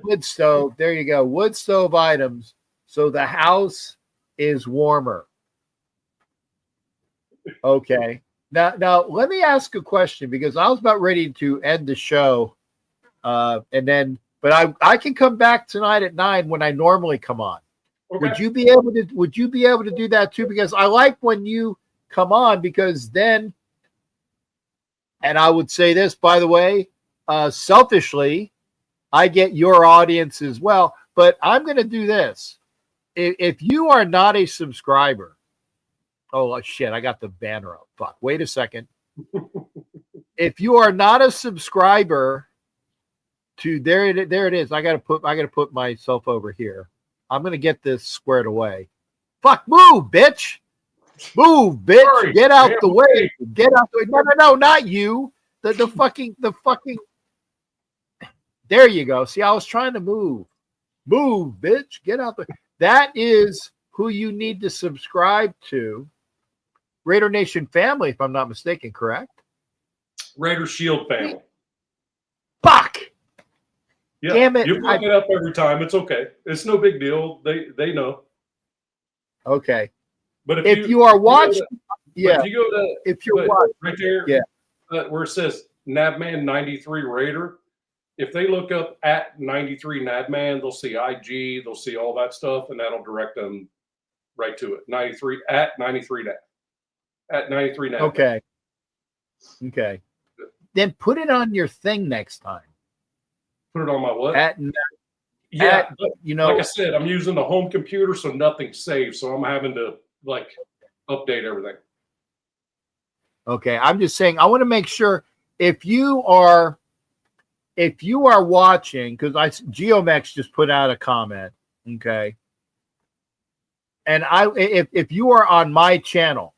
Wood stove. There you go. Wood stove items. So the house is warmer. Okay. Now let me ask a question because I was about ready to end the show. But I can come back tonight at 9 when I normally come on. Okay. Would you be able to do that too? Because I like when you come on because then, and I would say this, by the way, selfishly, I get your audience as well, but I'm going to do this. If you are not a subscriber, oh shit, I got the banner up. Fuck, wait a second. If you are not a subscriber to there it is. I gotta put myself over here. I'm going to get this squared away. Fuck, move, bitch. Move, bitch. Sorry, get out the way. Get out the way. No, not you. The fucking. There you go. See, I was trying to move. Move, bitch. Get out the. That is who you need to subscribe to. Raider Nation family, if I'm not mistaken, correct? Raider Shield family. Fuck. Yeah, damn it! You fuck it up every time. It's okay. It's no big deal. They know. Okay. But if you are watching, if you go to watching right there, where it says Nabman 93 Raider, if they look up at 93 Nabman, they'll see IG, they'll see all that stuff, and that'll direct them right to it. 93 at 93 Nab. At 93 Nabman. Okay. Then put it on your thing next time. Put it on my what? But, like I said, I'm using the home computer, so nothing's saved. So I'm having to update everything. Okay, I'm just saying I want to make sure if you are watching, because Geomex just put out a comment. Okay, and if you are on my channel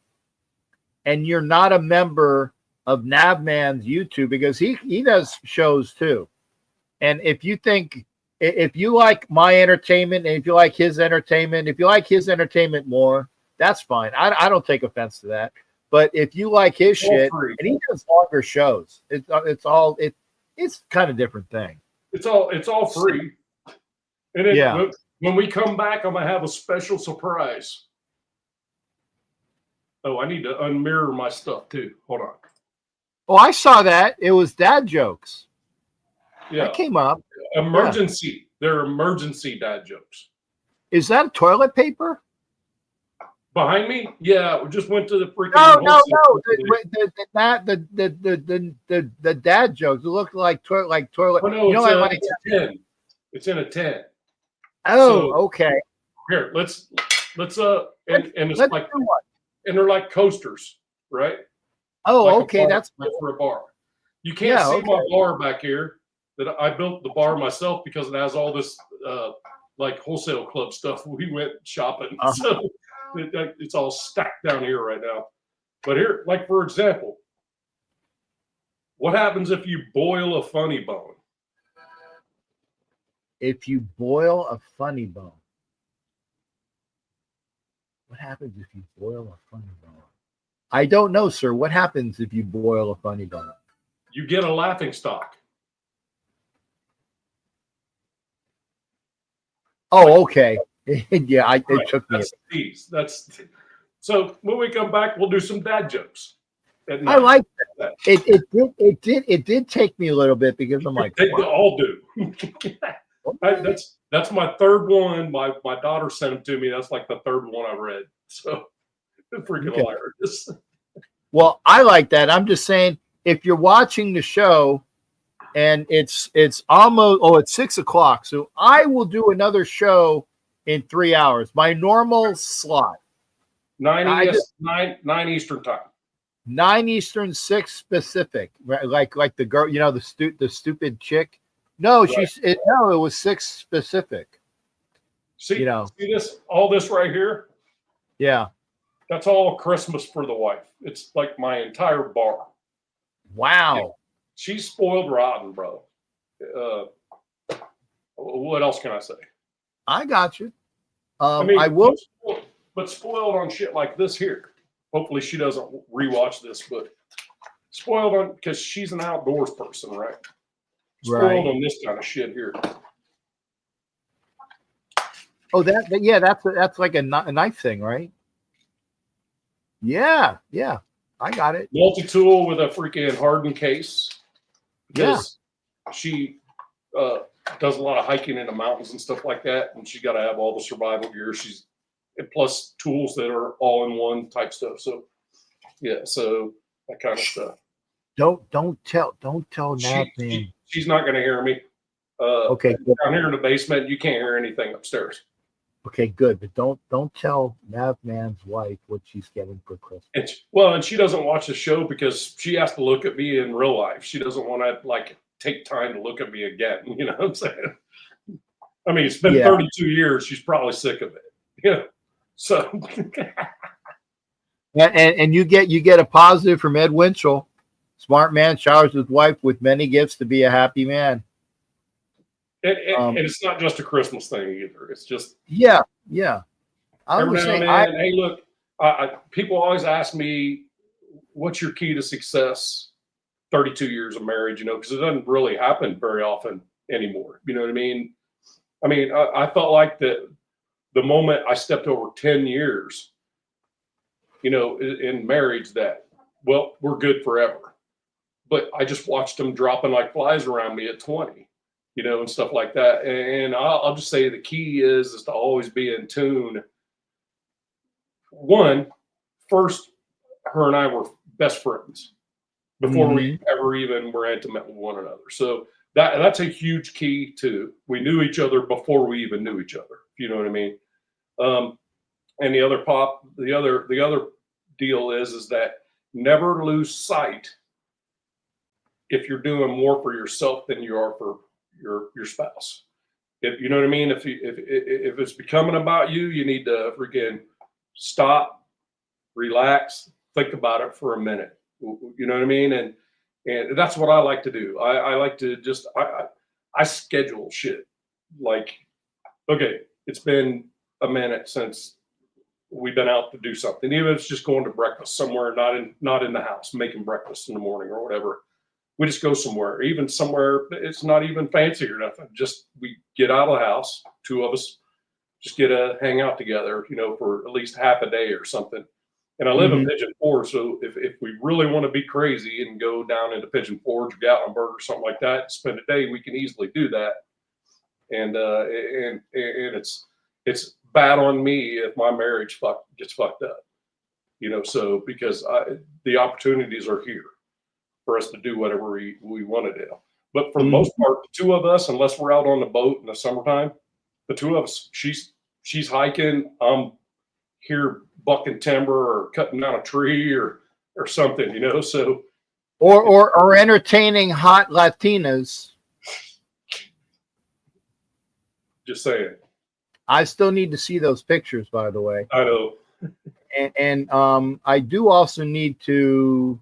and you're not a member of Navman's YouTube, because he does shows too. And if you like my entertainment and if you like his entertainment more, that's fine. I don't take offense to that. But if you like his shit, and he does longer shows, it's kind of different thing. It's all free. And then when we come back, I'm gonna have a special surprise. Oh, I need to unmirror my stuff too. Hold on. Oh, I saw that. It was dad jokes. Yeah, that came up. Emergency. Yeah. They're emergency dad jokes. Is that toilet paper? Behind me? Yeah, we just went to the freaking. No. The dad jokes look like toilet. Oh, no, it's a 10. It's in a 10. Oh, so, okay. Here, let's and it's like, and they're like coasters, right? Oh, like okay, that's for a bar. You can't see my bar back here. That I built the bar myself because it has all this like wholesale club stuff. We went shopping, so it's all stacked down here right now. But here, like for example, what happens if you boil a funny bone? If you boil a funny bone, what happens if you boil a funny bone? I don't know, sir. What happens if you boil a funny bone? You get a laughing stock. Oh, okay. Yeah, it took me. That's so when we come back, we'll do some dad jokes. I like that. It did take me a little bit because I'm like, they all do. That's my third one. My daughter sent them to me. That's like the third one I read. So it's freaking hilarious. Well, I like that. I'm just saying, if you're watching the show and it's almost it's 6 o'clock, so I will do another show in 3 hours. My normal slot. 9 Eastern time. 9 Eastern, 6 Pacific. Like the girl, the stupid chick. No, right. It was 6 Pacific. See all this right here? Yeah. That's all Christmas for the wife. It's like my entire bar. Wow. Yeah. She's spoiled rotten, bro. What else can I say? I got you. I will. But spoiled on shit like this here. Hopefully she doesn't rewatch this, but spoiled on because she's an outdoors person, right? Spoiled on this kind of shit here. Oh, that's like a knife thing, right? Yeah, I got it. Multi-tool with a freaking hardened case. Because she does a lot of hiking in the mountains and stuff like that, and she got to have all the survival gear. Plus tools that are all in one type stuff. So so that kind of stuff. Don't tell Nat, man. She's not going to hear me. Okay, good. Down here in the basement, you can't hear anything upstairs. Okay, good, but don't tell Navman's wife what she's getting for Christmas. And she doesn't watch the show because she has to look at me in real life. She doesn't want to take time to look at me again. You know what I'm saying? I mean, it's been 32 years. She's probably sick of it. Yeah. So. and you get a positive from Ed Winchell. Smart man showers his wife with many gifts to be a happy man. And it's not just a Christmas thing either. It's just yeah. Every now and then, hey, look, people always ask me, "What's your key to success?" 32 years of marriage, because it doesn't really happen very often anymore. You know what I mean? I felt like the moment I stepped over 10 years, in marriage, that we're good forever. But I just watched them dropping like flies around me at 20. And stuff like that. And I'll just say the key is to always be in tune. First, her and I were best friends before we ever even were intimate with one another. So that's a huge key too. We knew each other before we even knew each other. You know what I mean? And the other deal is that never lose sight if you're doing more for yourself than you are for your spouse. If you know what I mean, if it's becoming about you, you need to freaking stop, relax, think about it for a minute. You know what I mean? And that's what I like to do. I like to just I schedule shit. Like, okay, it's been a minute since we've been out to do something. Even if it's just going to breakfast somewhere, not in the house, making breakfast in the morning or whatever. We just go somewhere, it's not even fancy or nothing. Just we get out of the house, two of us, just get a hang out together, for at least half a day or something. And I live in Pigeon Forge, so if we really want to be crazy and go down into Pigeon Forge, Gatlinburg, or something like that, spend a day, we can easily do that. And it's bad on me if my marriage gets fucked up, So because the opportunities are here for us to do whatever we want to do. But for the most part, the two of us, unless we're out on the boat in the summertime, the two of us, she's hiking, I'm here bucking timber or cutting down a tree or something, So or entertaining hot Latinas. Just saying. I still need to see those pictures, by the way. I know. And I do also need to.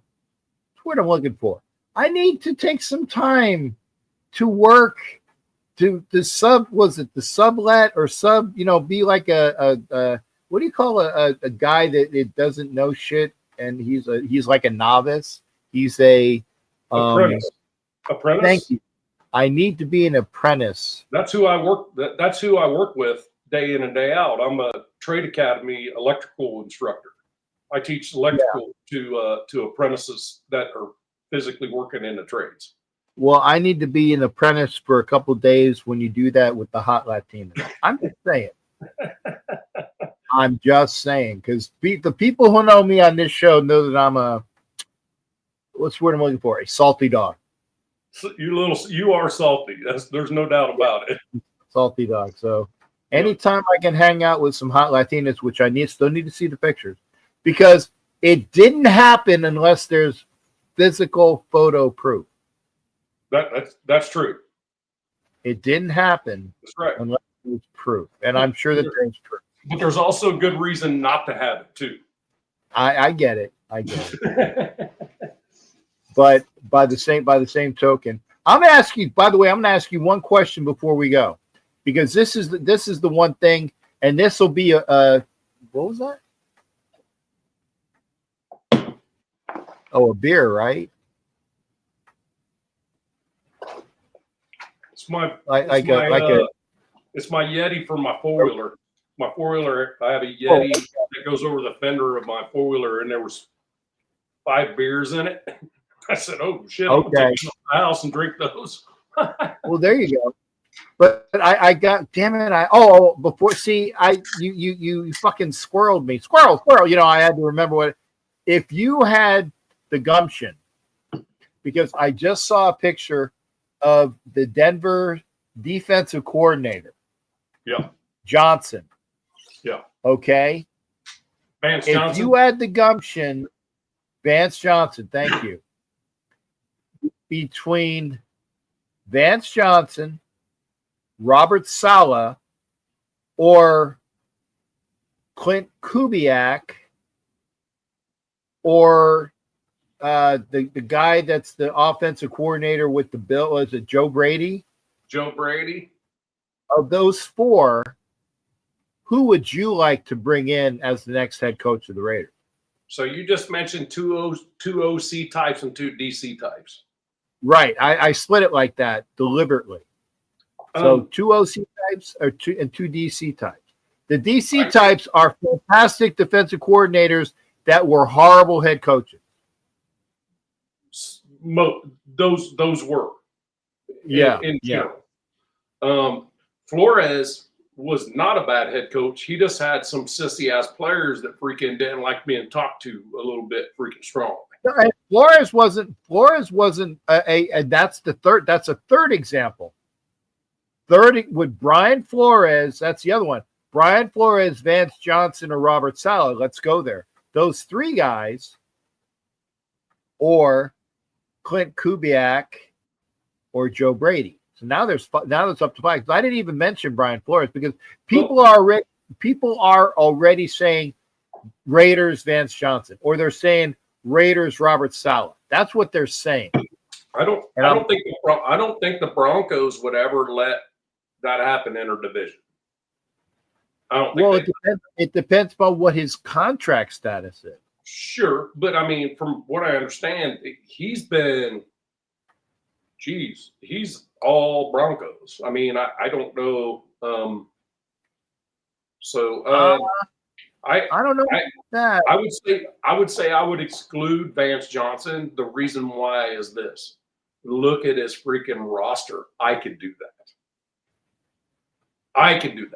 That's what I'm looking for. I need to take some time to work to the sub. Was it the sublet or sub? Be like a what do you call a guy that it doesn't know shit, and he's like a novice. He's a apprentice. Thank you. I need to be an apprentice. That's who I work. That's who I work with day in and day out. I'm a trade academy electrical instructor. I teach electrical to apprentices that are physically working in the trades. Well, I need to be an apprentice for a couple of days when you do that with the hot Latinas. I'm just saying. I'm just saying, because the people who know me on this show know that I'm what's the word I'm looking for? A salty dog. You are salty. There's no doubt about it. Salty dog. So anytime I can hang out with some hot Latinas, which I still need to see the pictures, because it didn't happen unless there's physical photo proof. That's true. It didn't happen. That's right. Unless there's proof, and I'm sure that there's proof. But there's also good reason not to have it too. I get it. I get it. But by the same token, I'm gonna ask you. By the way, I'm gonna ask you one question before we go, because this is the one thing, and this will be a what was that? Oh, a beer, right? It's my it's my Yeti for my four-wheeler. My four-wheeler, I have a Yeti that goes over the fender of my four-wheeler, and there was 5 beers in it. I said, "Oh shit! I'm gonna take them to the house and drink those." Well, there you go. But I got, damn it! Before, see, you fucking squirreled me, squirrel. I had to remember what. If you had the gumption, because I just saw a picture of the Denver defensive coordinator. Yeah. Johnson. Yeah. Okay. Vance Johnson. If you had the gumption, Vance Johnson, thank you. Between Vance Johnson, Robert Saleh, or Clint Kubiak, or the guy that's the offensive coordinator with the Bill, is it Joe Brady? Joe Brady. Of those 4, who would you like to bring in as the next head coach of the Raiders? So you just mentioned two OC types and 2 DC types. Right. I split it like that deliberately. So 2 OC types and 2 DC types. The DC types are fantastic defensive coordinators that were horrible head coaches. Those were. In general. Flores was not a bad head coach. He just had some sissy ass players that freaking didn't like being talked to a little bit freaking strong. And Flores wasn't that's a third example. Third with Brian Flores, that's the other one. Brian Flores, Vance Johnson, or Robert Saleh. Let's go there. Those 3 guys, or Clint Kubiak, or Joe Brady. So now it's up to 5. I didn't even mention Brian Flores because people are already saying Raiders Vance Johnson, or they're saying Raiders Robert Saleh. That's what they're saying. I don't think the Broncos would ever let that happen in our division. I don't think it depends on what his contract status is. Sure, but I mean, from what I understand, he's all Broncos. I mean, I don't know. So I don't know that. I would say I would exclude Vance Johnson. The reason why is this. Look at his freaking roster. I could do that.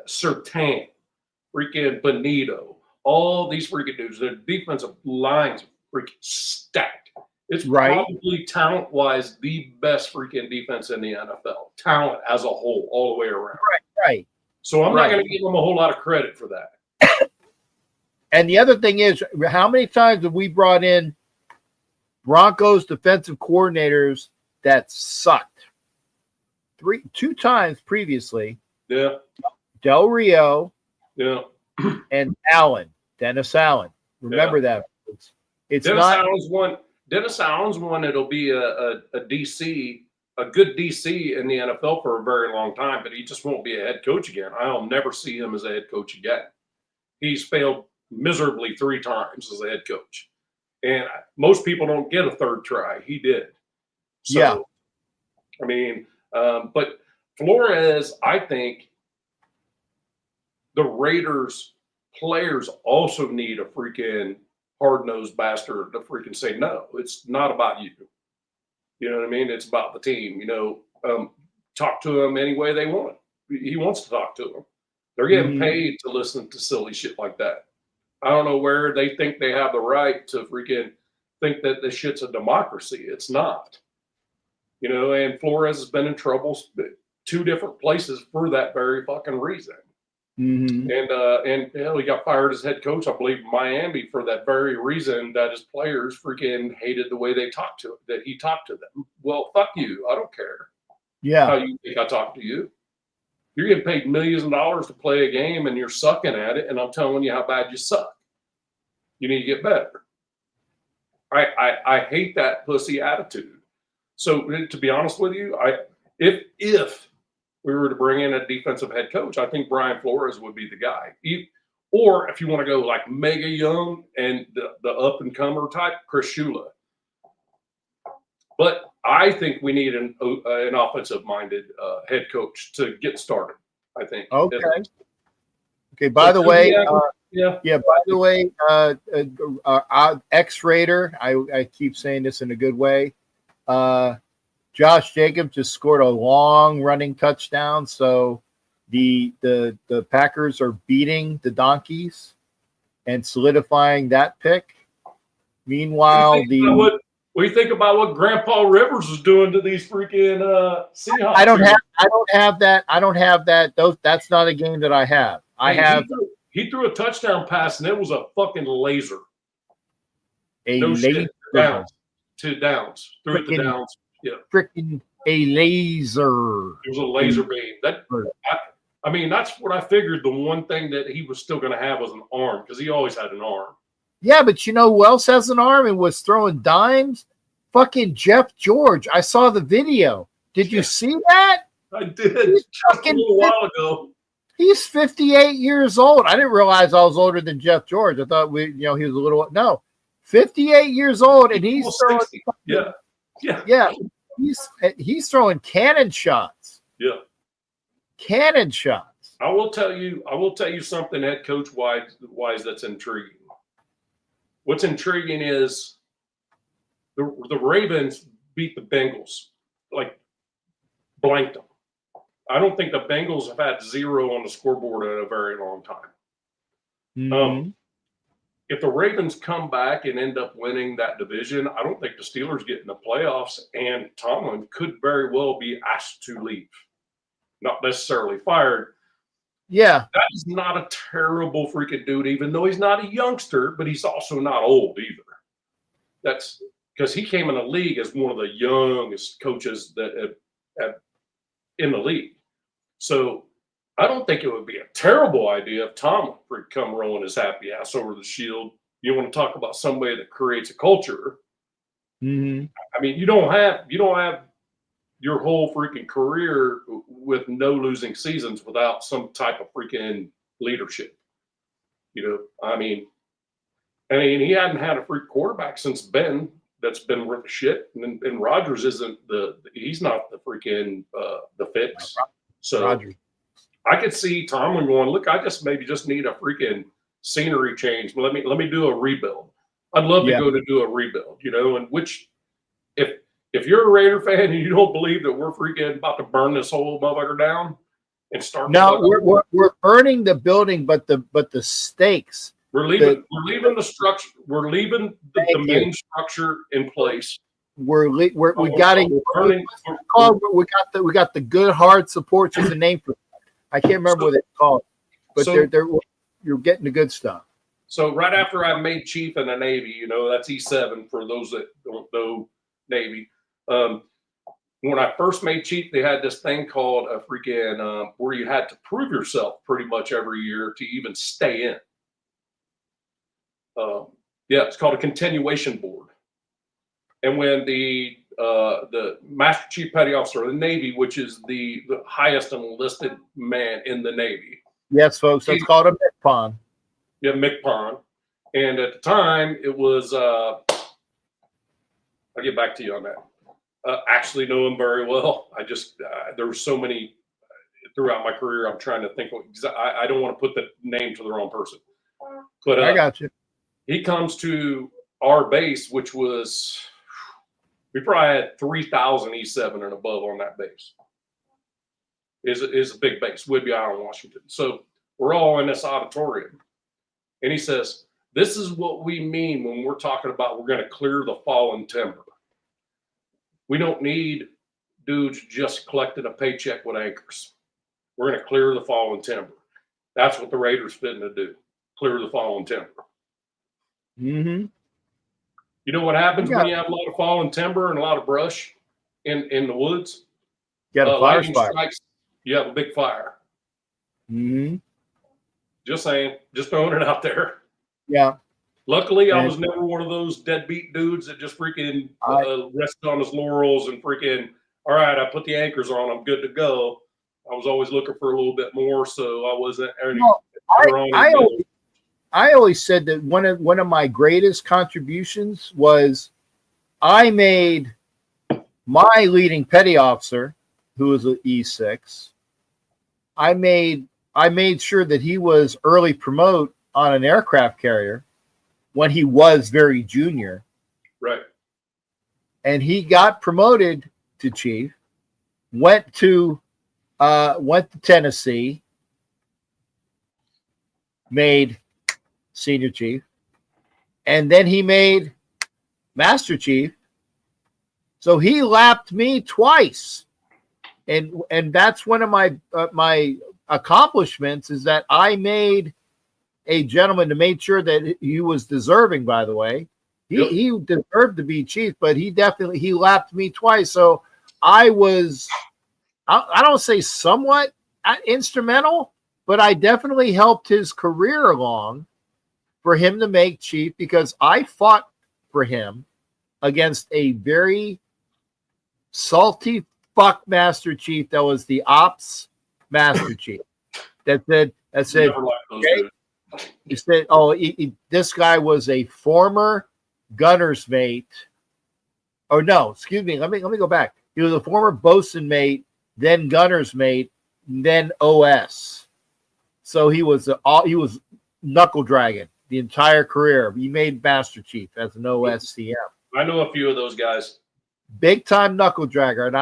Surtain, freaking Benito, all these freaking dudes. Their defensive lines are freaking stacked. It's probably talent-wise the best freaking defense in the NFL. Talent as a whole, all the way around. Right. So I'm not going to give them a whole lot of credit for that. And the other thing is, how many times have we brought in Broncos defensive coordinators that sucked? 2 times previously. Yeah. Del Rio. Yeah. And Dennis Allen. Remember that. It's Dennis not Allen's one. Dennis Allen's one. It'll be a DC, a good DC in the NFL for a very long time, but he just won't be a head coach again. I'll never see him as a head coach again. He's failed miserably 3 times as a head coach, and most people don't get a third try. He did. So, yeah. I mean, but Flores, I think the Raiders players also need a freaking hard-nosed bastard to freaking say, no, it's not about you. You know what I mean? It's about the team. Talk to them any way they want. He wants to talk to them. They're getting paid to listen to silly shit like that. I don't know where they think they have the right to freaking think that this shit's a democracy. It's not. And Flores has been in trouble 2 different places for that very fucking reason. Mm-hmm. And he got fired as head coach, I believe, in Miami for that very reason, that his players freaking hated the way they talked to him, that he talked to them. Well, fuck you. I don't care. Yeah. How you think I talk to you? You're getting paid millions of dollars to play a game and you're sucking at it, and I'm telling you how bad you suck. You need to get better. I hate that pussy attitude. So to be honest with you, if we were to bring in a defensive head coach, I think Brian Flores would be the guy. Or if you want to go like mega young and the up and comer type, Chris Shula. But I think we need an offensive minded head coach to get started. I think. Okay. Okay. By the way, By the way, X-Raider. I keep saying this in a good way. Josh Jacobs just scored a long running touchdown, so the Packers are beating the Donkeys and solidifying that pick. Meanwhile, what do you think about what Grandpa Rivers is doing to these freaking Seahawks? I don't have that. That's not a game that I have. He threw a touchdown pass and it was a fucking laser. Laser. Downs. Threw it to Downs. Yeah. Freaking a laser. It was a laser beam. I mean, that's what I figured. The one thing that he was still going to have was an arm, because he always had an arm. Yeah, but you know who else has an arm and was throwing dimes? Fucking Jeff George. I saw the video. Did you see that? I did. Just a little while ago. He's 58 years old. I didn't realize I was older than Jeff George. I thought he was a little. No, 58 years old, and he's throwing. Yeah. He's throwing cannon shots. Yeah. Cannon shots. I will tell you something, head coach wise that's intriguing. What's intriguing is the Ravens beat the Bengals, like blanked them. I don't think the Bengals have had 0 on the scoreboard in a very long time. Mm-hmm. If the Ravens come back and end up winning that division, I don't think the Steelers get in the playoffs, and Tomlin could very well be asked to leave. Not necessarily fired. Yeah. That is not a terrible freaking dude, even though he's not a youngster, but he's also not old either. That's because he came in the league as one of the youngest coaches that in the league. So I don't think it would be a terrible idea if Tomlin would come rolling his happy ass over the shield. You want to talk about somebody that creates a culture. Mm-hmm. I mean, you don't have your whole freaking career with no losing seasons without some type of freaking leadership. I mean, he hadn't had a free quarterback since Ben that's been worth a shit. And Rodgers isn't he's not the freaking the fix. So Rodgers. I could see Tomlin going, look, I just maybe just need a freaking scenery change. Let me do a rebuild. I'd love to go to do a rebuild, you know, and which if you're a Raider fan and you don't believe that we're freaking about to burn this whole motherfucker down and start. No, we're burning the building, but the stakes. We're leaving the structure. We're leaving the main structure in place. We got the good hard supports is the name for it. I can't remember what it's called, but you're getting the good stuff. So right after I made chief in the Navy, you know, that's E7 for those that don't know Navy. When I first made chief, they had this thing called a freaking where you had to prove yourself pretty much every year to even stay in. It's called a continuation board. And when the Master Chief Petty Officer of the Navy, which is the highest enlisted man in the Navy. Yes, folks, that's called a MCPON. Yeah, MCPON. And at the time, it was, I'll get back to you on that. Actually know him very well. I just, there were so many throughout my career, I'm trying to think. I don't want to put the name to the wrong person. But I got you. He comes to our base, which was, we probably had 3,000 E7 and above on that base. Is a big base, Whidbey Island, Washington. So we're all in this auditorium. And he says, this is what we mean when we're talking about we're going to clear the fallen timber. We don't need dudes just collecting a paycheck with anchors. We're going to clear the fallen timber. That's what the Raiders fitting to do. Clear the fallen timber. Mm-hmm. You know what happens when you have a lot of fallen timber and a lot of brush in the woods? You got a fire. You have a big fire. Mm-hmm. Just saying. Just throwing it out there. Yeah. Luckily, I was never one of those deadbeat dudes that just freaking rested on his laurels and freaking, all right, I put the anchors on, I'm good to go. I was always looking for a little bit more, so I wasn't. I always said that one of my greatest contributions was I made my leading petty officer, who was an E6. I made sure that he was early promote on an aircraft carrier when he was very junior. Right. And he got promoted to chief, went to Tennessee, made senior chief, and then he made master chief. So he lapped me twice. And that's one of my my accomplishments is that I made a gentleman to make sure that he was deserving, by the way. He deserved to be chief, but he lapped me twice. So I was, I don't say somewhat instrumental, but I definitely helped his career along for him to make chief because I fought for him against a very salty fuck master chief that was the ops master chief that said, okay. He said, this guy was a former gunner's mate. Oh no, excuse me. Let me go back. He was a former bosun mate, then gunner's mate, then OS. So he was knuckle dragon the entire career. He made master chief as an OSCM. I know a few of those guys. Big time knuckle dragger, and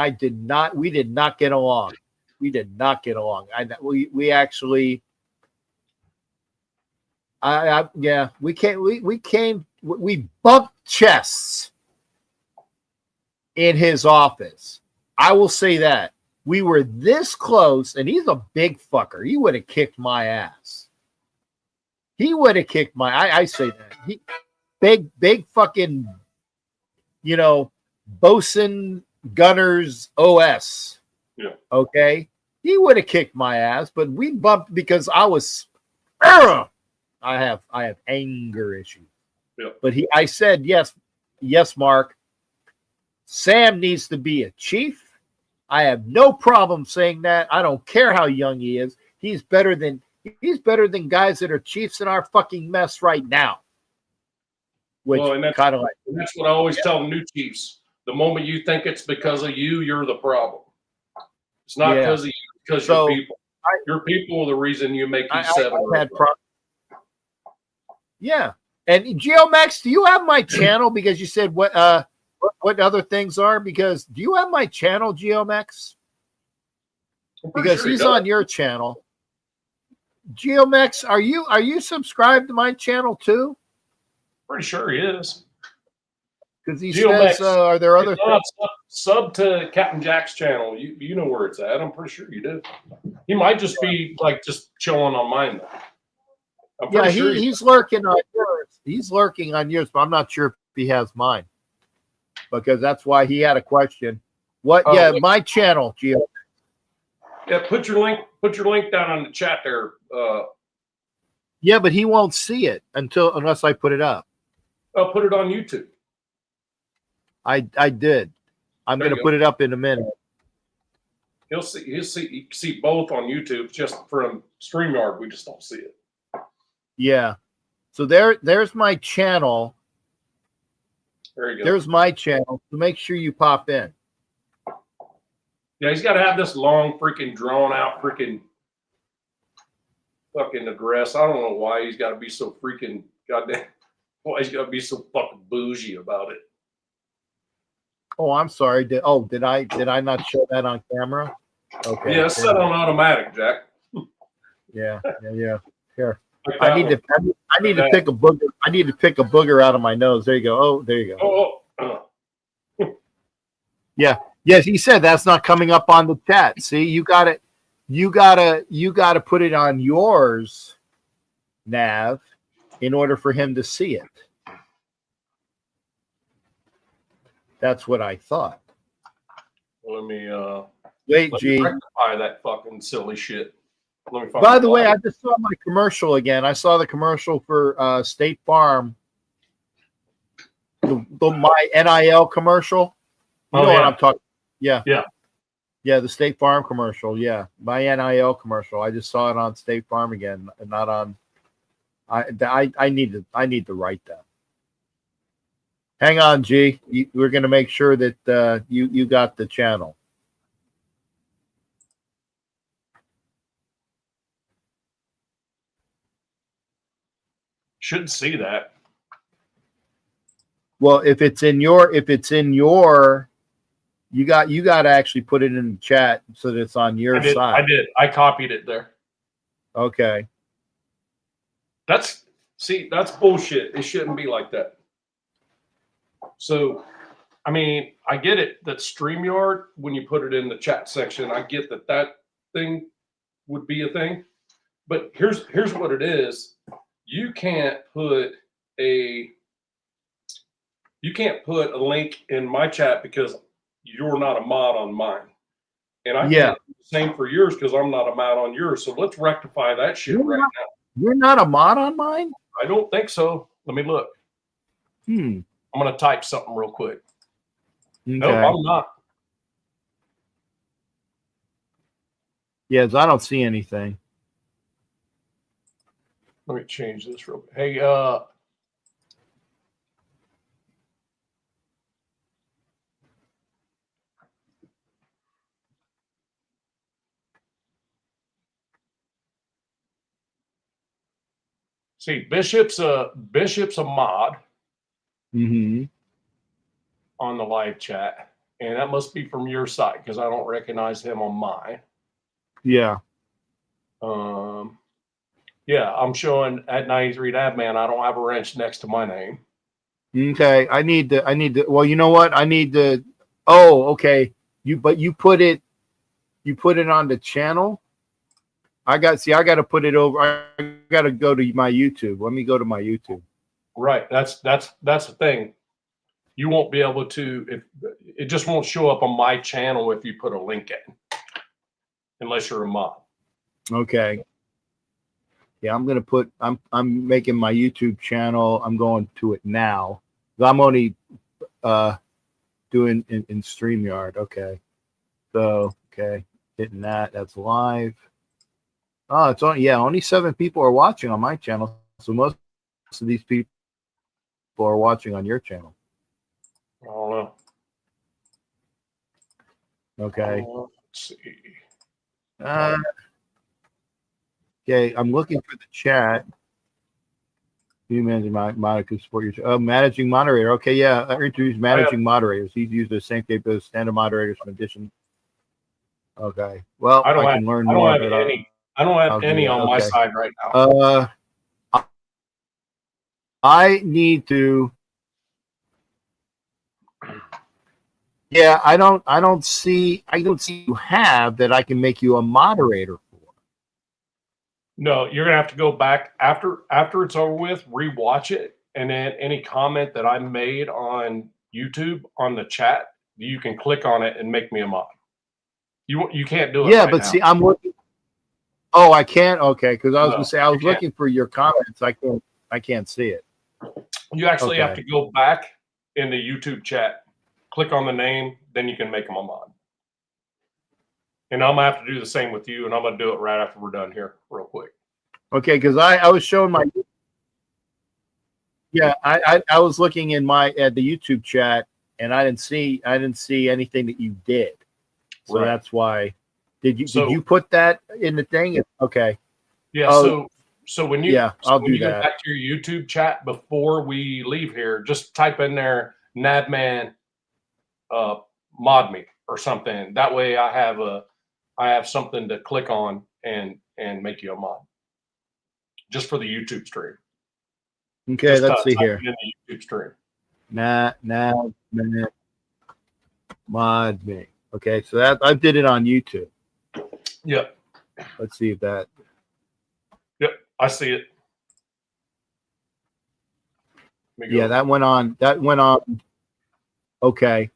we did not get along. We did not get along. We actually. We bumped chests in his office. I will say that we were this close, and he's a big fucker. He would have kicked my ass. He would have kicked I say that. Big fucking, bosun gunners OS. Yeah. Okay. He would have kicked my ass, but we bumped because I was. I have anger issues. Yeah. But I said, yes, Mark. Sam needs to be a chief. I have no problem saying that. I don't care how young he is. He's better than guys that are chiefs in our fucking mess right now. Which kind of like that's what I always tell new chiefs. The moment you think it's because of you, you're the problem. It's not because of you, because you're people. Your people are the reason you make these 7. Yeah. And GeoMax, do you have my channel? Because you said what other things are? Because do you have my channel, GeoMax? Because sure he's on your channel. GeoMax, are you subscribed to my channel too? Pretty sure he is. Because he says, are there other sub to Captain Jack's channel? You know where it's at. I'm pretty sure you do. He might just be like just chilling on mine. Yeah, he's lurking on yours. He's lurking on yours, but I'm not sure if he has mine. Because that's why he had a question. What? Yeah, my channel, Geo. Yeah, put your link down in the chat there. Yeah, but he won't see it unless I put it up. I'll put it on YouTube. I did. I'm going to put it up in a minute. He'll see. You can see both on YouTube. Just from StreamYard, we just don't see it. Yeah. So there's my channel. There you go. There's my channel. So make sure you pop in. Yeah, he's got to have this long, freaking drawn out, freaking fucking address. I don't know why he's got to be so freaking goddamn. Why he's got to be so fucking bougie about it. Oh, I'm sorry. Did I not show that on camera? Okay. Yeah, it's set on automatic, Jack. Yeah. Here. I need to pick a booger. I need to pick a booger out of my nose. There you go. Oh, there you go. Yeah. Yes, he said that's not coming up on the chat. See, you gotta put it on yours, Nav, in order for him to see it. That's what I thought. Let me wait, G. Rectify that fucking silly shit. Let me find By the way, I just saw my commercial again. I saw the commercial for State Farm. My NIL commercial. You know what I'm talking. Yeah. The State Farm commercial. Yeah, my NIL commercial. I just saw it on State Farm again, not on. I need to write that. Hang on, G. We're going to make sure that you got the channel. Should see that. Well, if it's in your, you got to actually put it in the chat so that it's on your side. I did. I copied it there. Okay. That's bullshit. It shouldn't be like that. So, I mean, I get it that StreamYard, when you put it in the chat section, I get that thing would be a thing. But here's what it is. You can't put a link in my chat because you're not a mod on mine. And I can't do the same for yours because I'm not a mod on yours. So let's rectify that shit now. You're not a mod on mine? I don't think so. Let me look. I'm going to type something real quick. Okay. Nope, I'm not. Yes, I don't see anything. Let me change this real quick. Hey, see, Bishop's a mod on the live chat, and that must be from your side because I don't recognize him on mine. Yeah. Yeah, I'm showing at 93 Davman. I don't have a wrench next to my name. Okay, I need to. Well, you know what? I need to. Oh, okay. You put it on the channel. I got to put it over. I got to go to my YouTube. Let me go to my YouTube. Right. That's the thing. You won't be able to. If it just won't show up on my channel if you put a link in, unless you're a mod. Okay. Yeah, I'm gonna put. I'm making my YouTube channel. I'm going to it now. I'm only doing in StreamYard. Okay. So hitting that. That's live. Oh, it's only 7 people are watching on my channel. So most of these people are watching on your channel. I don't know. Okay. Let's see. Okay, I'm looking for the chat. You managing Monica support your managing moderator. Okay, yeah. Introduce managing moderators. He's used the same type as standard moderators from addition. Okay. Well, I can learn more. I don't have any on my side right now. I need to. Yeah, I don't see you have that I can make you a moderator for. No, you're gonna have to go back after it's over with, rewatch it, and then any comment that I made on YouTube on the chat, you can click on it and make me a mod. You can't do it. Yeah, right but now. see, I'm looking. Oh, I can't. Okay, because I was gonna say I was looking for your comments. I can't see it. You actually have to go back in the YouTube chat, click on the name, then you can make them a mod. And I'm gonna have to do the same with you, and I'm gonna do it right after we're done here, real quick. Okay, because I was showing my. Yeah, I was looking in at the YouTube chat, and I didn't see anything that you did, so that's why. Did you put that in the thing? Okay. Yeah. So when you I'll do that. Go back to your YouTube chat before we leave here, just type in there Nadman mod me or something. That way I have something to click on and make you a mod. Just for the YouTube stream. Okay, just, let's see here. In the YouTube stream. Mod me. Okay, so that I did it on YouTube. Yep. Let's see if that. Yep, I see it. Yeah, that went on. Okay.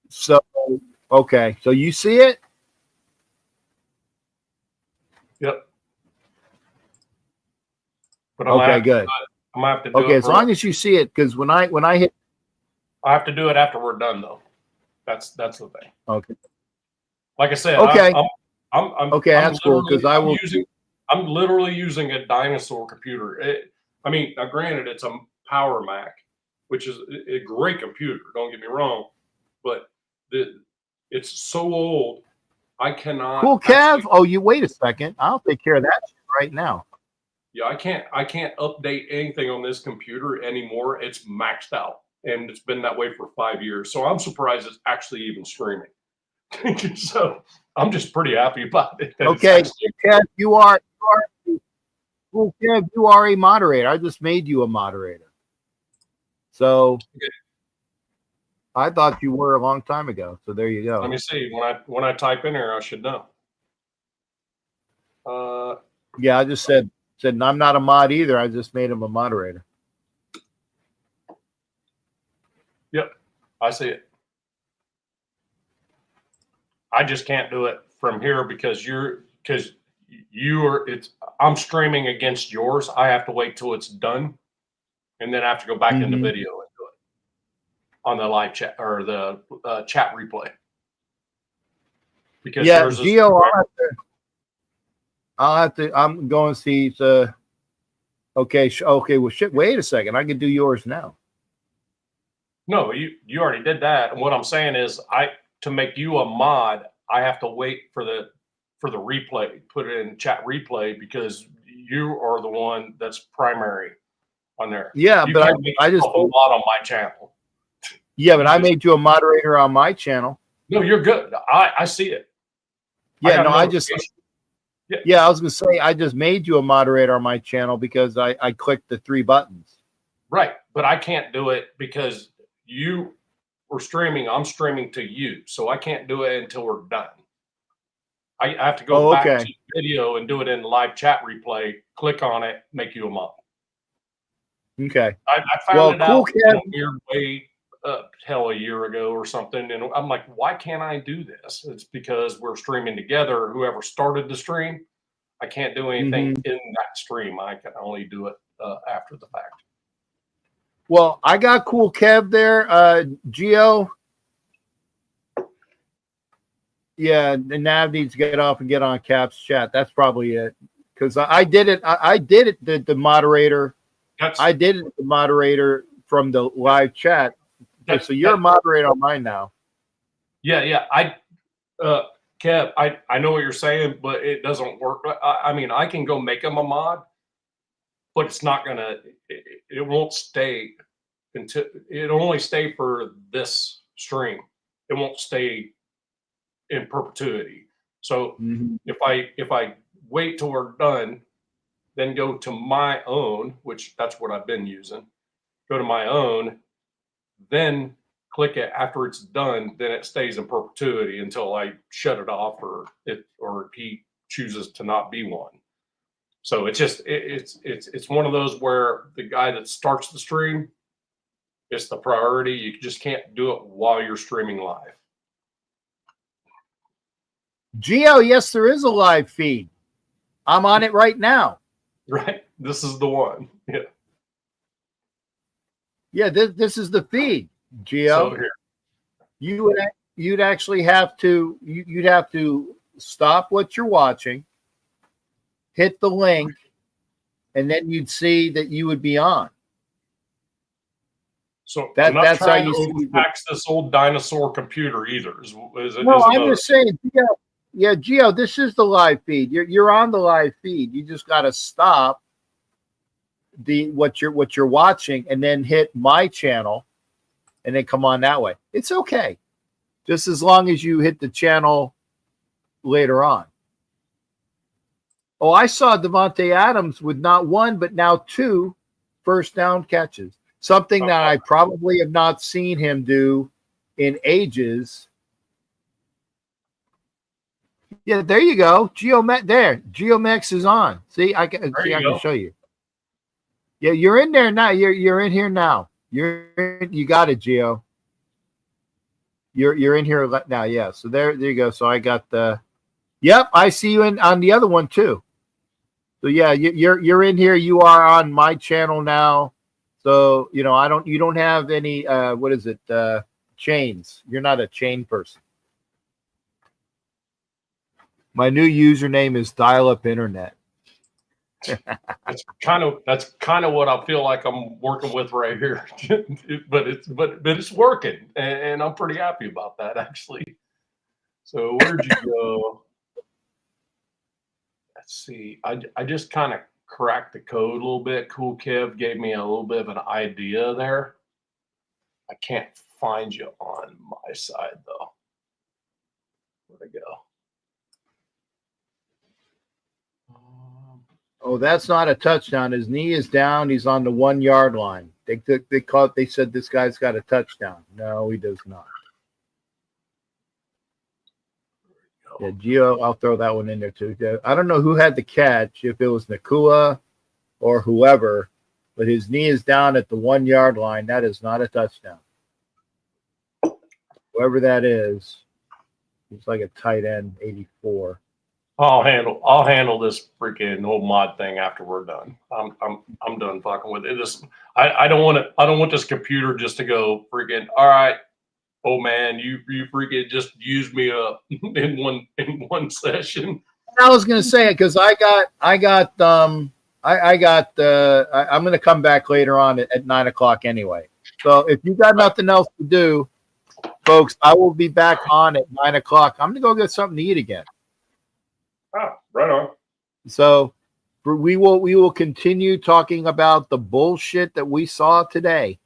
So you see it? Yep. But okay, good. I'm gonna have to do it. Okay, as long as you see it, because when I hit, I have to do it after we're done, though. That's the thing. Okay. Like I said, okay. I'm okay, that's cool because I'm literally using a dinosaur computer. Now granted, it's a Power Mac, which is a great computer. Don't get me wrong, but it's so old. I cannot. Cool, Kev. You wait a second. I'll take care of that right now. Yeah, I can't update anything on this computer anymore. It's maxed out, and it's been that way for 5 years. So I'm surprised it's actually even streaming. So I'm just pretty happy about it. Okay, Kev, you are cool, Kev. You are a moderator. I just made you a moderator. So I thought you were a long time ago. So there you go. Let me see. When I type in here, I should know. Yeah, I just said I'm not a mod either. I just made him a moderator. Yep, I see it. I just can't do it from here because I'm streaming against yours. I have to wait till it's done, and then I have to go back into video and do it on the live chat or the chat replay. Because Gio, I'll have to. I'm going to see the. Okay. Well, shit. Wait a second. I can do yours now. No, you already did that. And what I'm saying is, to make you a mod, I have to wait for the replay. Put it in chat replay because you are the one that's primary on there. Yeah, but I just a mod on my channel. Yeah, but I made you a moderator on my channel. No, you're good. I see it. Yeah, I was gonna say I just made you a moderator on my channel because I clicked the 3 buttons. Right, but I can't do it because you were streaming. I'm streaming to you, so I can't do it until we're done. I have to go back to video and do it in live chat replay. Click on it, make you a mod. Okay. I found it out in a weird way. Hell, a year ago or something, and I'm like, why can't I do this? It's because we're streaming together. Whoever started the stream, I can't do anything in that stream. I can only do it after the fact. Well, I got Cool Kev there, Gio. Yeah, and Nav needs to get off and get on Cap's chat. That's probably it because I did it. I did it. The moderator. I did it. The moderator from the live chat. So you're a moderator on mine now. Yeah. Kev, I know what you're saying, but it doesn't work. I mean, I can go make him a mod, but it's not gonna. It won't stay until it'll only stay for this stream. It won't stay in perpetuity. So if I wait till we're done, then go to my own, which that's what I've been using. Go to my own, then click it after it's done, then it stays in perpetuity until I shut it off or he chooses to not be one. So it's just it's one of those where the guy that starts the stream, it's the priority. You just can't do it while you're streaming live. Geo, yes, there is a live feed. I'm on it right now. Right. This is the one. Yeah. Yeah, this is the feed, Geo. So here. You'd actually have to you'd have to stop what you're watching, hit the link, and then you'd see that you would be on. So that's how you overtax this old dinosaur computer either. I'm just saying, Geo, this is the live feed. You're on the live feed. You just got to stop what you're watching and then hit my channel and then come on that way. It's okay. Just as long as you hit the channel later on. Oh, I saw Devontae Adams with not one, but now 2 first down catches. Something that I probably have not seen him do in ages. Yeah, there you go. GeoMex is on. See, I can show you. Yeah, you're in there now. You're in here now. You got it, Geo. You're in here now. Yeah. So there you go. So I got the. Yep, I see you on the other one too. So yeah, you're in here. You are on my channel now. So you don't have any chains. You're not a chain person. My new username is dial-up internet. That's kind of what I feel like I'm working with right here. but it's working, and I'm pretty happy about that actually. So where'd you go? Let's see. I just kind of cracked the code a little bit. Cool Kev gave me a little bit of an idea there. I can't find you on my side though. Where'd I go? Oh, that's not a touchdown. His knee is down. He's on the 1 yard line. They said this guy's got a touchdown. No, he does not. Yeah, Geo, I'll throw that one in there too. I don't know who had the catch, if it was Nakua or whoever, but his knee is down at the 1 yard line. That is not a touchdown. Whoever that is, he's like a tight end, 84. I'll handle this freaking whole mod thing after we're done. I'm done fucking with it. I don't want this computer just to go freaking, all right, oh man, you freaking just used me up in one session. I was gonna say it because I'm gonna come back later on at 9 o'clock anyway. So if you got nothing else to do, folks, I will be back on at 9 o'clock. I'm gonna go get something to eat again. Ah, right on. So we will continue talking about the bullshit that we saw today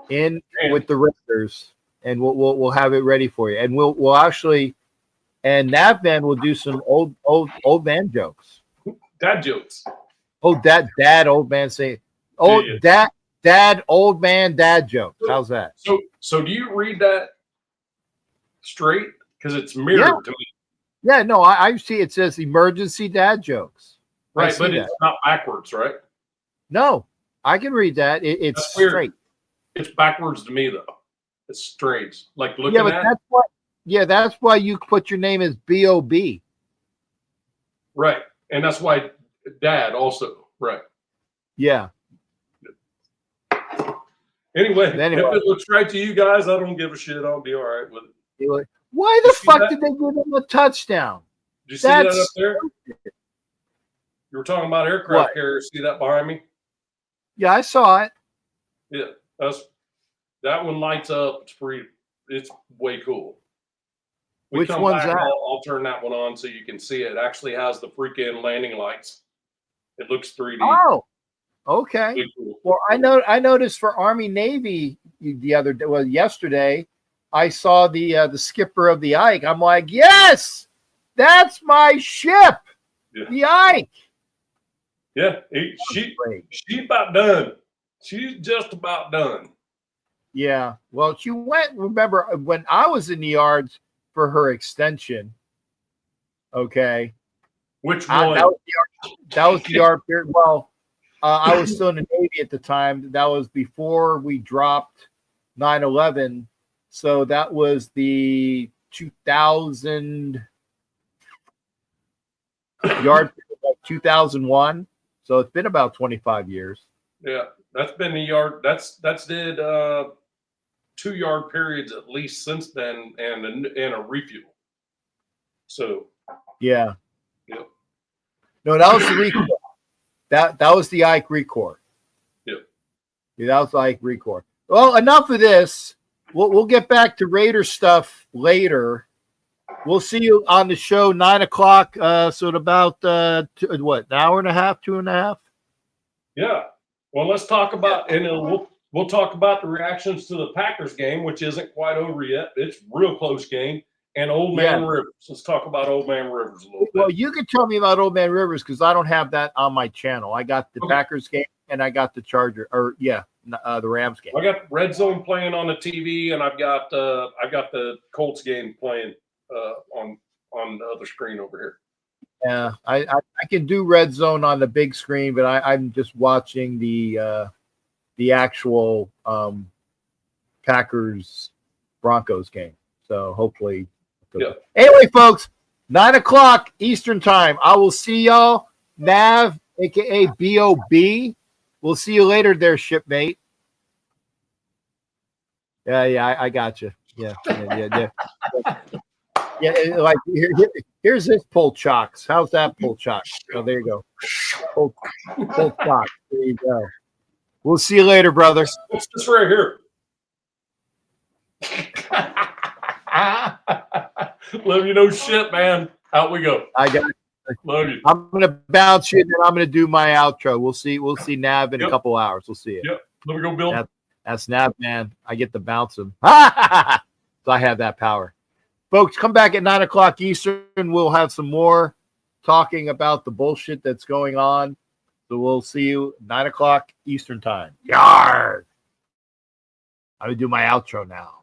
with the Rifters, and we'll have it ready for you. And we'll actually, and Navman will do some old man jokes. Dad jokes. Oh, dad old man say, oh yeah. dad old man dad jokes. How's that? So do you read that straight? Because it's mirrored to me. Yeah, no, I see it says emergency dad jokes. Right, but it's not backwards, right? No, I can read that. It's straight. It's backwards to me, though. It's straight. Like looking at that's why you put your name as B.O.B. Right, and that's why dad also, right. Yeah. Anyway, if it looks right to you guys, I don't give a shit. I'll be all right with it. Why the fuck did they give him a touchdown? Did you see that up there? You were talking about aircraft carriers. See that behind me? Yeah, I saw it. Yeah, that one lights up. It's way cool. Which one's that? I'll turn that one on so you can see it. It actually has the freaking landing lights. It looks 3D. Oh, okay. Really cool. Well, I noticed for Army Navy yesterday, I saw the skipper of the Ike. I'm like, yes, that's my ship, the Ike. Yeah, she's about done. She's just about done. Yeah. Well, she went. Remember when I was in the yards for her extension? Okay. Which one? That was the yard period. Well, I was still in the Navy at the time. That was before we dropped 9/11. So that was the 2000 yard period, like 2001. So it's been about 25 years. Yeah, that's been the yard. That's did 2 yard periods at least since then, and a refuel. So yeah. Yep. No, that was the Recore. That was the Ike Recore. Yep. Yeah, that was the Ike Recore. Well, enough of this. We'll get back to Raider stuff later. We'll see you on the show 9 o'clock. So at about an hour and a half, 2.5. Yeah. Well, let's talk about, and we'll talk about the reactions to the Packers game, which isn't quite over yet. It's a real close game. And Old Man Rivers. Let's talk about Old Man Rivers a little bit. Well, you can tell me about Old Man Rivers because I don't have that on my channel. I got the Packers game and I got the the Rams game. I got Red Zone playing on the TV, and I've got the Colts game playing on the other screen over here. Yeah, I can do Red Zone on the big screen, but I'm just watching the actual Packers Broncos game. So hopefully. Yeah. Anyway, folks, 9 o'clock Eastern time. I will see y'all. Nav, aka BOB. We'll see you later there, shipmate. Yeah, I got you. Yeah. Yeah, like here's this pull chocks. How's that pull chocks? Oh, there you go. Pull chocks. There you go. We'll see you later, brother. What's this right here? Love you, no shit, man. Out we go. I got it. Love you. I'm gonna bounce you, and then I'm gonna do my outro. We'll see Nav in a couple hours. We'll see it. Yep. Let me go, Bill. That's Nav, man. I get to bounce him. So I have that power. Folks, come back at 9 o'clock Eastern. We'll have some more talking about the bullshit that's going on. So we'll see you 9 o'clock Eastern time. Yarr! I'm gonna do my outro now.